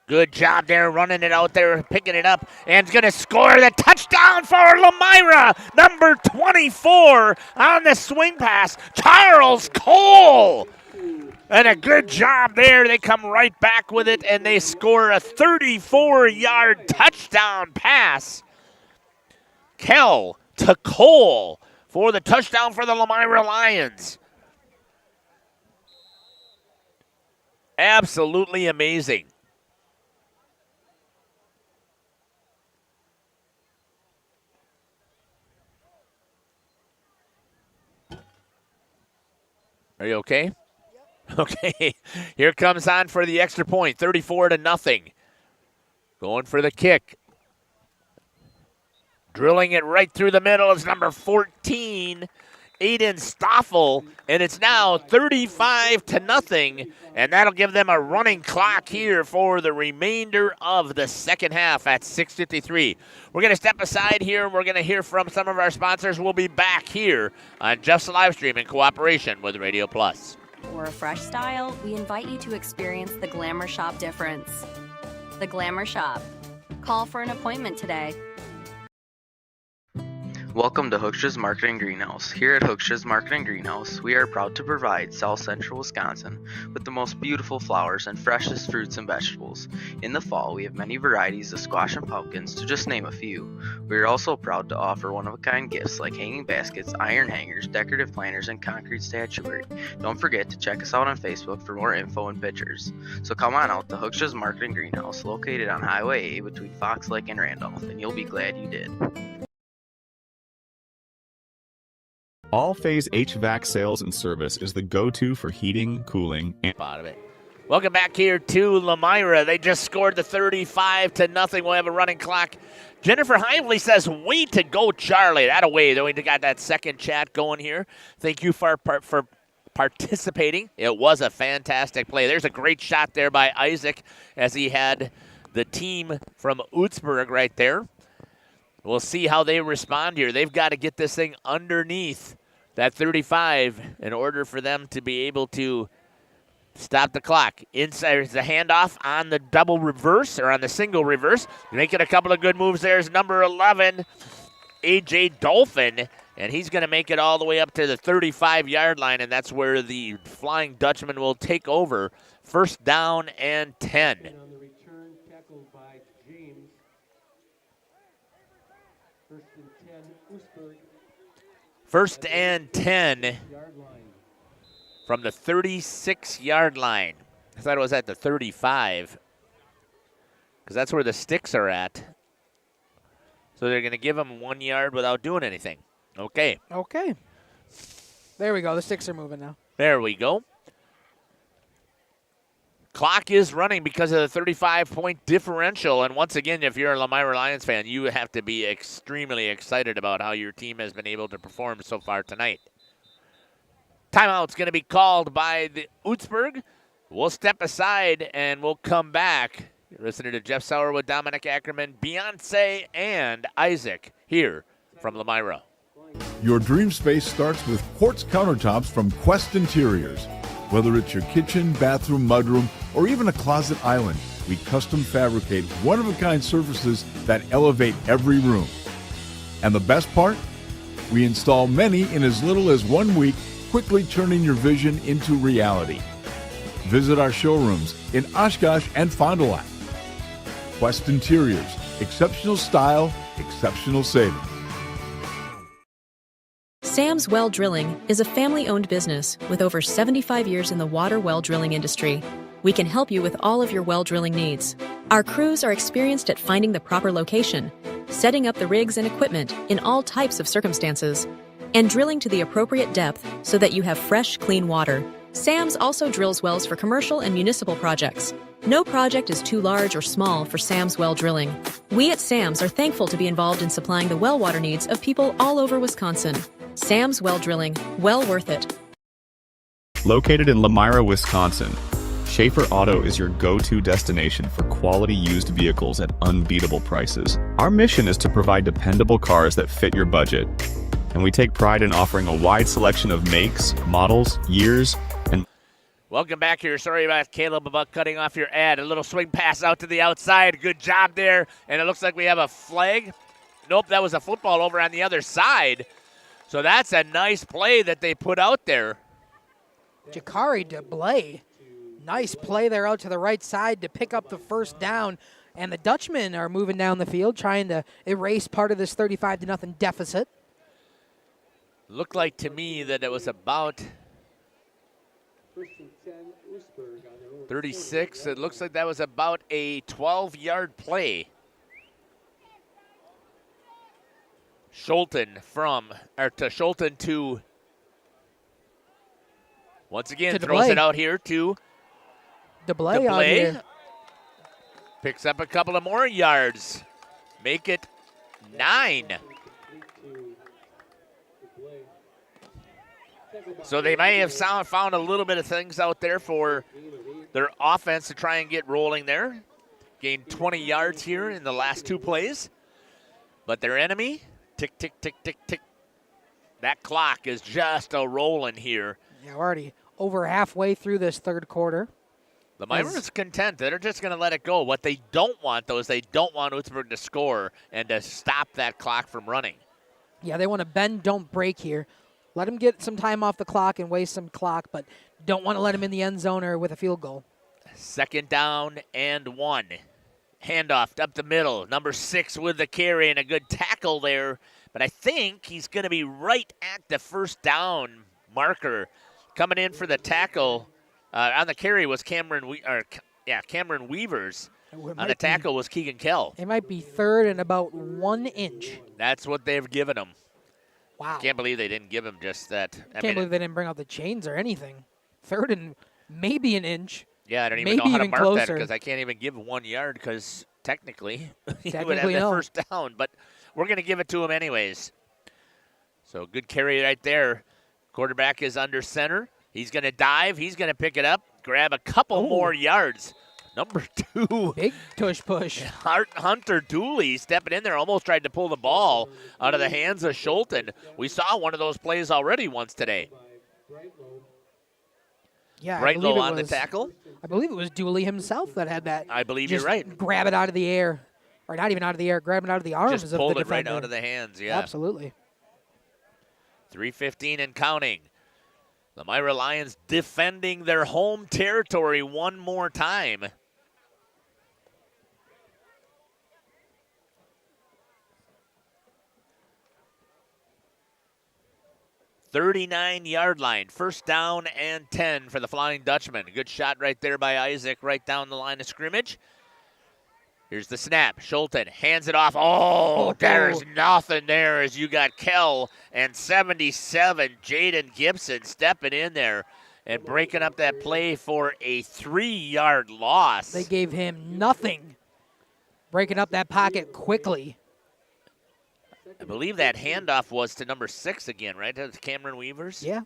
Good job there, running it out there, picking it up, and going to score the touchdown for Lomira. Number 24 on the swing pass, Charles Cole. And a good job there. They come right back with it, and they score a 34-yard touchdown pass. Kell to Cole for the touchdown for the Lomira Lions. Absolutely amazing. Are you okay? Okay, here comes on for the extra point, 34-0. Going for the kick. Drilling it right through the middle is number 14, Aiden Stoffel, and it's now 35-0, and that'll give them a running clock here for the remainder of the second half at 6:53. We're going to step aside here, and we're going to hear from some of our sponsors. We'll be back here on Jeff's Livestream in cooperation with Radio Plus. For a fresh style, we invite you to experience the Glamour Shop difference. The Glamour Shop. Call for an appointment today. Welcome to Hookstra's Marketing Greenhouse. Here at Hookstra's Marketing Greenhouse, we are proud to provide South Central Wisconsin with the most beautiful flowers and freshest fruits and vegetables. In the fall, we have many varieties of squash and pumpkins, to just name a few. We are also proud to offer one-of-a-kind gifts like hanging baskets, iron hangers, decorative planters, and concrete statuary. Don't forget to check us out on Facebook for more info and pictures. So come on out to Hookstra's Marketing Greenhouse, located on Highway A between Fox Lake and Randolph, and you'll be glad you did. All-Phase HVAC sales and service is the go-to for heating, cooling, and... Out of it. Welcome back here to Lomira. They just scored the 35-0. We'll have a running clock. Jennifer Hively says, way to go, Charlie. That away. Then we got that second chat going here. Thank you for participating. It was a fantastic play. There's a great shot there by Isaac as he had the team from Oostburg right there. We'll see how they respond here. They've got to get this thing underneath that 35 in order for them to be able to stop the clock. Inside is the handoff on the double reverse or on the single reverse. Making a couple of good moves there is number 11, A.J. Dolphin, and he's going to make it all the way up to the 35-yard line, and that's where the Flying Dutchman will take over. 1st down and 10. First and 10 from the 36-yard line. I thought it was at the 35 because that's where the sticks are at. So they're going to give him 1 yard without doing anything. Okay. Okay. There we go. The sticks are moving now. There we go. Clock is running because of the 35-point differential. And once again, if you're a Lomira Lions fan, you have to be extremely excited about how your team has been able to perform so far tonight. Timeout's going to be called by the Oostburg. We'll step aside and we'll come back. You're listening to Jeff Sauer with Dominic Ackerman, Beyonce, and Isaac here from Lomira. Your dream space starts with quartz countertops from Quest Interiors. Whether it's your kitchen, bathroom, mudroom, or even a closet island, we custom fabricate one-of-a-kind surfaces that elevate every room. And the best part? We install many in as little as 1 week quickly turning your vision into reality. Visit our showrooms in Oshkosh and Fond du Lac. Quest Interiors, exceptional style, exceptional savings. Sam's Well Drilling is a family-owned business with over 75 years in the water well drilling industry. We can help you with all of your well drilling needs. Our crews are experienced at finding the proper location, setting up the rigs and equipment in all types of circumstances, and drilling to the appropriate depth so that you have fresh, clean water. Sam's also drills wells for commercial and municipal projects. No project is too large or small for Sam's Well Drilling. We at Sam's are thankful to be involved in supplying the well water needs of people all over Wisconsin. Sam's Well Drilling, well worth it. Located in Lomira, Wisconsin, Schaefer Auto is your go-to destination for quality used vehicles at unbeatable prices. Our mission is to provide dependable cars that fit your budget, and we take pride in offering a wide selection of makes, models, years, and... Welcome back here. Sorry about Caleb about cutting off your ad. A little swing pass out to the outside. Good job there. And it looks like we have a flag. Nope, that was a football over on the other side. So that's a nice play that they put out there. Jakari DeBlay. Nice play there out to the right side to pick up the first down. And the Dutchmen are moving down the field, trying to erase part of this 35-0 deficit. Looked like to me that it was about 36. It looks like that was about a 12-yard play. Schulten to once again throws it out here to DeBlay out here. Picks up a couple of more yards. Make it 9. So they may have found a little bit of things out there for their offense to try and get rolling there. Gained 20 yards here in the last 2 plays. But their enemy, tick, tick, tick, tick, tick. That clock is just a-rolling here. Yeah, we're already over halfway through this third quarter. The Myra's content. They're just going to let it go. What they don't want, though, is they don't want Oostburg to score and to stop that clock from running. Yeah, they want to bend, don't break here. Let them get some time off the clock and waste some clock, but don't want to let them in the end zone or with a field goal. 2nd down and 1. Handoff up the middle. Number 6 with the carry and a good tackle there. But I think he's going to be right at the first down marker. Coming in for the tackle on the carry was Cameron Weavers. On the tackle was Keegan Kell. It might be 3rd and about 1 inch. That's what they've given him. Wow. Can't believe they didn't give him just that. Can't believe they didn't bring out the chains or anything. 3rd and maybe 1 inch. Yeah, I don't even know how to mark that because I can't even give 1 yard because technically he would have the first down. But we're going to give it to him anyways. So good carry right there. Quarterback is under center. He's going to dive. He's going to pick it up, grab a couple more yards. Number 2. Big tush push. Hunter Dooley stepping in there, almost tried to pull the ball out of the hands of Schulten. We saw one of those plays already once today. Yeah, Brightlow on the tackle. I believe it was Dooley himself that had that. I believe you're right. Grab it out of the air. Or not even out of the air, grab it out of the arms Just of the defender. pulled it right out of the hands, yeah. Absolutely. 3:15 and counting. The Myra Lions defending their home territory one more time. $39-yard line. 1st down and 10 for the Flying Dutchman. Good shot right there by Isaac right down the line of scrimmage. Here's the snap. Schulten hands it off. Oh, there's nothing there as you got Kell and 77, Jaden Gibson stepping in there and breaking up that play for a 3-yard loss. They gave him nothing. Breaking up that pocket quickly. I believe that handoff was to number 6 again, right? That's Cameron Weavers? Yeah.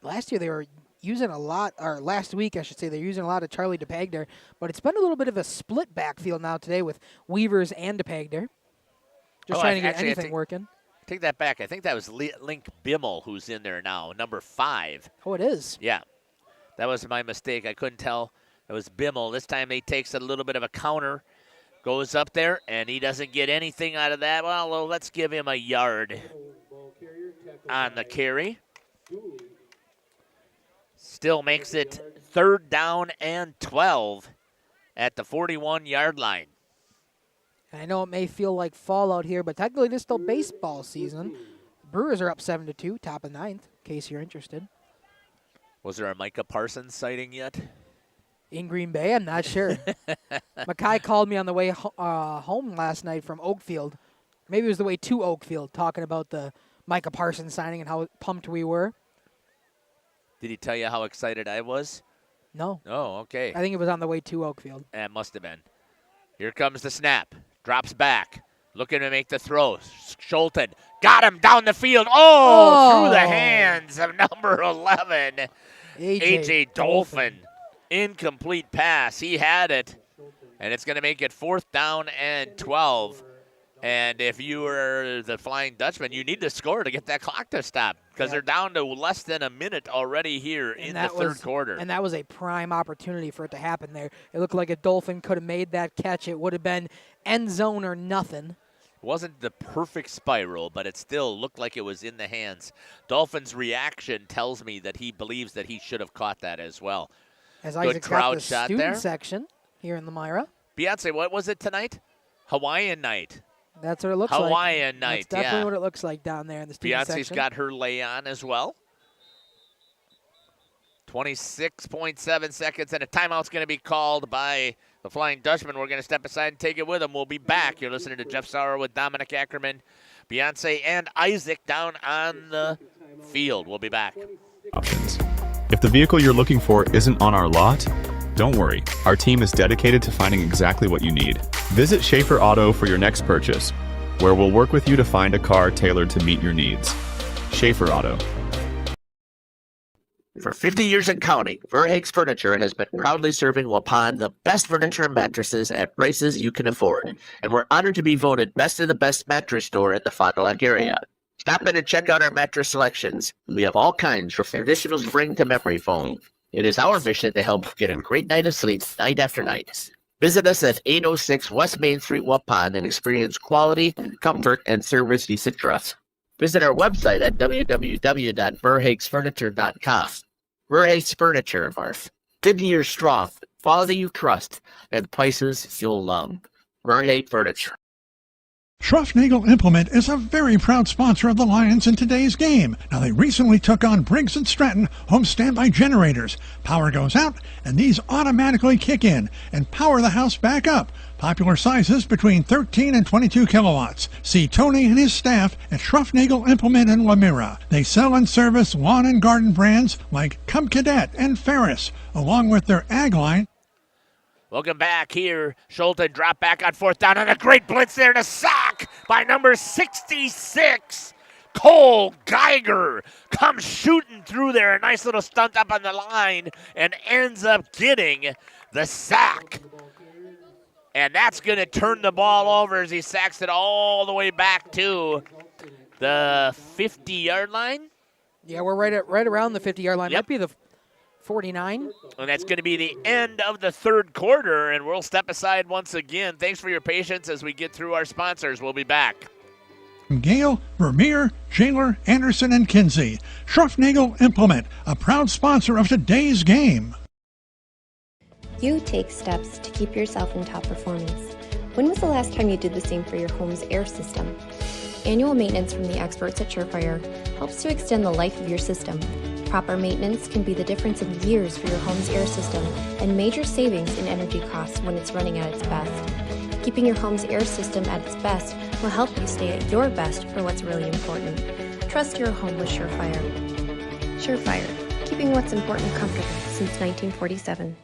Last year they were using a lot, or last week I should say, they're using a lot of Charlie DePagder, but it's been a little bit of a split backfield now today with Weavers and DePagder. Just trying to get anything working. Take that back. I think that was Link Bimmel who's in there now, number 5. Oh, it is? Yeah. That was my mistake. I couldn't tell. It was Bimmel. This time he takes a little bit of a counter, goes up there, and he doesn't get anything out of that. Well, let's give him a yard. on the carry. Still makes it 3rd down and 12 at the 41-yard line. And I know it may feel like fallout here, but technically this is still baseball season. Brewers are up 7-2, top of 9th, in case you're interested. Was there a Micah Parsons sighting yet? In Green Bay? I'm not sure. Makai called me on the way home last night from Oakfield. Maybe it was the way to Oakfield, talking about the Micah Parsons signing and how pumped we were. Did he tell you how excited I was? No. Oh, okay. I think it was on the way to Oakfield. That must have been. Here comes the snap. Drops back. Looking to make the throw. Schulten got him down the field. Oh! Through the hands of number 11, A.J. Dolphin. Incomplete pass. He had it, and it's going to make it 4th down and 12. And if you were the Flying Dutchman, you need to score to get that clock to stop because they're down to less than a minute already here in the 3rd quarter. And that was a prime opportunity for it to happen there. It looked like a Dolphin could have made that catch. It would have been end zone or nothing. Wasn't the perfect spiral, but it still looked like it was in the hands. Dolphin's reaction tells me that he believes that he should have caught that as well. As Good Isaac crowd got the shot student there. section here in Lomira. Beyonce, what was it tonight? Hawaiian night. That's what it looks like. Hawaiian night, That's definitely yeah. what it looks like down there in the student Beyonce's section. got her lay on as well. 26.7 seconds, and a timeout's going to be called by the Flying Dutchman. We're going to step aside and take it with them. We'll be back. You're listening to Jeff Sauer with Dominic Ackerman, Beyonce, and Isaac down on the field. We'll be back. Options. If the vehicle you're looking for isn't on our lot, don't worry. Our team is dedicated to finding exactly what you need. Visit Schaefer Auto for your next purchase, where we'll work with you to find a car tailored to meet your needs. Schaefer Auto. For 50 years and counting, Verhaeg's Furniture has been proudly serving Waupun the best furniture and mattresses at prices you can afford. And we're honored to be voted best of the best mattress store in the Fond du Lac area. Stop in and check out our mattress selections. We have all kinds from traditional spring to memory foam. It is our mission to help get a great night of sleep night after night. Visit us at 806 West Main Street, Waupun, and experience quality, comfort, and service you should trust. Visit our website at www.verhaegsfurniture.com. Verhaeg's Furniture, 50 years strong, quality you trust, and prices you'll love. Verhaeg Furniture. Schruffnagel Implement is a very proud sponsor of the Lions in today's game. Now, they recently took on Briggs & Stratton home standby generators. Power goes out, and these automatically kick in and power the house back up. Popular sizes between 13 and 22 kilowatts. See Tony and his staff at Schruffnagel Implement in Lomira. They sell and service lawn and garden brands like Cub Cadet and Ferris, along with their ag line. Welcome back here. Schulten drop back on 4th down, and a great blitz there to sack by number 66. Cole Geiger comes shooting through there. A nice little stunt up on the line and ends up getting the sack. And that's going to turn the ball over as he sacks it all the way back to the 50-yard line. Yeah, we're right around the 50-yard line. Might be the 49. And that's going to be the end of the 3rd quarter, and we'll step aside once again. Thanks for your patience as we get through our sponsors. We'll be back. Gale, Vermeer, Shaler, Anderson, and Kinsey. Schruffnagel Implement, a proud sponsor of today's game. You take steps to keep yourself in top performance. When was the last time you did the same for your home's air system? Annual maintenance from the experts at Surefire helps to extend the life of your system. Proper maintenance can be the difference of years for your home's air system and major savings in energy costs when it's running at its best. Keeping your home's air system at its best will help you stay at your best for what's really important. Trust your home with Surefire. Surefire, keeping what's important comfortable since 1947.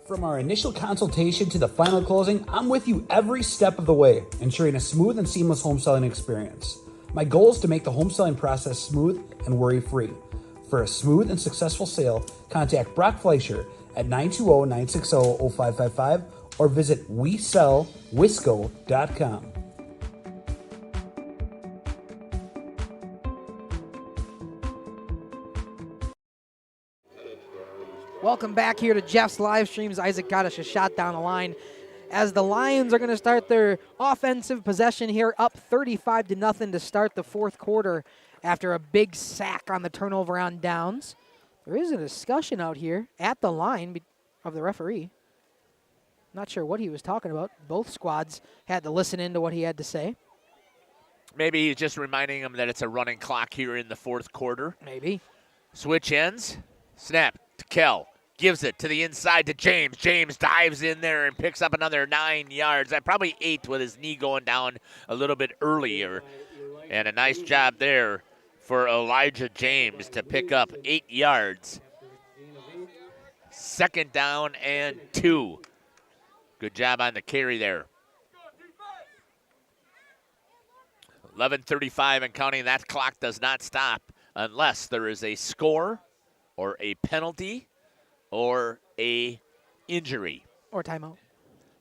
From our initial consultation to the final closing, I'm with you every step of the way, ensuring a smooth and seamless home selling experience. My goal is to make the home selling process smooth and worry-free. For a smooth and successful sale, contact Brock Fleischer at 920-960-0555 or visit WeSellWisco.com. Welcome back here to Jeff's live streams. Isaac got us a shot down the line. as the Lions are going to start their offensive possession here, up 35-0 to start the fourth quarter after a big sack on the turnover on downs. There is a discussion out here at the line of the referee. Not sure what he was talking about. Both squads had to listen in to what he had to say. Maybe he's just reminding them that it's a running clock here in the fourth quarter. Maybe. Switch ends. Snap to Kell. Gives it to the inside to James. James dives in there and picks up another 9 yards. Probably 8 with his knee going down a little bit earlier. And a nice job there for Elijah James to pick up 8 yards. 2nd down and 2. Good job on the carry there. 11:35 and counting. That clock does not stop unless there is a score or a penalty or a injury. Or timeout.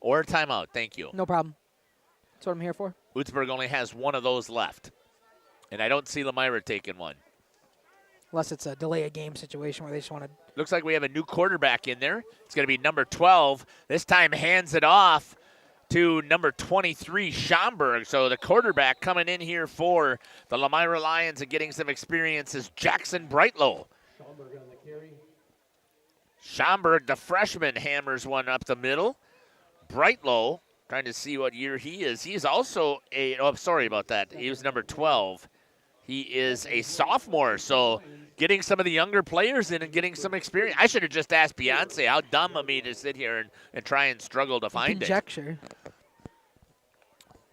Or a timeout, thank you. No problem. That's what I'm here for. Oostburg only has one of those left. And I don't see Lomira taking one. Unless it's a delay a game situation where they just want to. Looks like we have a new quarterback in there. It's going to be number 12. This time hands it off to number 23, Schomburg. So the quarterback coming in here for the Lomira Lions and getting some experience is Jackson Brightlow. Schomburg, the freshman, hammers one up the middle. Brightlow, trying to see what year he is. He's also sorry about that. He was number 12. He is a sophomore, so getting some of the younger players in and getting some experience. I should have just asked Beyonce. How dumb of me to sit here and try and struggle to find Conjecture. it.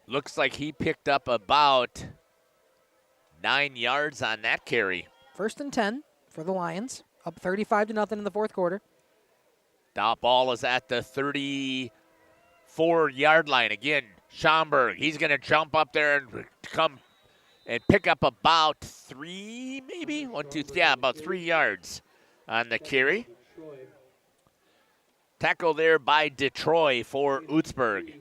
Looks like he picked up about 9 yards on that carry. 1st and 10 for the Lions, up 35-0 in the fourth quarter. The ball is at the 34-yard line. Again, Schomburg, he's going to jump up there and come and pick up about 3, maybe? 1, 2, 3, about 3 yards on the carry. Tackle there by Detroit for Oostburg.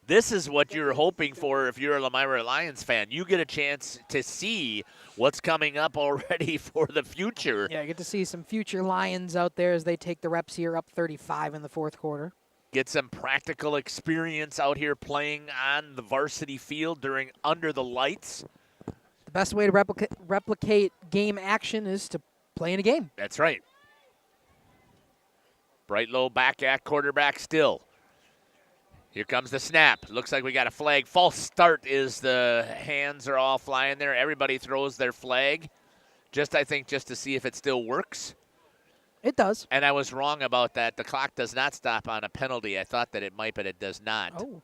This is what you're hoping for if you're a Lomira Lions fan. You get a chance to see what's coming up already for the future. Yeah, you get to see some future Lions out there as they take the reps here, up 35 in the fourth quarter. Get some practical experience out here playing on the varsity field under the lights. The best way to replicate game action is to play in a game. That's right. Brightlow back at quarterback still. Here comes the snap. Looks like we got a flag. False start is the hands are all flying there. Everybody throws their flag. I think just to see if it still works. It does. And I was wrong about that. The clock does not stop on a penalty. I thought that it might, but it does not. Oh.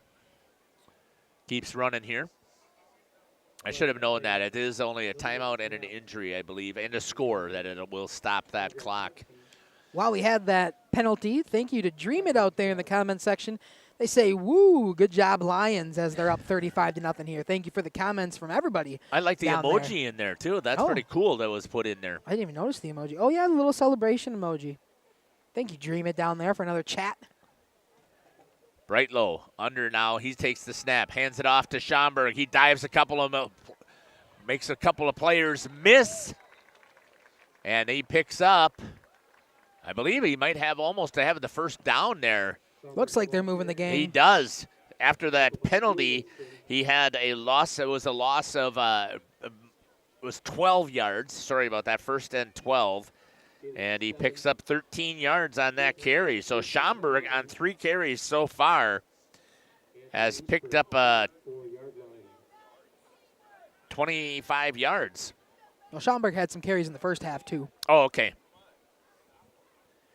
Keeps running here. I should have known that. It is only a timeout and an injury, I believe, and a score that it will stop that clock. While we had that penalty, thank you to Dream It out there in the comment section. They say, woo, good job, Lions, as they're up 35-0 here. Thank you for the comments from everybody. I like the emoji in there, too. That's pretty cool that was put in there. I didn't even notice the emoji. Oh, yeah, the little celebration emoji. Thank you, Dream It, down there for another chat. Brightlow under now. He takes the snap, hands it off to Schomburg. He dives makes a couple of players miss. And he picks up, I believe he might have almost to have the first down there. Looks like they're moving the game. He does. After that penalty, he had a loss. It was a loss of it was 12 yards. Sorry about that. 1st and 12. And he picks up 13 yards on that carry. So Schomburg on 3 carries so far has picked up 25 yards. Well, Schomburg had some carries in the first half, too. Oh, okay.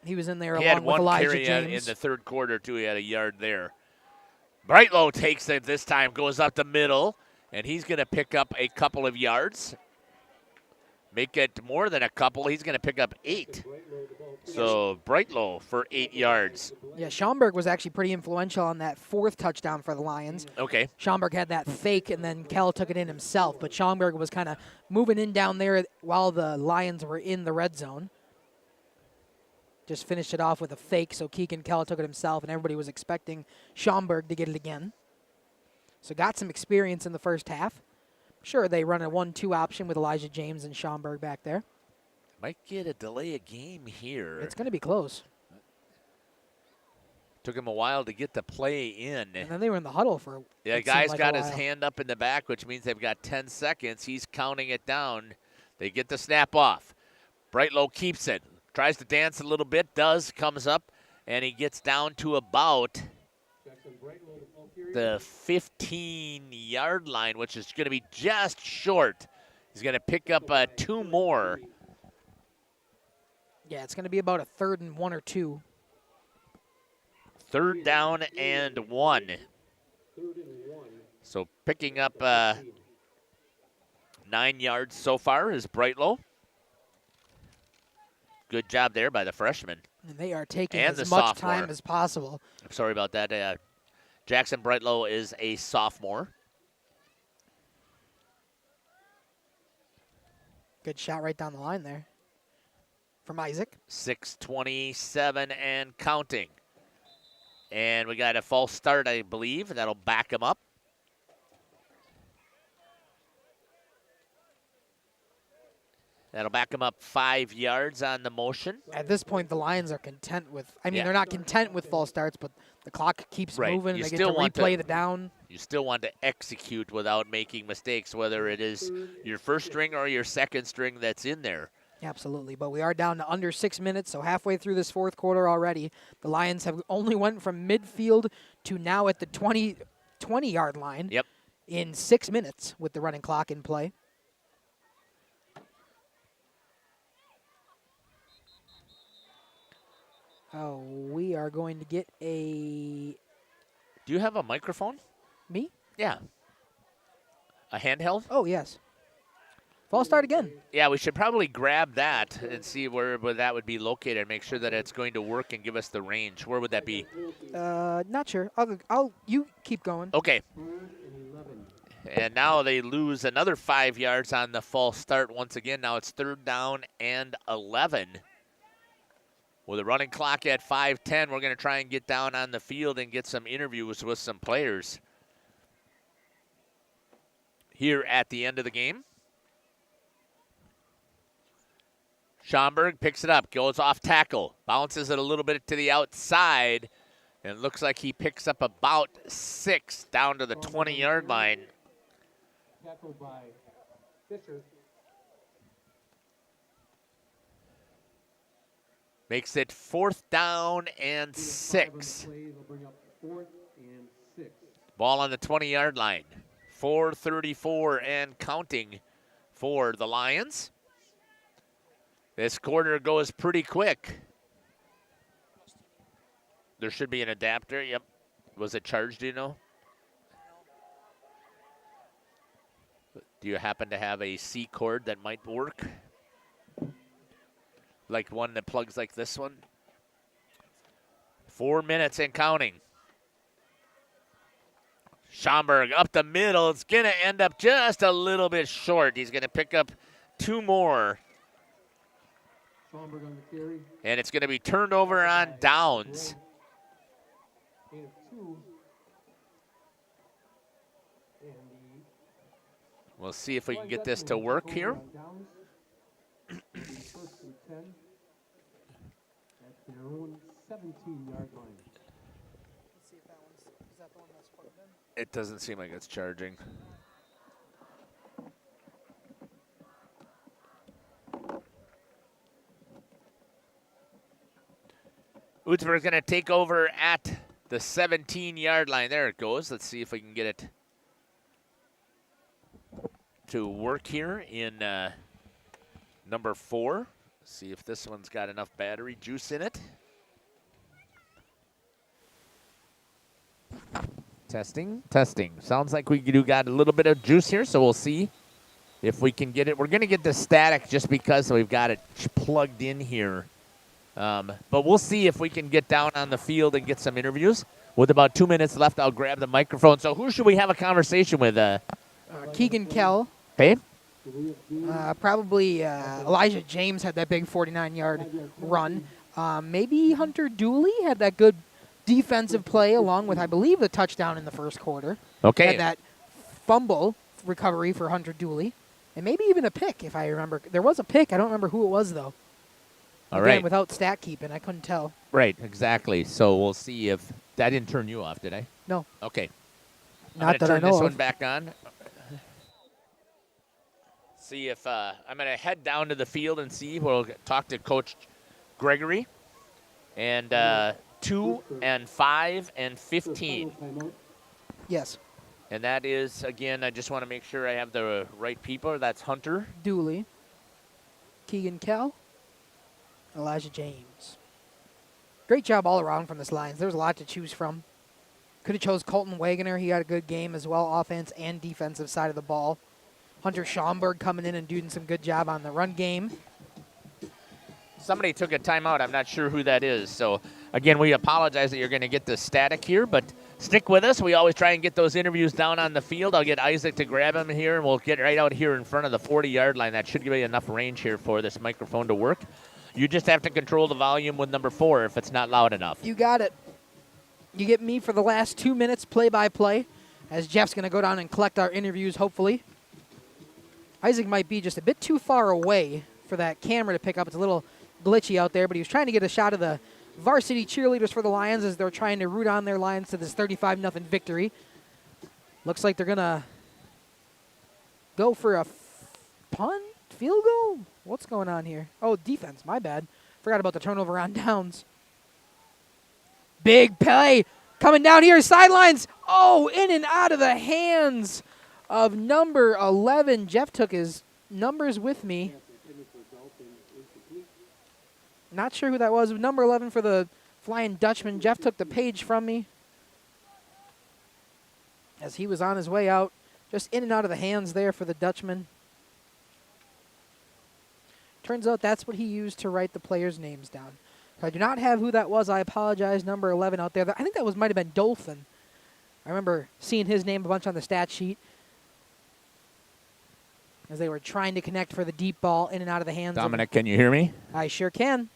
He was in there he along with Elijah James. He had one carry in the third quarter, too. He had a yard there. Brightlow takes it this time, goes up the middle, and he's going to pick up a couple of yards. Make it more than a couple. He's going to pick up 8. So Brightlow for 8 yards. Yeah, Schomburg was actually pretty influential on that 4th touchdown for the Lions. Okay. Schomburg had that fake, and then Kell took it in himself. But Schomburg was kind of moving in down there while the Lions were in the red zone. Just finished it off with a fake, so Keegan Kell took it himself, and everybody was expecting Schomburg to get it again. So got some experience in the first half. Sure, they run a 1-2 option with Elijah James and Schomburg back there. Might get a delay a game here. It's going to be close. Took him a while to get the play in. And then they were in the huddle for Yeah, guy's got his hand up in the back, which means they've got 10 seconds. He's counting it down. They get the snap off. Brightlow keeps it. Tries to dance a little bit, comes up, and he gets down to about the 15-yard line, which is going to be just short. He's going to pick up 2 more. Yeah, it's going to be about a 3rd and 1 or 2. 3rd down and 1. So picking up 9 yards so far is Brightlow. Good job there by the freshman. And they are taking and as the much sophomore. time as possible. I'm sorry about that. Jackson Brightlow is a sophomore. Good shot right down the line there from Isaac. 6:27 and counting. And we got a false start, I believe. That'll back him up. That'll back him up 5 yards on the motion. At this point, the Lions are content with, Yeah. they're not content with false starts, but the clock keeps Right. moving. You They get still to want replay to- the down. You still want to execute without making mistakes, whether it is your first string or your second string that's in there. Absolutely, but we are down to under 6 minutes, so halfway through this 4th quarter already. The Lions have only went from midfield to now at the 20-yard line in 6 minutes with the running clock in play. Oh, we are going to get a... Do you have a microphone? Me? Yeah. A handheld? Oh, yes. False start again. Yeah, we should probably grab that and see where that would be located. Make sure that it's going to work and give us the range. Where would that be? Not sure. You keep going. Okay. And now they lose another 5 yards on the false start once again. Now it's 3rd down and 11. With a running clock at 5:10, we're going to try and get down on the field and get some interviews with some players here at the end of the game. Schomburg picks it up, goes off tackle, bounces it a little bit to the outside, and looks like he picks up about 6 down to the 20-yard line. Tackled by Fisher. Makes it 4th down and 6. Ball on the 20-yard line. 4:34 and counting for the Lions. This quarter goes pretty quick. There should be an adapter. Yep. Was it charged, do you know? Do you happen to have a C cord that might work? Like one that plugs like this one? 4 minutes and counting. Schomburg up the middle. It's going to end up just a little bit short. He's going to pick up 2 more. Schomburg on the carry. And it's going to be turned over on downs. Gain of 2. And We'll see if we can get this to work here. First and 10 at their own 17-yard line. Let's see if is that the one that's plugged in? It doesn't seem like it's charging. Oostburg's going to take over at the 17-yard line. There it goes. Let's see if we can get it to work here in number 4. See if this one's got enough battery juice in it. Testing. Sounds like we do got a little bit of juice here, so we'll see if we can get it. We're going to get the static just because we've got it plugged in here. But we'll see if we can get down on the field and get some interviews. With about 2 minutes left, I'll grab the microphone. So who should we have a conversation with? Keegan Kell. Hey? Probably Elijah James had that big 49-yard run. Maybe Hunter Dooley had that good defensive play along with, I believe, the touchdown in the first quarter. Okay. Had that fumble recovery for Hunter Dooley. And maybe even a pick, if I remember. There was a pick. I don't remember who it was, though. All Again, right. without stat keeping, I couldn't tell. Right, exactly. So we'll see if that didn't turn you off, did I? No. Okay. Not that I I'm going to turn know this of. one back on. See if I'm going to head down to the field and see. We'll talk to Coach Gregory. And 2 and 5 and 15. Yes. And that is, again, I just want to make sure I have the right people. That's Hunter Dooley, Keegan Kell, Elijah James. Great job all around from this Lions. There was a lot to choose from. Could have chose Colton Wagoner. He had a good game as well, offense and defensive side of the ball. Hunter Schaumburg coming in and doing some good job on the run game. Somebody took a timeout. I'm not sure who that is. So, again, we apologize that you're going to get the static here, but stick with us. We always try and get those interviews down on the field. I'll get Isaac to grab him here, and we'll get right out here in front of the 40-yard line. That should give you enough range here for this microphone to work. You just have to control the volume with number 4 if it's not loud enough. You got it. You get me for the last 2 minutes play-by-play, as Jeff's going to go down and collect our interviews, hopefully. Isaac might be just a bit too far away for that camera to pick up. It's a little glitchy out there, but he was trying to get a shot of the varsity cheerleaders for the Lions as they're trying to root on their Lions to this 35-0 victory. Looks like they're going to go for a punt, field goal? What's going on here? Oh, defense, my bad. Forgot about the turnover on downs. Big play coming down here, sidelines. Oh, in and out of the hands of number 11. Jeff took his numbers with me. Not sure who that was. Number 11 for the Flying Dutchman. Jeff took the page from me as he was on his way out. Just in and out of the hands there for the Dutchman. Turns out that's what he used to write the players' names down. If I do not have who that was, I apologize. Number 11 out there. I think that might have been Dolphin. I remember seeing his name a bunch on the stat sheet as they were trying to connect for the deep ball in and out of the hands. Dominic, can you hear me? I sure can.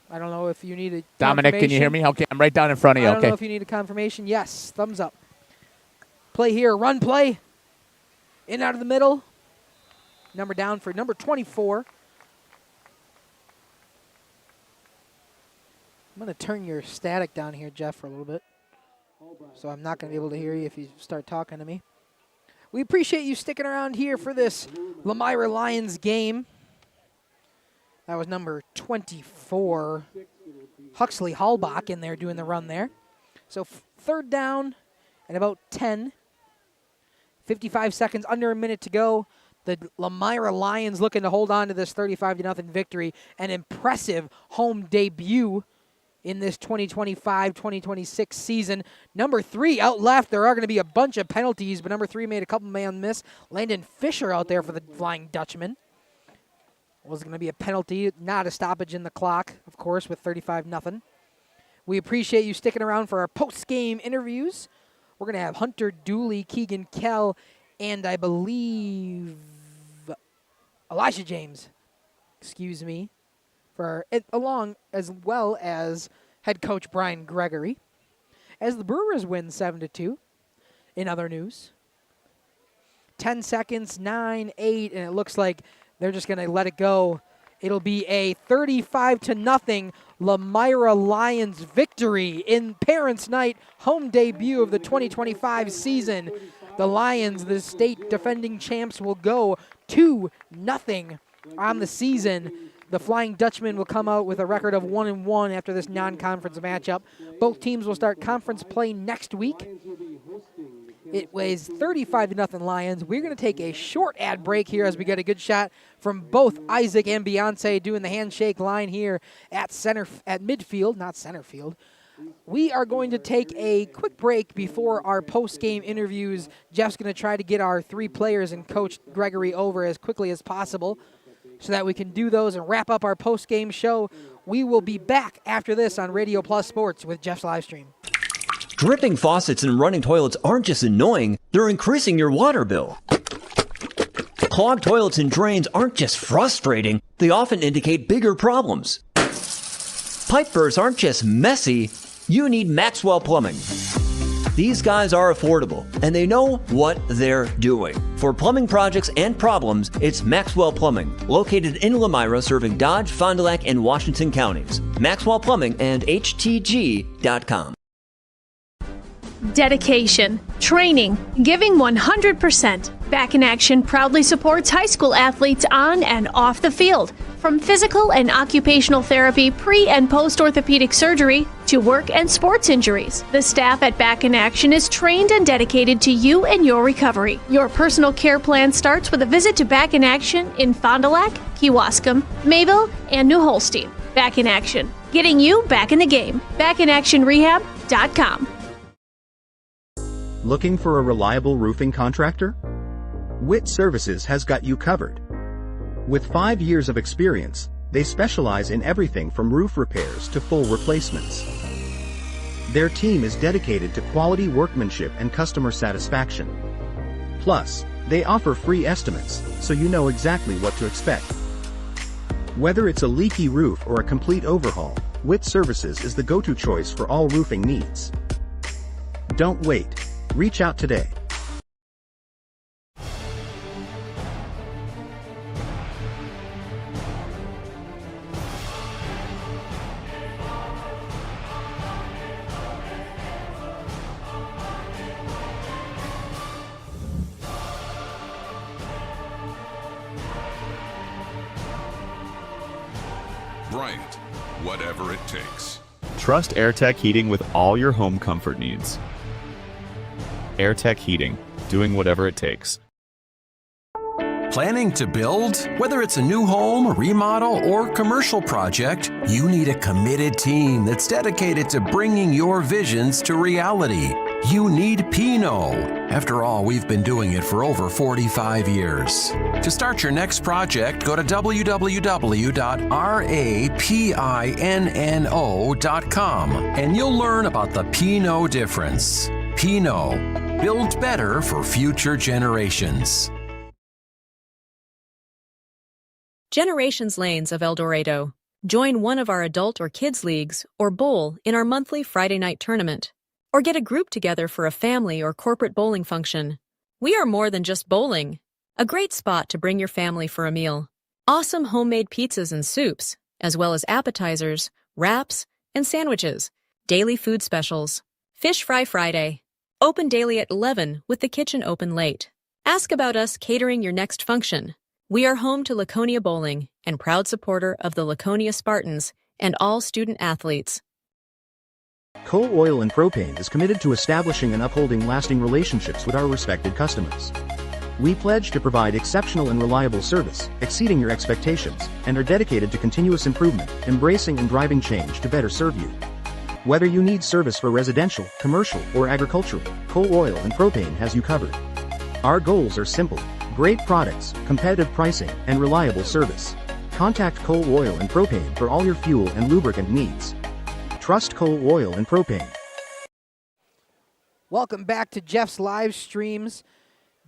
I don't know if you need a Dominic, can you hear me? Okay, I'm right down in front of you. I don't Okay. know if you need a confirmation. Yes, thumbs up. Play here, run play. In and out of the middle. Number down for number 24. I'm going to turn your static down here, Jeff, for a little bit. So I'm not going to be able to hear you if you start talking to me. We appreciate you sticking around here for this Lomira Lions game. That was number 24, Huxley Hallbach, in there doing the run there. So third down and about 10. 55 seconds, under a minute to go. The Lomira Lions looking to hold on to this 35-0 victory. An impressive home debut in this 2025-2026 season. Number 3 out left. There are going to be a bunch of penalties, but number 3 made a couple man miss. Landon Fisher out there for the Flying Dutchman. Was going to be a penalty, not a stoppage in the clock, of course, with 35-0. We appreciate you sticking around for our post-game interviews. We're going to have Hunter Dooley, Keegan Kell, and I believe Elijah James, excuse me, for it, along as well as head coach Brian Gregory, as the Brewers win 7-2. In other news, 10 seconds, 9, 8, and it looks like they're just going to let it go. It'll be a 35-0 Lomira Lions victory in Parents' Night, home debut of the 2025 season. The Lions, the state defending champs, will go 2-0 on the season. The Flying Dutchman will come out with a record of 1-1 after this non-conference matchup. Both teams will start conference play next week. It was 35-0 Lions. We're going to take a short ad break here as we get a good shot from both Isaac and Beyonce doing the handshake line here at midfield, not center field. We are going to take a quick break before our post-game interviews. Jeff's going to try to get our 3 players and Coach Gregory over as quickly as possible so that we can do those and wrap up our post-game show. We will be back after this on Radio Plus Sports with Jeff's Livestream. Dripping faucets and running toilets aren't just annoying, they're increasing your water bill. Clogged toilets and drains aren't just frustrating, they often indicate bigger problems. Pipe bursts aren't just messy, you need Maxwell Plumbing. These guys are affordable, and they know what they're doing. For plumbing projects and problems, it's Maxwell Plumbing, located in Lomira, serving Dodge, Fond du Lac, and Washington counties. Maxwell Plumbing and HTG.com. Dedication, training, giving 100%. Back in Action proudly supports high school athletes on and off the field. From physical and occupational therapy, pre- and post-orthopedic surgery, to work and sports injuries. The staff at Back in Action is trained and dedicated to you and your recovery. Your personal care plan starts with a visit to Back in Action in Fond du Lac, Kewaskum, Mayville, and New Holstein. Back in Action, getting you back in the game. BackinActionRehab.com. Looking for a reliable roofing contractor? Witt Services has got you covered. With 5 years of experience, they specialize in everything from roof repairs to full replacements. Their team is dedicated to quality workmanship and customer satisfaction. Plus, they offer free estimates, so you know exactly what to expect. Whether it's a leaky roof or a complete overhaul, Witt Services is the go-to choice for all roofing needs. Don't wait. Reach out today. Bryant, whatever it takes. Trust AirTech Heating with all your home comfort needs. AirTech Heating, doing whatever it takes. Planning to build? Whether it's a new home, a remodel, or commercial project, you need a committed team that's dedicated to bringing your visions to reality. You need Pinot. After all, we've been doing it for over 45 years. To start your next project, go to www.rapinno.com and you'll learn about the Pinot difference. Pinot, build better for future generations. Generations Lanes of El Dorado. Join one of our adult or kids leagues or bowl in our monthly Friday night tournament. Or get a group together for a family or corporate bowling function. We are more than just bowling. A great spot to bring your family for a meal. Awesome homemade pizzas and soups, as well as appetizers, wraps, and sandwiches. Daily food specials. Fish Fry Friday. Open daily at 11 with the kitchen open late. Ask about us catering your next function. We are home to Laconia Bowling and proud supporter of the Laconia Spartans and all student athletes. Coal Oil and Propane is committed to establishing and upholding lasting relationships with our respected customers. We pledge to provide exceptional and reliable service, exceeding your expectations, and are dedicated to continuous improvement, embracing and driving change to better serve you. Whether you need service for residential, commercial, or agricultural, Coal Oil and Propane has you covered. Our goals are simple: great products, competitive pricing, and reliable service. Contact Coal Oil and Propane for all your fuel and lubricant needs. Trust Coal Oil and Propane. Welcome back to Jeff's live streams.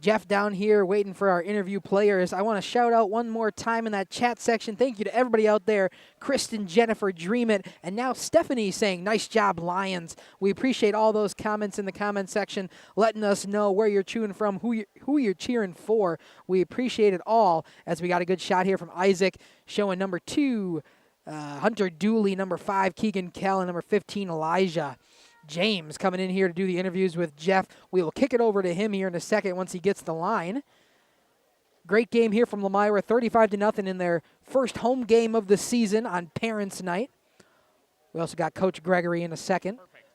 Jeff down here waiting for our interview players. I want to shout out one more time in that chat section. Thank you to everybody out there. Kristen, Jennifer, Dream It, and now Stephanie saying, nice job, Lions. We appreciate all those comments in the comment section, letting us know where you're cheering from, who you're cheering for. We appreciate it all, as we got a good shot here from Isaac showing number 2, Hunter Dooley, number 5, Keegan Kell, and number 15, Elijah James coming in here to do the interviews with Jeff. We will kick it over to him here in a second once he gets the line. Great game here from Lomira, 35-0 in their first home game of the season on Parents' Night. We also got Coach Gregory in a second. Perfect.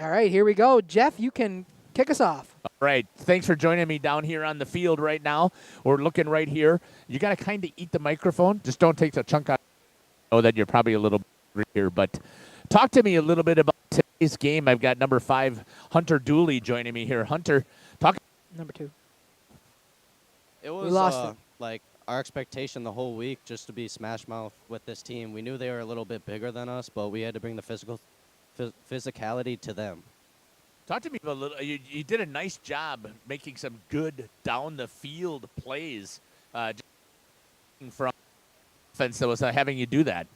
All right, here we go. Jeff, you can kick us off. All right. Thanks for joining me down here on the field right now. We're looking right here. You got to kind of eat the microphone. Just don't take the chunk out. I know that you're probably a little bit here, but talk to me a little bit about today's game. I've got number 5, Hunter Dooley, joining me here. Hunter, talk. Number 2. It was we lost it. Like our expectation the whole week just to be smash mouth with this team. We knew they were a little bit bigger than us, but we had to bring the physicality to them. Talk to me about a little. You did a nice job making some good down the field plays from offense that was having you do that.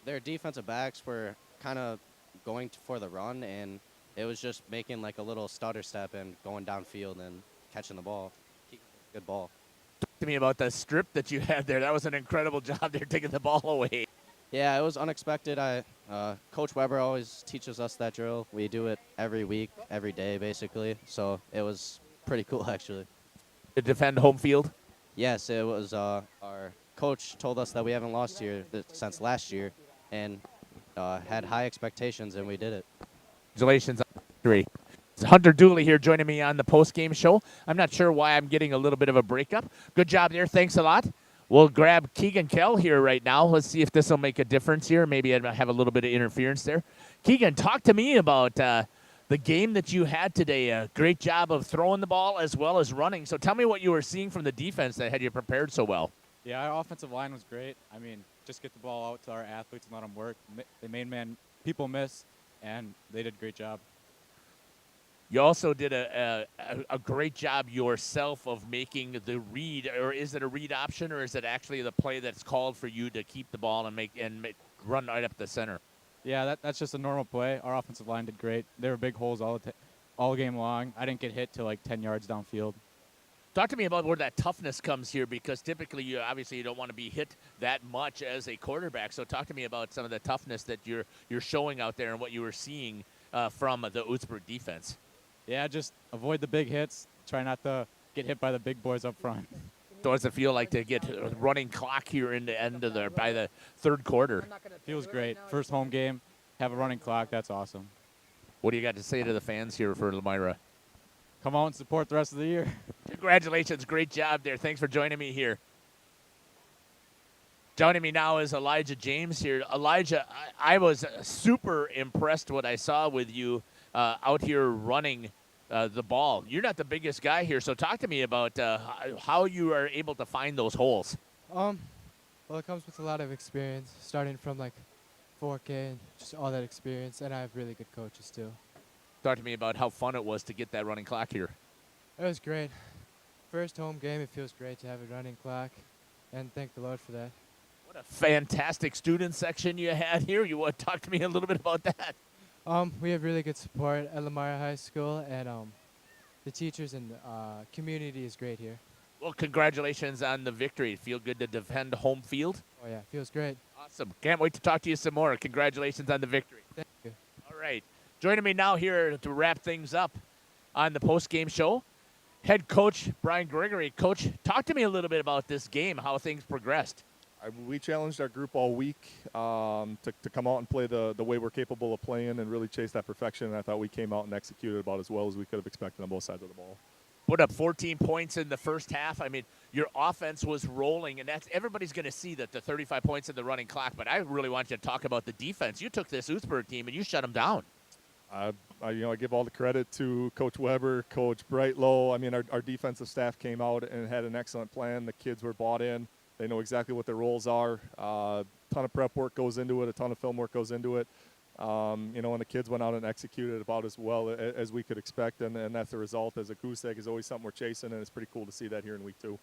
Their defensive backs were kind of going for the run, and it was just making like a little stutter step and going downfield and catching the ball. Good ball. Talk to me about the strip that you had there. That was an incredible job there taking the ball away. Yeah, it was unexpected. Coach Weber always teaches us that drill. We do it every week, every day, basically. So it was pretty cool, actually. To defend home field? Yes, it was. Our coach told us that we haven't lost here since last year, and had high expectations, and we did it. Congratulations on victory. It's Hunter Dooley here joining me on the post-game show. I'm not sure why I'm getting a little bit of a breakup. Good job there. Thanks a lot. We'll grab Keegan Kell here right now. Let's see if this will make a difference here. Maybe I have a little bit of interference there. Keegan, talk to me about the game that you had today. A great job of throwing the ball as well as running. So tell me what you were seeing from the defense that had you prepared so well. Yeah, our offensive line was great. I mean, just get the ball out to our athletes and let them work. They made people miss, and they did a great job. You also did a great job yourself of making the read, or is it a read option, or is it actually the play that's called for you to keep the ball and run right up the center? Yeah, that's just a normal play. Our offensive line did great. There were big holes all game long. I didn't get hit till like 10 yards downfield. Talk to me about where that toughness comes here, because typically you don't want to be hit that much as a quarterback. So talk to me about some of the toughness that you're showing out there and what you were seeing from the Oostburg defense. Yeah, just avoid the big hits. Try not to get hit by the big boys up front. So what does it feel like to get a running clock here in the end of by the third quarter? Feels great. First home game, have a running clock. That's awesome. What do you got to say to the fans here for Lomira? Come out and support the rest of the year. Congratulations. Great job there. Thanks for joining me here. Joining me now is Elijah James here. Elijah, I was super impressed what I saw with you out here running the ball. You're not the biggest guy here, so talk to me about how you are able to find those holes. Well, it comes with a lot of experience, starting from like 4K and just all that experience, and I have really good coaches too. Talk to me about how fun it was to get that running clock here. It was great. First home game, it feels great to have a running clock, and thank the Lord for that. What a fantastic student section you had here. You want to talk to me a little bit about that? We have really good support at Lomira High School, and the teachers and community is great here. Well, congratulations on the victory. Feel good to defend home field? Oh, yeah, feels great. Awesome. Can't wait to talk to you some more. Congratulations on the victory. Thank you. All right. Joining me now here to wrap things up on the post-game show, head coach Brian Gregory. Coach, talk to me a little bit about this game, how things progressed. We challenged our group all week to come out and play the way we're capable of playing and really chase that perfection. And I thought we came out and executed about as well as we could have expected on both sides of the ball. Put up 14 points in the first half. I mean, your offense was rolling, and everybody's going to see that the 35 points in the running clock. But I really want you to talk about the defense. You took this Oostburg team and you shut them down. I give all the credit to Coach Weber, Coach Brightlow. I mean, our defensive staff came out and had an excellent plan. The kids were bought in. They know exactly what their roles are. A ton of prep work goes into it. A ton of film work goes into it. And the kids went out and executed about as well as we could expect, and that's the result. As a goose egg is always something we're chasing, and it's pretty cool to see that here in week 2.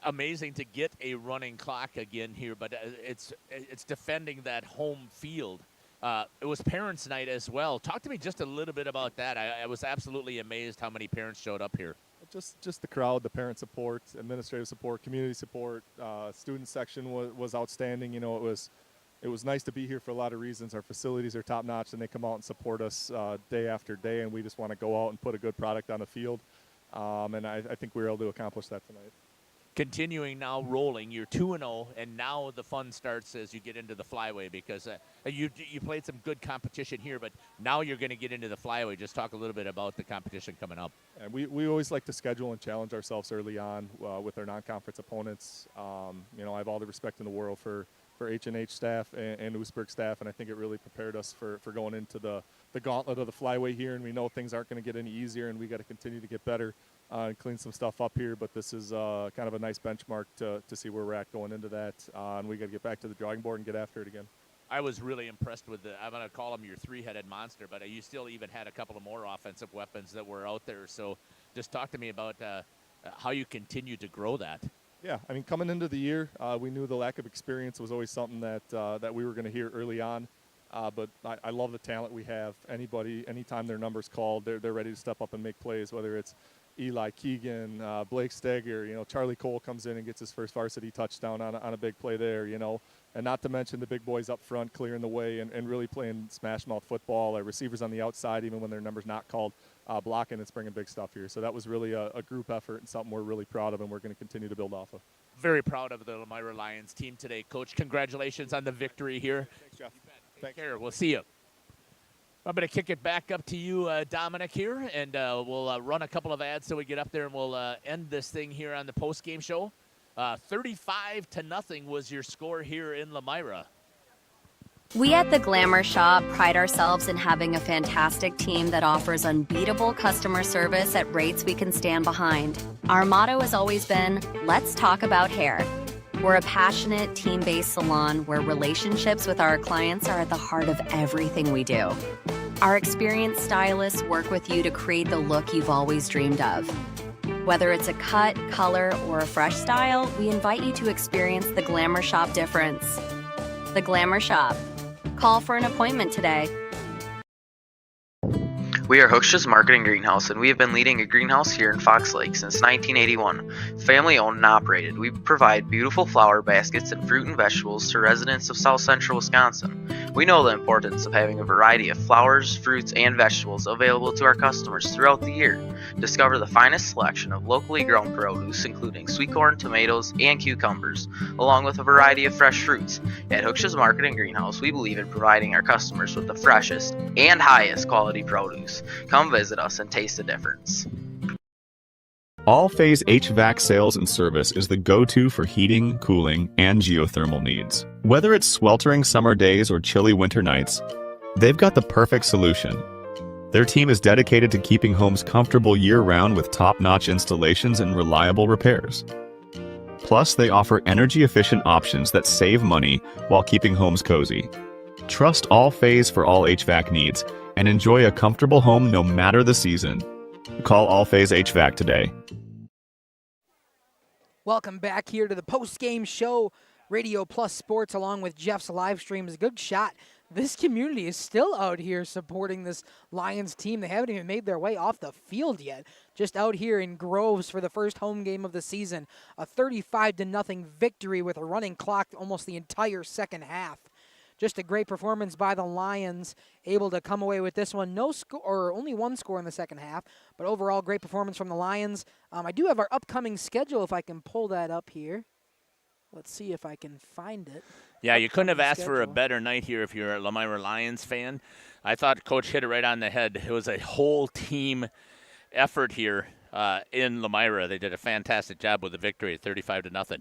Amazing to get a running clock again here, but it's defending that home field. It was parents' night as well. Talk to me just a little bit about that. I was absolutely amazed how many parents showed up here. Just the crowd, the parent support, administrative support, community support, student section was outstanding. It was nice to be here for a lot of reasons. Our facilities are top notch, and they come out and support us day after day, and we just want to go out and put a good product on the field. And I think we were able to accomplish that tonight. Continuing now rolling, you're 2-0, and now the fun starts as you get into the flyway, because you played some good competition here, but now you're going to get into the flyway. Just talk a little bit about the competition coming up. And we always like to schedule and challenge ourselves early on with our non-conference opponents. I have all the respect in the world for H&H staff and Oostburg staff, and I think it really prepared us for going into the gauntlet of the flyway here, and we know things aren't going to get any easier, and we got to continue to get better. And clean some stuff up here, but this is kind of a nice benchmark to see where we're at going into that. And we got to get back to the drawing board and get after it again. I was really impressed with I'm going to call him your three-headed monster, but you still even had a couple of more offensive weapons that were out there. So just talk to me about how you continue to grow that. Yeah, I mean, coming into the year, we knew the lack of experience was always something that we were going to hear early on. But I love the talent we have. Anytime their number's called, they're ready to step up and make plays, whether it's Eli Keegan, Blake Steger, Charlie Cole comes in and gets his first varsity touchdown on a big play there, and not to mention the big boys up front clearing the way and really playing smash mouth football. Receivers on the outside, even when their number's not called, blocking and bringing big stuff here. So that was really a group effort and something we're really proud of and we're going to continue to build off of. Very proud of the Lomira Lions team today, Coach. Congratulations on the victory here. Thanks, Jeff. Take care. We'll see you. I'm going to kick it back up to you, Dominic, here, and we'll run a couple of ads till we get up there, and we'll end this thing here on the post-game show. 35-0 was your score here in Lomira. We at the Glamour Shop pride ourselves in having a fantastic team that offers unbeatable customer service at rates we can stand behind. Our motto has always been, let's talk about hair. We're a passionate, team-based salon where relationships with our clients are at the heart of everything we do. Our experienced stylists work with you to create the look you've always dreamed of. Whether it's a cut, color, or a fresh style, we invite you to experience the Glamour Shop difference. The Glamour Shop. Call for an appointment today. We are Hooksha's Marketing Greenhouse, and we have been leading a greenhouse here in Fox Lake since 1981. Family owned and operated, we provide beautiful flower baskets and fruit and vegetables to residents of South Central Wisconsin. We know the importance of having a variety of flowers, fruits, and vegetables available to our customers throughout the year. Discover the finest selection of locally grown produce, including sweet corn, tomatoes, and cucumbers, along with a variety of fresh fruits. At Hooksha's Marketing Greenhouse, we believe in providing our customers with the freshest and highest quality produce. Come visit us and taste the difference. All Phase HVAC sales and service is the go-to for heating, cooling, and geothermal needs. Whether it's sweltering summer days or chilly winter nights, they've got the perfect solution. Their team is dedicated to keeping homes comfortable year-round with top-notch installations and reliable repairs. Plus, they offer energy-efficient options that save money while keeping homes cozy. Trust All Phase for all HVAC needs and enjoy a comfortable home no matter the season. Call All Phase HVAC today. Welcome back here to the post-game show, Radio Plus Sports, along with Jeff's live streams. A good shot. This community is still out here supporting this Lions team. They haven't even made their way off the field yet. Just out here in Groves for the first home game of the season. A 35-0 victory with a running clock almost the entire second half. Just a great performance by the Lions, able to come away with this one. No score, or only one score in the second half, but overall great performance from the Lions. I do have our upcoming schedule if I can pull that up here. Let's see if I can find it. Yeah, you couldn't have asked for a better night here if you're a Lomira Lions fan. I thought Coach hit it right on the head. It was a whole team effort here in Lomira. They did a fantastic job with the victory at 35-0. Why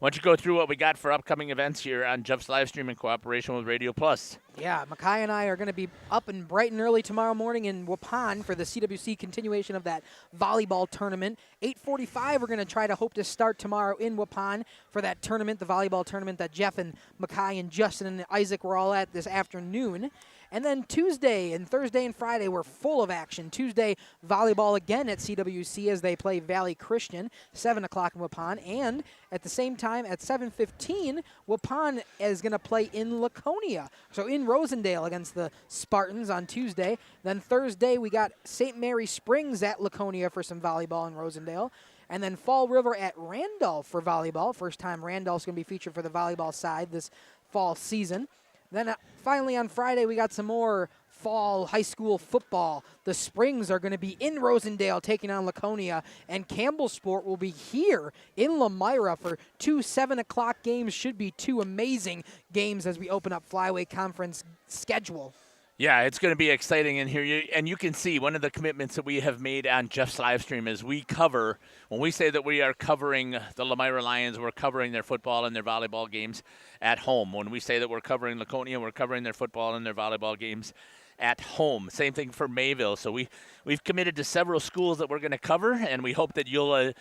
don't you go through what we got for upcoming events here on Jeff's live stream in cooperation with Radio Plus? Yeah, Makai and I are going to be up and bright and early tomorrow morning in Waupun for the CWC continuation of that volleyball tournament. 8:45, we're going to try to hope to start tomorrow in Waupun for that tournament, the volleyball tournament that Jeff and Makai and Justin and Isaac were all at this afternoon. And then Tuesday and Thursday and Friday were full of action. Tuesday, volleyball again at CWC as they play Valley Christian, 7 o'clock in Waupun. And at the same time, at 7:15, Waupun is going to play in Laconia. So in Rosendale against the Spartans on Tuesday. Then Thursday, we got St. Mary Springs at Laconia for some volleyball in Rosendale. And then Fall River at Randolph for volleyball. First time Randolph's going to be featured for the volleyball side this fall season. Then finally on Friday, we got some more fall high school football. The Springs are going to be in Rosendale taking on Laconia, and Campbell Sport will be here in Lomira for 2 7 o'clock games. Should be 2 amazing games as we open up Flyweight Conference schedule. Yeah, it's going to be exciting in here. And you can see one of the commitments that we have made on Jeff's live stream is we cover, when we say that we are covering the Lomira Lions, we're covering their football and their volleyball games at home. When we say that we're covering Laconia, we're covering their football and their volleyball games at home. Same thing for Mayville. So we've committed to several schools that we're going to cover, and we hope that you'll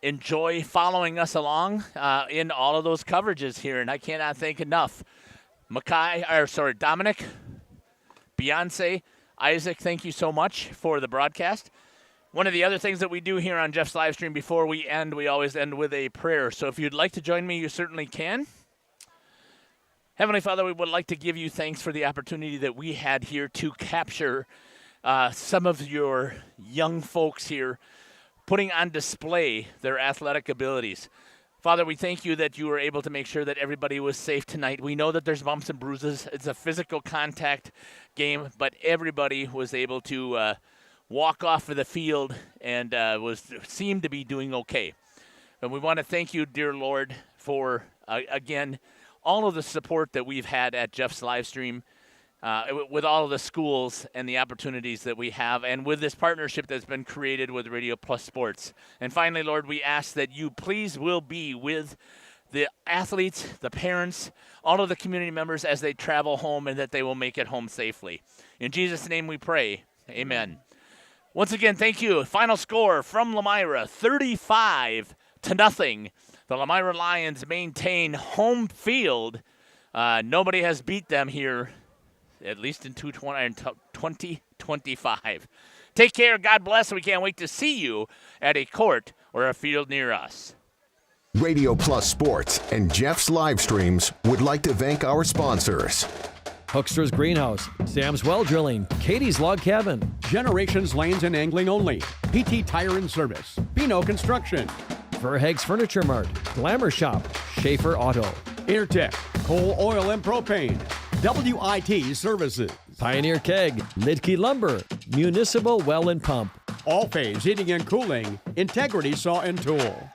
enjoy following us along in all of those coverages here. And I cannot thank enough. Dominic, Beyonce, Isaac, thank you so much for the broadcast. One of the other things that we do here on Jeff's live stream before we end, we always end with a prayer. So if you'd like to join me, you certainly can. Heavenly Father, we would like to give you thanks for the opportunity that we had here to capture some of your young folks here, putting on display their athletic abilities. Father, we thank you that you were able to make sure that everybody was safe tonight. We know that there's bumps and bruises. It's a physical contact game, but everybody was able to walk off of the field and seemed to be doing okay. And we want to thank you, dear Lord, for, again, all of the support that we've had at Jeff's Livestream, with all of the schools and the opportunities that we have, and with this partnership that's been created with Radio Plus Sports. And finally, Lord, we ask that you please will be with the athletes, the parents, all of the community members as they travel home, and that they will make it home safely. In Jesus' name we pray. Amen. Once again, thank you. Final score from Lomira, 35-0. The Lomira Lions maintain home field. Nobody has beat them here, at least in 2025. Take care. God bless. We can't wait to see you at a court or a field near us. Radio Plus Sports and Jeff's Livestreams would like to thank our sponsors. Hookster's Greenhouse, Sam's Well Drilling, Katie's Log Cabin, Generations Lanes and Angling Only, PT Tire and Service, Pino Construction, Verheg's Furniture Mart, Glamour Shop, Schaefer Auto, Intertech, Coal, Oil, and Propane, WIT Services, Pioneer Keg, Lidke Lumber, Municipal Well and Pump, All Phase Heating and Cooling, Integrity Saw and Tool.